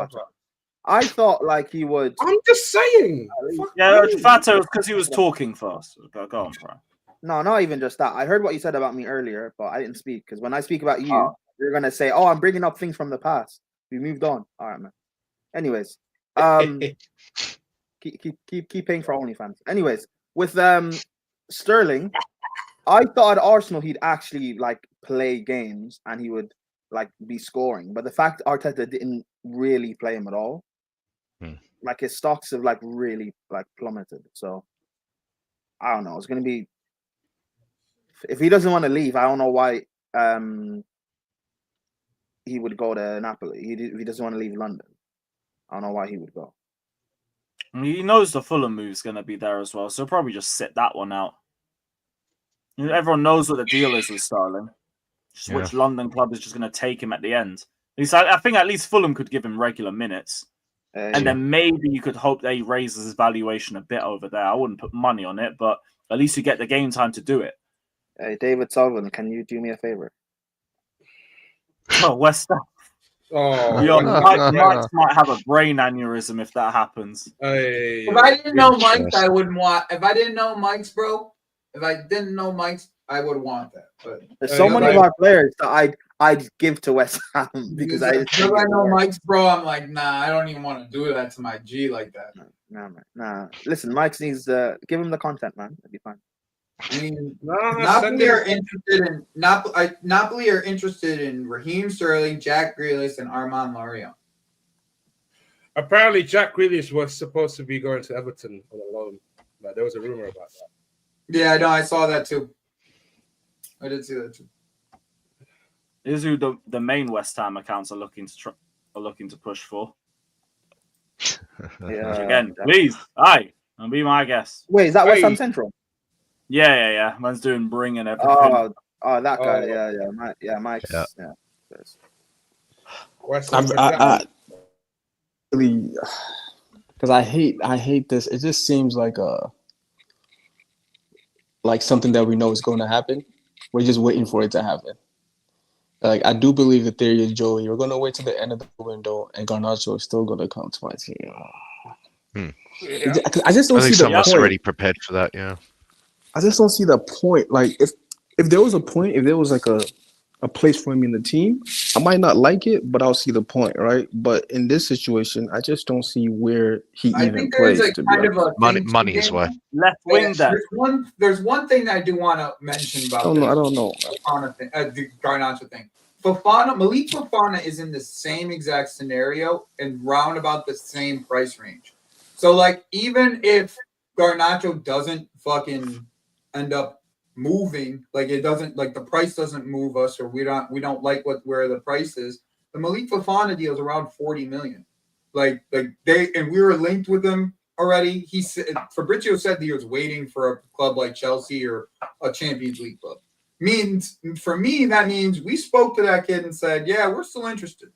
I thought like he would. I'm just saying. Yeah, Fato, because he was talking first. Go on, bro. No, not even just that. I heard what you said about me earlier, but I didn't speak because when I speak about you, you're gonna say, "Oh, I'm bringing up things from the past. We moved on." All right, man. Anyways, keep paying for OnlyFans. Anyways, with Sterling, I thought at Arsenal he'd actually like play games and he would like be scoring, but the fact Arteta didn't really play him at all, like his stocks have like really like plummeted. So I don't know. It's gonna be. If he doesn't want to leave, I don't know why he would go to Napoli. If he doesn't want to leave London, I don't know why he would go. He knows the Fulham move's going to be there as well, so he'll probably just sit that one out. Everyone knows what the deal is with Sterling. Which London club is just going to take him at the end. At least I think at least Fulham could give him regular minutes. And then maybe you could hope that he raises his valuation a bit over there. I wouldn't put money on it, but at least you get the game time to do it. Hey, David Sullivan, can you do me a favor? Oh, West Ham. Oh, Mike might have a brain aneurysm if that happens. If I didn't know Mike's, I wouldn't want. If I didn't know Mike's, bro. If I didn't know Mike's, I would want that. But there's so many of our players that I'd give to West Ham because I know Mike's, bro. I'm like, nah, I don't even want to do that to my G like that. Nah, man. Nah. Listen, Mike's needs give him the content, man. It'll be fine. I mean, Napoli are interested in Raheem Sterling, Jack Grealish, and Armand Lorient. Apparently, Jack Grealish was supposed to be going to Everton on a loan. Like, there was a rumor about that. Yeah, I know. I saw that too. I did see that too. Is who the main West Ham accounts are looking to push for. Yeah. Again, please, aye, and be my guest. Wait, is that West Ham Hey. Central? Yeah. Man's doing bringing everything. Oh, that guy. Oh. Mike's. Yeah. Yeah. West I Ham. really, because I hate this. It just seems like something that we know is going to happen. We're just waiting for it to happen. Like, I do believe the theory is Joey. We're going to wait till the end of the window, and Garnacho is still going to come to my team. I just don't I think see some the of us point. already prepared for that. Yeah. I just don't see the point. Like, if there was a point, if there was like a place for him in the team, I might not like it, but I'll see the point, right? But in this situation, I just don't see where he I even think plays. there's a To be kind of honest, a Money is why. Left wing there. There's one thing that I do want to mention about I don't know. Fofana thing, the Garnacho thing. Malik Fofana is in the same exact scenario and round about the same price range. So, like, even if Garnacho doesn't fucking end up moving, like it doesn't, like the price doesn't move us, or we don't like where the price is, the Malik Fofana deal is around 40 million. Like we were linked with him already. He said, Fabrizio said that he was waiting for a club like Chelsea or a Champions League club. For me, that means we spoke to that kid and said, yeah, we're still interested.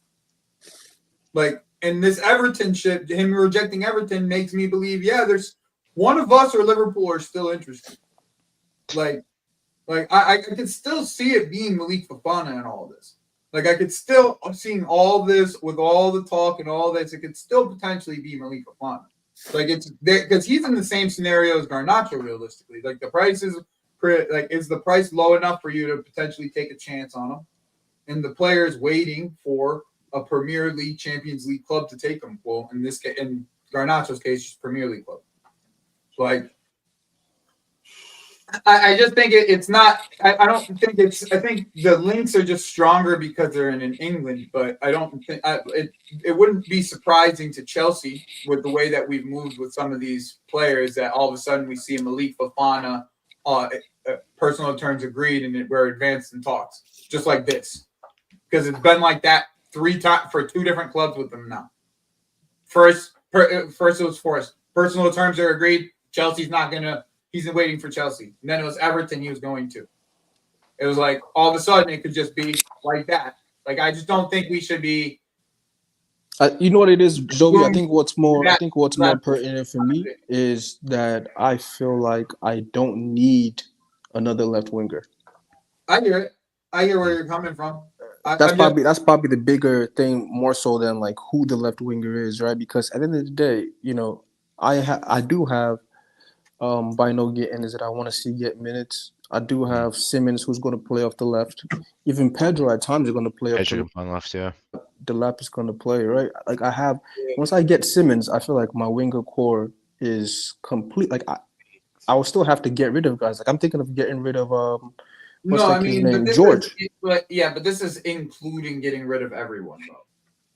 Like, and this Everton shit, him rejecting Everton makes me believe, yeah, there's one of us or Liverpool are still interested. Like I could still see it being Malik Fofana and all this. Like, I could still, seeing all this with all the talk and all this, it could still potentially be Malik Fofana. Like, it's because he's in the same scenario as Garnacho, realistically. Like, the price is the price low enough for you to potentially take a chance on him? And the player is waiting for a Premier League, Champions League club to take him. Well, in this case, in Garnacho's case, it's Premier League club. Like, I just think it's not. I don't think it's. I think the links are just stronger because they're in England. But I don't think it wouldn't be surprising to Chelsea with the way that we've moved with some of these players that all of a sudden we see a Malik Fofana, personal terms agreed, and we're advanced in talks, just like this, because it's been like that 3 times for 2 different clubs with them now. First it was Forest. Personal terms are agreed. Chelsea's not gonna. He's waiting for Chelsea. And then it was Everton he was going to. It was like all of a sudden it could just be like that. Like, I just don't think we should be. You know what it is, Joey? I think what's more pertinent for me is that I feel like I don't need another left winger. I hear it. I hear where you're coming from. That's probably the bigger thing, more so than like who the left winger is, right? Because at the end of the day, you know, I do have Bino Gittins that I want to see get minutes. I do have Simons who's going to play off the left. Even Pedro at times is going to play off the left. Yeah, Delap is going to play, right? Like, I have, once I get Simons, I feel like my winger core is complete. Like, I will still have to get rid of guys. Like, I'm thinking of getting rid of George. But this is including getting rid of everyone, though.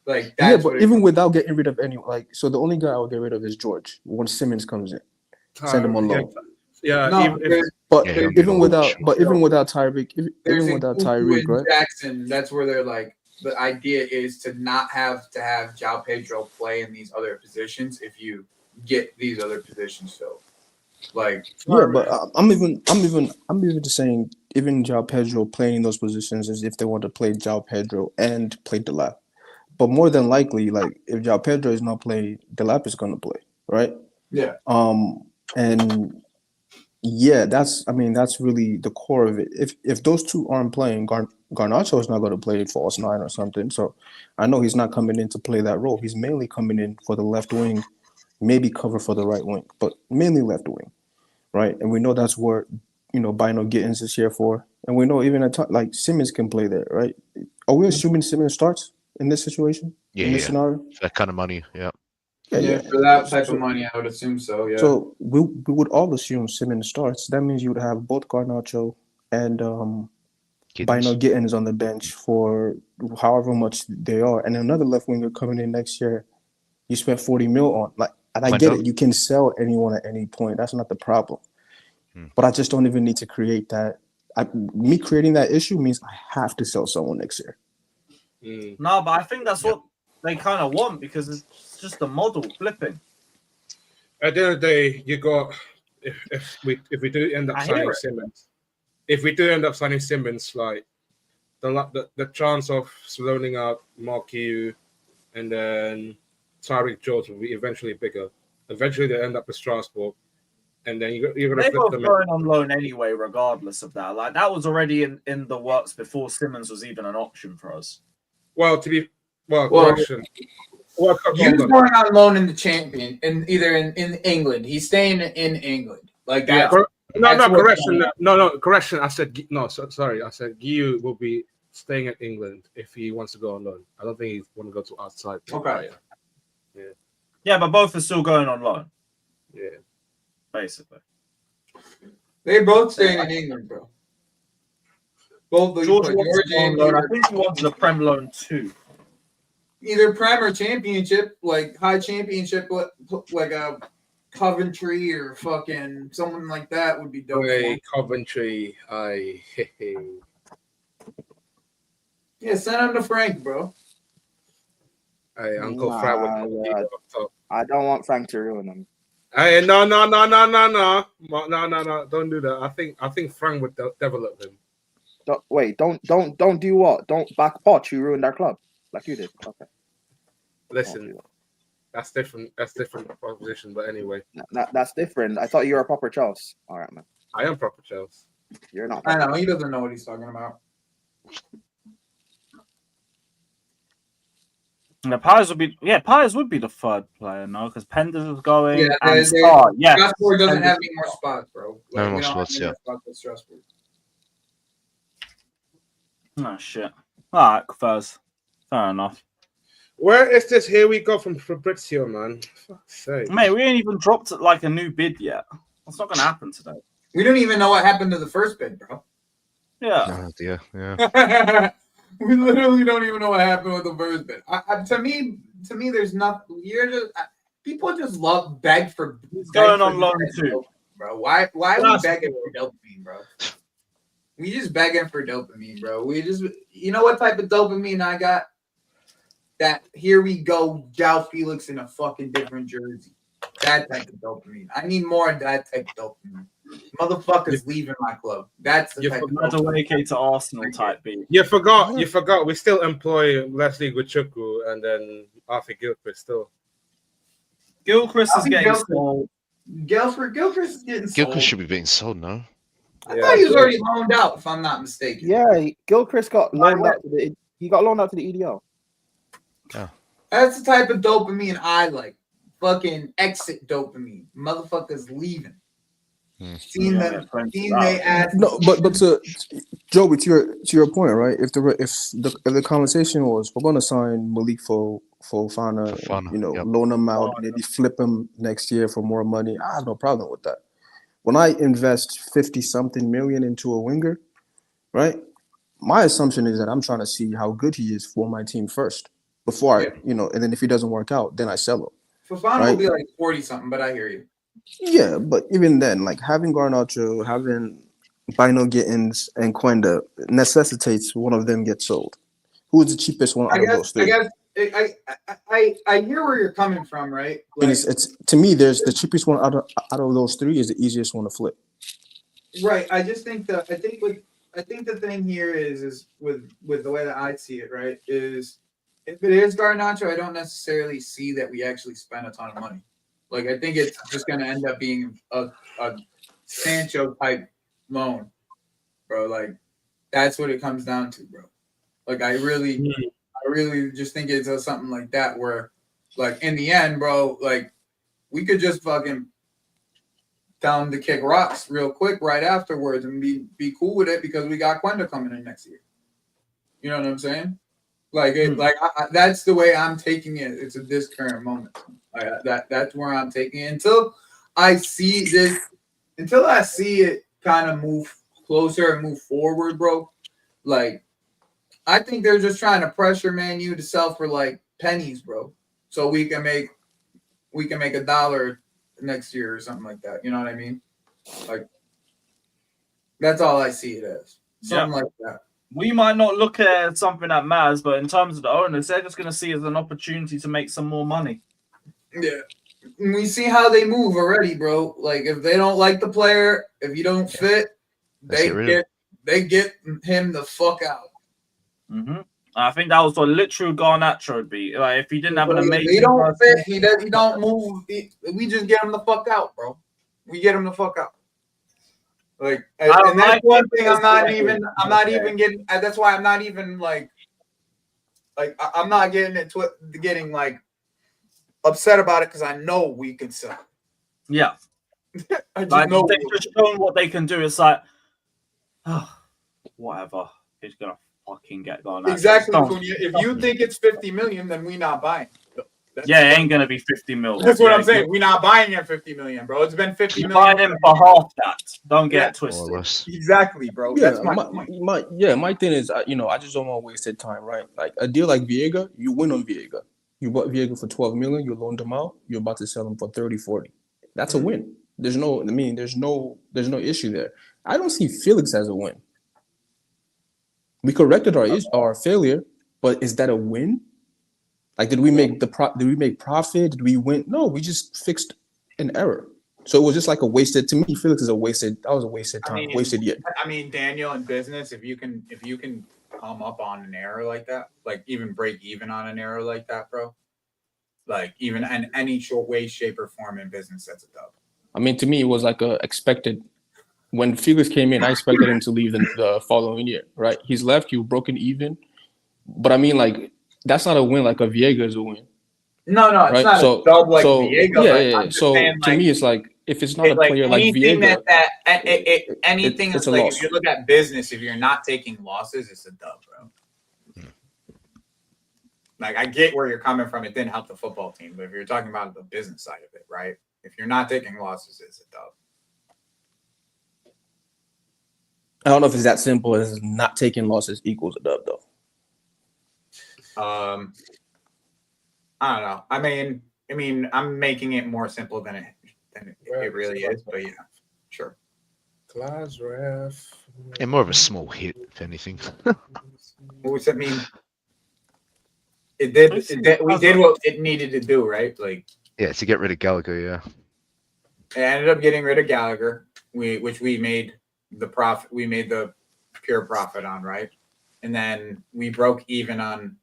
Like, yeah, but even without getting rid of anyone, like, so the only guy I will get rid of is George when Simmons comes in. Send him on loan. Even without Tyreek, right? Jackson, that's where they're like, the idea is to not have to have João Pedro play in these other positions if you get these other positions filled. Like, yeah, but I'm even just saying, even João Pedro playing in those positions is if they want to play João Pedro and play Delap. But more than likely, like, if João Pedro is not playing, Delap is going to play, right? Yeah. And yeah, that's really the core of it. If those two aren't playing, Garnacho is not going to play false 9 or something. So I know he's not coming in to play that role. He's mainly coming in for the left wing, maybe cover for the right wing, but mainly left wing, right? And we know that's where, you know, Bino Gittins is here for. And we know even like Simmons can play there, right? Are we assuming Simmons starts in this situation? Yeah, in this scenario? For that kind of money, yeah. Yeah, for that type of money, I would assume so, yeah. So we would all assume Simmons starts. That means you would have both Garnacho and Bino Gittins on the bench for however much they are. And another left winger coming in next year you spent 40 mil on. Like, and I Why get not? it. You can sell anyone at any point. That's not the problem. But I just don't even need to create that. Me creating that issue means I have to sell someone next year. No, but I think that's what they kind of want because it's just the model flipping. At the end of the day, you got if we do end up I hear signing it. Simmons, if we do end up signing Simmons, like the chance of loaning out Marquinhos and then Tyreek George will be eventually bigger. Eventually, they end up with Strasbourg, and then you're going to They flip both them. going on loan anyway, regardless of that. Like that was already in the works before Simmons was even an option for us. Well, Well, correction. Well, He's hold on. going on loan in the champion, either in England. He's staying in England. Like that. Correction. I said sorry. I said Guiu will be staying at England if he wants to go on loan. I don't think he want to go to outside. Okay. Yeah, but both are still going on loan. Yeah. Basically. They both staying in England, bro. Both George George wants on and loan. I think he wants the Prem loan too. either Prem or Championship, like high Championship, like a Coventry or fucking someone like that would be dope. Hey, Coventry. Yeah, send him to Frank, bro. Hey, Uncle Nah, Frat yeah. I don't want Frank to ruin them. Hey, no. Don't do that. I think Frank would develop him. Don't do what? Don't back Poch, you ruined our club like you did. Okay. Listen, that's different. That's different proposition. But anyway, That's different. I thought you were a proper Chelsea. All right, man. I am proper Chelsea. You're not. I know he doesn't know what he's talking about. And Pies would be the third player, no, because Penders is going. Yeah, and Star, yeah. Strasbourg doesn't Penders- have any more spots, bro. No more we don't spots, have any yeah. more spots with Strasbourg. Oh shit! All right, Fuzz. Fair enough. Where is this? Here we go from Fabrizio, man. Fuck's sake. Mate, we ain't even dropped like a new bid yet. That's not going to happen today. We don't even know what happened to the first bid, bro. Yeah. Oh dear. Yeah. We literally don't even know what happened with the first bid. To me, there's nothing. You're just people just love beg for. He's going on loan too, bro. Why are we begging for dopamine, bro? We just begging for dopamine, bro. We just, you know what type of dopamine I got? That here we go, João Felix in a fucking different jersey. That type of dopamine. I need more of that type of dopamine. Motherfuckers leaving my club. That's the type of dopamine. To Arsenal type beat. You forgot. We still employ Leslie Guchuku and then Arthur Gilchrist still. Gilchrist is getting sold. Gilchrist is getting sold. Gilchrist should be being sold now. I thought he was already loaned out, if I'm not mistaken. Yeah, Gilchrist got loaned out to the. He got loaned out to the EDL. Yeah. That's the type of dopamine I like. Fucking exit dopamine. Motherfuckers leaving. Seeing they ass. No, but to Joey, to your point, right? If the conversation was we're going to sign Malik Fofana, loan him out, maybe flip him next year for more money, I have no problem with that. When I invest 50-something million into a winger, right? My assumption is that I'm trying to see how good he is for my team first before and then if he doesn't work out, then I sell him. Fofana will be like 40-something, but I hear you. Yeah, but even then, like having Garnacho, having Bino Gittins, and Quenda necessitates one of them get sold. Who is the cheapest one out of those three? I hear where you're coming from, right? Like, it's to me, there's the cheapest one out of those three is the easiest one to flip. Right. I just think I think the thing here is with the way that I see it, right, is if it is Garnacho, I don't necessarily see that we actually spend a ton of money. Like, I think it's just going to end up being a Sancho type loan, bro. Like, that's what it comes down to, bro. Like, I really just think it's something like that where, like, in the end, bro, like, we could just fucking tell him to kick rocks real quick right afterwards and be cool with it because we got Quenda coming in next year. You know what I'm saying? Like, that's the way I'm taking it. It's at this current moment. That's where I'm taking it until I see it kind of move closer and move forward, bro. Like, I think they're just trying to pressure Man U to sell for like pennies, bro. so we can make $1 next year or something like that. You know what I mean? Like that's all I see it as. Something like that. We might not look at something that matters, but in terms of the owners, they're just going to see it as an opportunity to make some more money. Yeah. And we see how they move already, bro. Like if they don't like the player, if you don't fit, they get him the fuck out. Mm-hmm. I think that was what literal Garnacho would be. Like if he didn't have an amazing, he don't fit, he don't move. We just get him the fuck out, bro. We get him the fuck out. Like, and that's one thing I'm not even getting. That's why I'm not even like I'm not getting like upset about it because I know we can sell. Yeah, I just like, know they've just shown what they can do. It's like, whatever. He's gonna fucking get Garnacho. Exactly. If you think it's 50 million, then we not buying. It ain't gonna be 50 mil. That's what I'm saying. We're not buying at 50 million, bro. It's been 50 million. Buying him for half that. Don't get it twisted. Exactly, bro. Yeah, That's my point. my thing is, I just don't want to waste time, right? Like a deal like Viega, you win on Viega. You bought Viega for 12 million, you loaned him out, you're about to sell him for 30, 40. That's a win. There's no issue there. I don't see Felix as a win. We corrected our failure, but is that a win? Like, did we make profit? Did we win? No, we just fixed an error. So it was just like a wasted. To me, Felix is a wasted. That was a wasted time, wasted year. I mean, Daniel, in business, if you can come up on an error like that, like even break even on an error like that, bro. Like even in any short way, shape, or form in business, that's a dub. I mean, to me, it was like a expected. When Felix came in, I expected him to leave the following year. Right? He's left. You broken even, but I mean, like. That's not a win like a Viega is a win. No, it's not a dub like Viega. Yeah. So saying, to me, it's like if it's not a player like Viega, anything it's like loss. if you look at business, if you're not taking losses, it's a dub, bro. Like I get where you're coming from. It didn't help the football team, but if you're talking about the business side of it, right? If you're not taking losses, it's a dub. I don't know if it's that simple as not taking losses equals a dub, though. I don't know. I mean, I'm making it more simple than it really is, but yeah, sure. Class ref. Yeah, more of a small hit, if anything. What does that mean? We did what it needed to do, right? Like, yeah, to get rid of Gallagher, yeah. It ended up getting rid of Gallagher, which we made the profit. We made the pure profit on, right? And then we broke even on.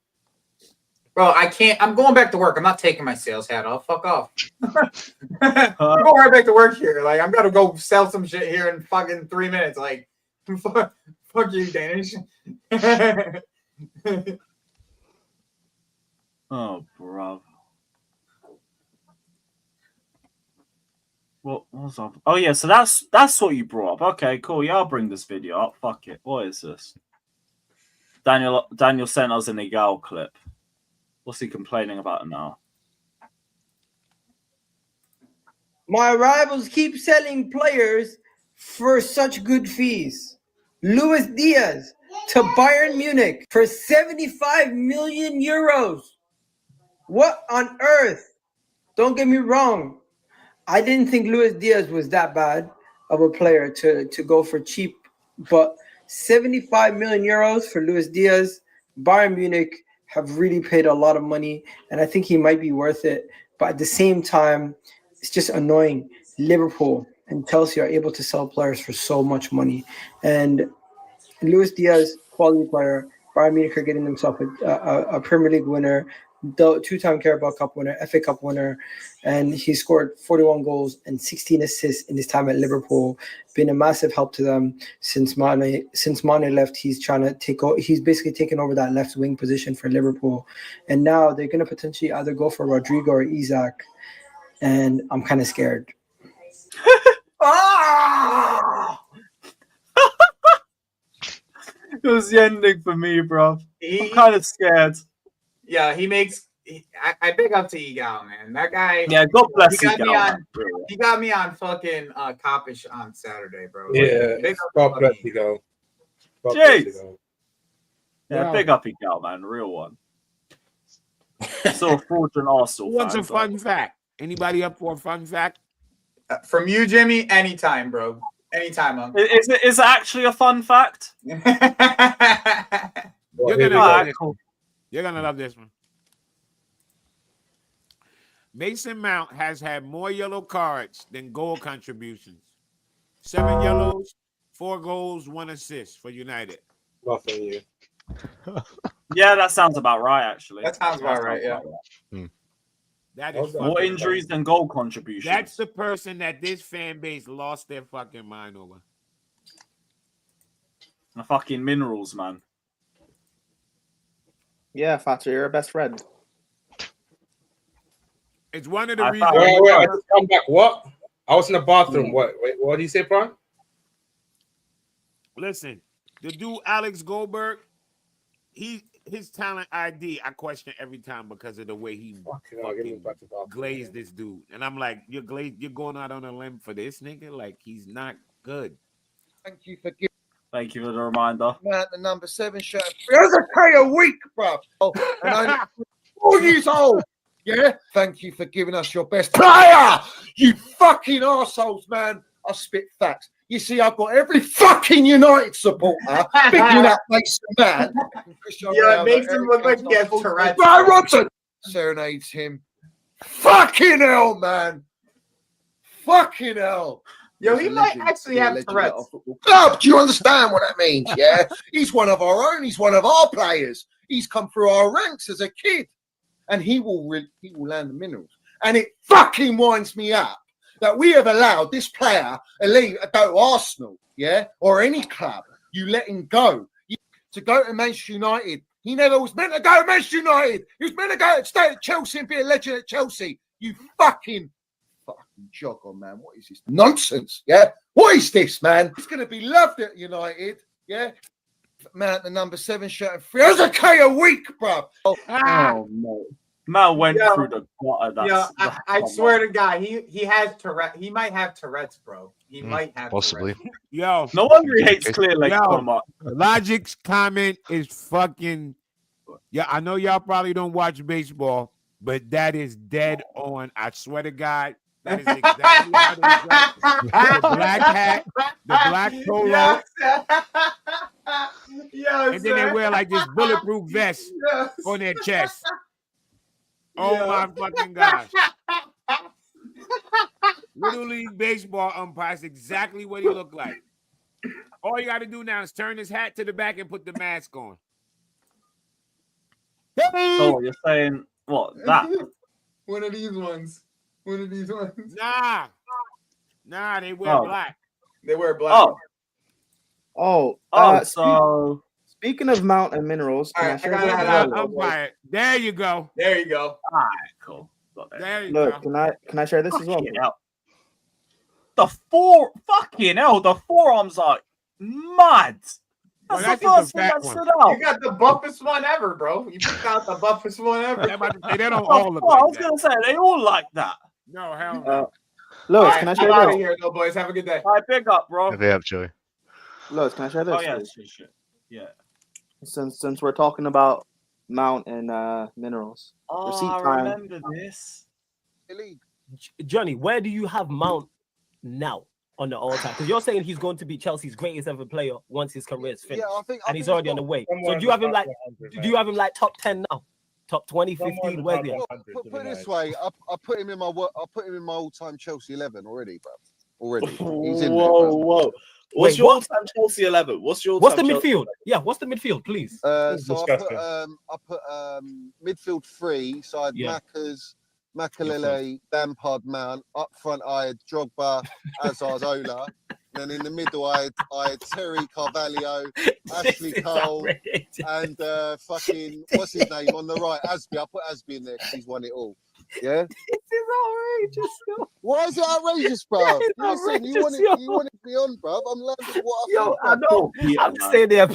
Bro, I can't. I'm going back to work. I'm not taking my sales hat off. Fuck off. I'm going right back to work here. Like, I'm going to go sell some shit here in fucking 3 minutes. Like, fuck you, Danish. Oh, bravo. What was up? Oh, yeah, so that's what you brought up. Okay, cool. Yeah, I'll bring this video up. Fuck it. What is this? Daniel sent us an Igal clip. What's he complaining about now? My rivals keep selling players for such good fees. Luis Diaz to Bayern Munich for 75 million euros. What on earth? Don't get me wrong. I didn't think Luis Diaz was that bad of a player to go for cheap, but 75 million euros for Luis Diaz, Bayern Munich have really paid a lot of money, and I think he might be worth it. But at the same time, it's just annoying. Liverpool and Chelsea are able to sell players for so much money. And Luis Diaz, quality player, Bayern Munich are getting themselves a Premier League winner, the two-time Carabao Cup winner, FA Cup winner, and he scored 41 goals and 16 assists in his time at Liverpool. Been a massive help to them since Mane left. He's trying to he's basically taken over that left wing position for Liverpool, and now they're going to potentially either go for Rodrigo or Isak, and I'm kind of scared. It was the ending for me, bro. I'm kind of scared. Yeah, I pick up to Igal, man. That guy. Yeah, God bless Igal. He got me on fucking Copish on Saturday, bro. Yeah, God bless Igal. Jeez. Yeah, big up Igal, man. Real one. Still a fraudulent Arsenal Who wants fan. a fun fact? Anybody up for a fun fact? From you, Jimmy, anytime, bro. Anytime, Uncle. Is it actually a fun fact? You're Well, gonna here we love go. this one. You're gonna love this one. Mason Mount has had more yellow cards than goal contributions. 7 yellows, 4 goals, 1 assist for United. Nothing you. Yeah, that sounds about right, actually. That sounds about right, yeah. That is More More fucking injuries crazy. than goal contributions. That's the person that this fan base lost their fucking mind over. the fucking minerals, man. Yeah, Father, you're our best friend. It's one of the I reasons. found- Wait, I just come back. What? I was in the bathroom. What? Wait, what did you say, Brian? Listen, the dude Alex Goldberg, his talent ID, I question every time because of the way he Fucking hell, give me back to the bathroom. glazed this dude. And I'm like, you're going out on a limb for this nigga? Like, he's not good. Thank you for giving Thank you for the reminder. Matt the number 7 shirt. There's a K a week, bro. Oh, and I'm 4 years old. Yeah? Thank you for giving us your best player. You fucking arseholes, man. I spit facts. You see, I've got every fucking United supporter picking up Mason Man. Yeah, it makes him look like he has Tourette's. Brian Robson serenades him. Fucking hell, man. Fucking hell. Yo, he He's a might legend. actually He's a have legend Tourette's. at our football club. Do you understand what that means? Yeah. He's one of our own. He's one of our players. He's come through our ranks as a kid. And he will land the minerals. And it fucking winds me up that we have allowed this player to go to Arsenal, yeah, or any club. You let him go. To go to Manchester United. He never was meant to go to Manchester United. He was meant to stay at Chelsea and be a legend at Chelsea. You fucking jogger, man. What is this nonsense? Yeah. What is this, man? He's going to be loved at United. Yeah. Man, the number 7 shirt and 3. There's a K a week, bruv. Oh no. Mal went Yo, through the gutter. Yeah, I swear to God, he has Tourette. He might have Tourette's, bro. He might have Possibly. Tourette's. Yo, No wonder he hates clear leg. Yo. Logic's comment is fucking. Yeah, I know y'all probably don't watch baseball, but that is dead on. I swear to God, that is exactly how they dress. The black hat, the black polo, Yes, and then they wear like this bulletproof vest on their chest. Oh my fucking gosh. Little League baseball umpire is exactly what he looked like. All you got to do now is turn his hat to the back and put the mask on. So you're saying what that? One of these ones. Nah, they wear black. They wear black. So Speaking of Mount and minerals, All can I right, share I this got as it. well? Umpire. There you go. There you go. all right, cool. Got that. There you Look, go. can I share this as well? Fucking hell. The forearms are mad. Well, That's the that's first the thing fat that one. stood You out. got the buffest one ever, bro. You picked out the buffest one ever. I'm about to say, they don't Oh, all look fuck, I like was that. gonna say they all like that. No, hell no. Lewis, All right, can I I'm share out of this? here, though, boys. Have a good day. All right, big up, bro. They have Joey. Lewis, can I share this? Oh yeah, please? shit. Yeah. Since we're talking about Mount and minerals. Oh, Receipt I time. remember this. Johnny, where do you have Mount now on the all-time? Because you're saying he's going to be Chelsea's greatest ever player once his career is finished, and he's already on the way. So do you have him like? Do you have him like top 10 now? Top 20, 15? Where's he? Put it this way, I put him in my all-time Chelsea 11 already, bro. Already, he's in there. Bro. Whoa. What's Wait, your what? all-time Chelsea 11? What's your What's the all-time Chelsea midfield? Yeah, what's the midfield, please? So I put midfield 3. So I had Yeah. Macca's, Makalele, Lampard, Mount. Up front, I had Drogba, Azar, Zola. And then in the middle, I had Terry, Carvalho, Ashley Cole, and fucking what's his name on the right? Asby. I put Asby in there because he's won it all. Yeah. This is outrageous. Why is it outrageous, bro? Yeah, it's Listen, you outrageous, want it beyond, bro. I'm landing what I Yo, think, I bruv. know. I'm just saying there.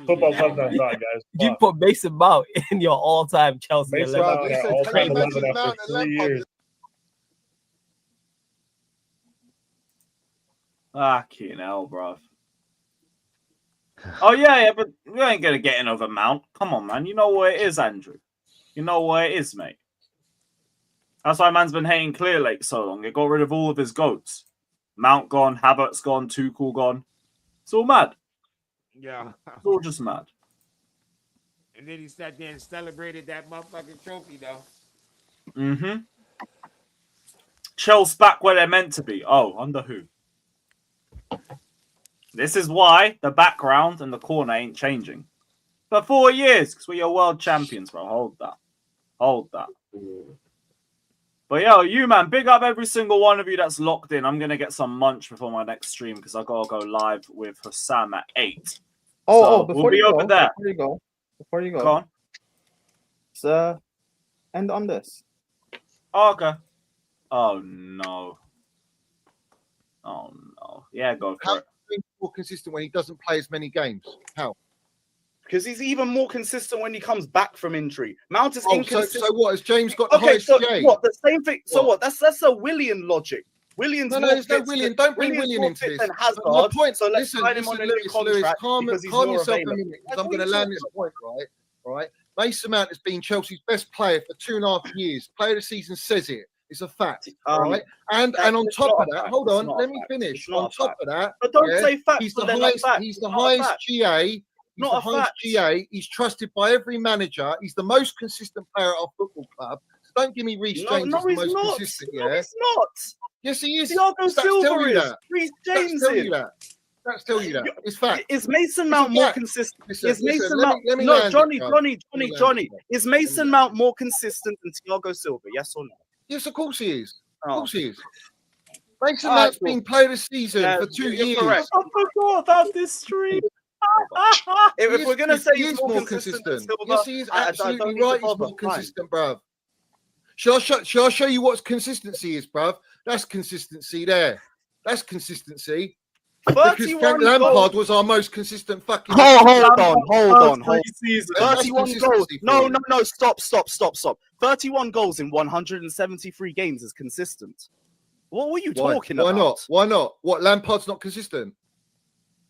Football sometimes not, guys. You put Mason Mount in your all-time Chelsea Mason 11. Mount, Listen, all-time can you 11 imagine after Mount and 3 Lampard? years. Fucking hell, bruv. Oh yeah, but we ain't gonna get in over Mount. Come on, man. You know what it is, Andrew. You know what it is, mate. That's why man's been hating Clear Lake so long. It got rid of all of his goats. Mount gone, Havertz gone, Tuchel gone. It's all mad. Yeah. It's all just mad. And then he sat there and celebrated that motherfucking trophy, though. Mm-hmm. Chelsea back where they're meant to be. Oh, under who? This is why the background and the corner ain't changing. For 4 years, because we're your world champions, bro. Hold that. Hold that. But yo, you man, big up every single one of you that's locked in. I'm gonna get some munch before my next stream because I gotta go live with Hussam at 8. Before we'll be you over go, there. Before you go, Go on. Let's end on this. Oh, okay. Oh no. Oh no. Yeah, go for it. He's more consistent when he doesn't play as many games. How? Because he's even more consistent when he comes back from injury. Mount is Oh, inconsistent. so what? Has James got the Okay, highest so GA? what? The same thing. So what? That's a Willian logic. Willian's No, more there's no fit Willian. than- Don't bring Willian's Willian more into fit this. than Hazard. My point. So let's sign him on a new Lewis, contract calm because he's yourself more a available. minute. That's I'm what going to you're land this point, right? Mason Mount has been Chelsea's best player for 2.5 years. Player of the season says it. It's a fact, right? And on top of that, hold on, let me finish. On top of that, But don't say facts. he's the when they're not highest. facts. He's the It's not a highest fact. GA. He's Not the a highest fact. GA. He's trusted by every manager. He's the most consistent player at our football club. So don't give me Reece James No, as the he's most not. consistent. No, Yeah, he's not. yes, he is. Thiago Stats tell Silva you is. that. Reece Stats James tell is. you that. Stats tell you that. It's fact. Is Mason It's Mount a more fact. consistent? Listen, Is Mason let Mount? me No, land it, Johnny. Joe. Let me land it, Joe. Is Mason Mount more consistent than Thiago Silva? Yes or no? Yes, of course he is. Of Oh. course he is. Mason All right, Mount's cool. been player of the season Yeah, for 2 you're years. correct. I forgot about this stream. If we're gonna say he he's is more consistent than Silva, Yes, he is I don't absolutely need to right. He's bother. more consistent, bruv. Shall I show you what consistency is, bruv? That's consistency there. That's consistency. Because 31 Frank Lampard goals. was our most consistent fucking. Hold on. That's 31 goals. consistency for No, you. stop. 31 goals in 173 games is consistent. What were you talking Why about? not? Why not? What, Lampard's not consistent?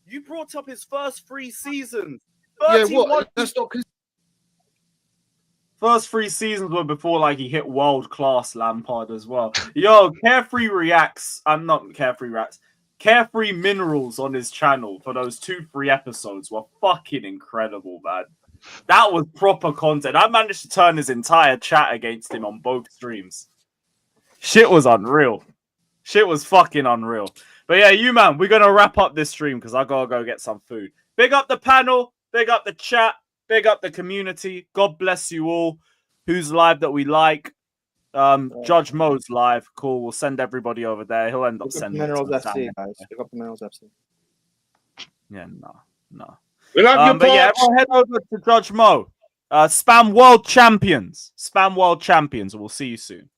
You brought up his first 3 seasons. Yeah, 31 what? That's not consistent. First 3 seasons were before like he hit world class Lampard as well. Yo, Carefree reacts. I'm not Carefree reacts. Carefree Minerals on his channel for those 2 free episodes were fucking incredible, man. That was proper content. I managed to turn his entire chat against him on both streams. Shit was unreal. Shit was fucking unreal. But yeah, you man, we're gonna wrap up this stream because I gotta go get some food. Big up the panel, big up the chat, big up the community. God bless you all. Who's live that we like? Judge Mo's live. Cool. We'll send everybody over there. He'll end up Pick up sending Minerals it to FC, Sam. guys. Pick up the Minerals FC. Yeah, no. We love you, But yeah, Pops. everyone head over to Judge Mo. Spam World Champions. Spam World Champions. We'll see you soon.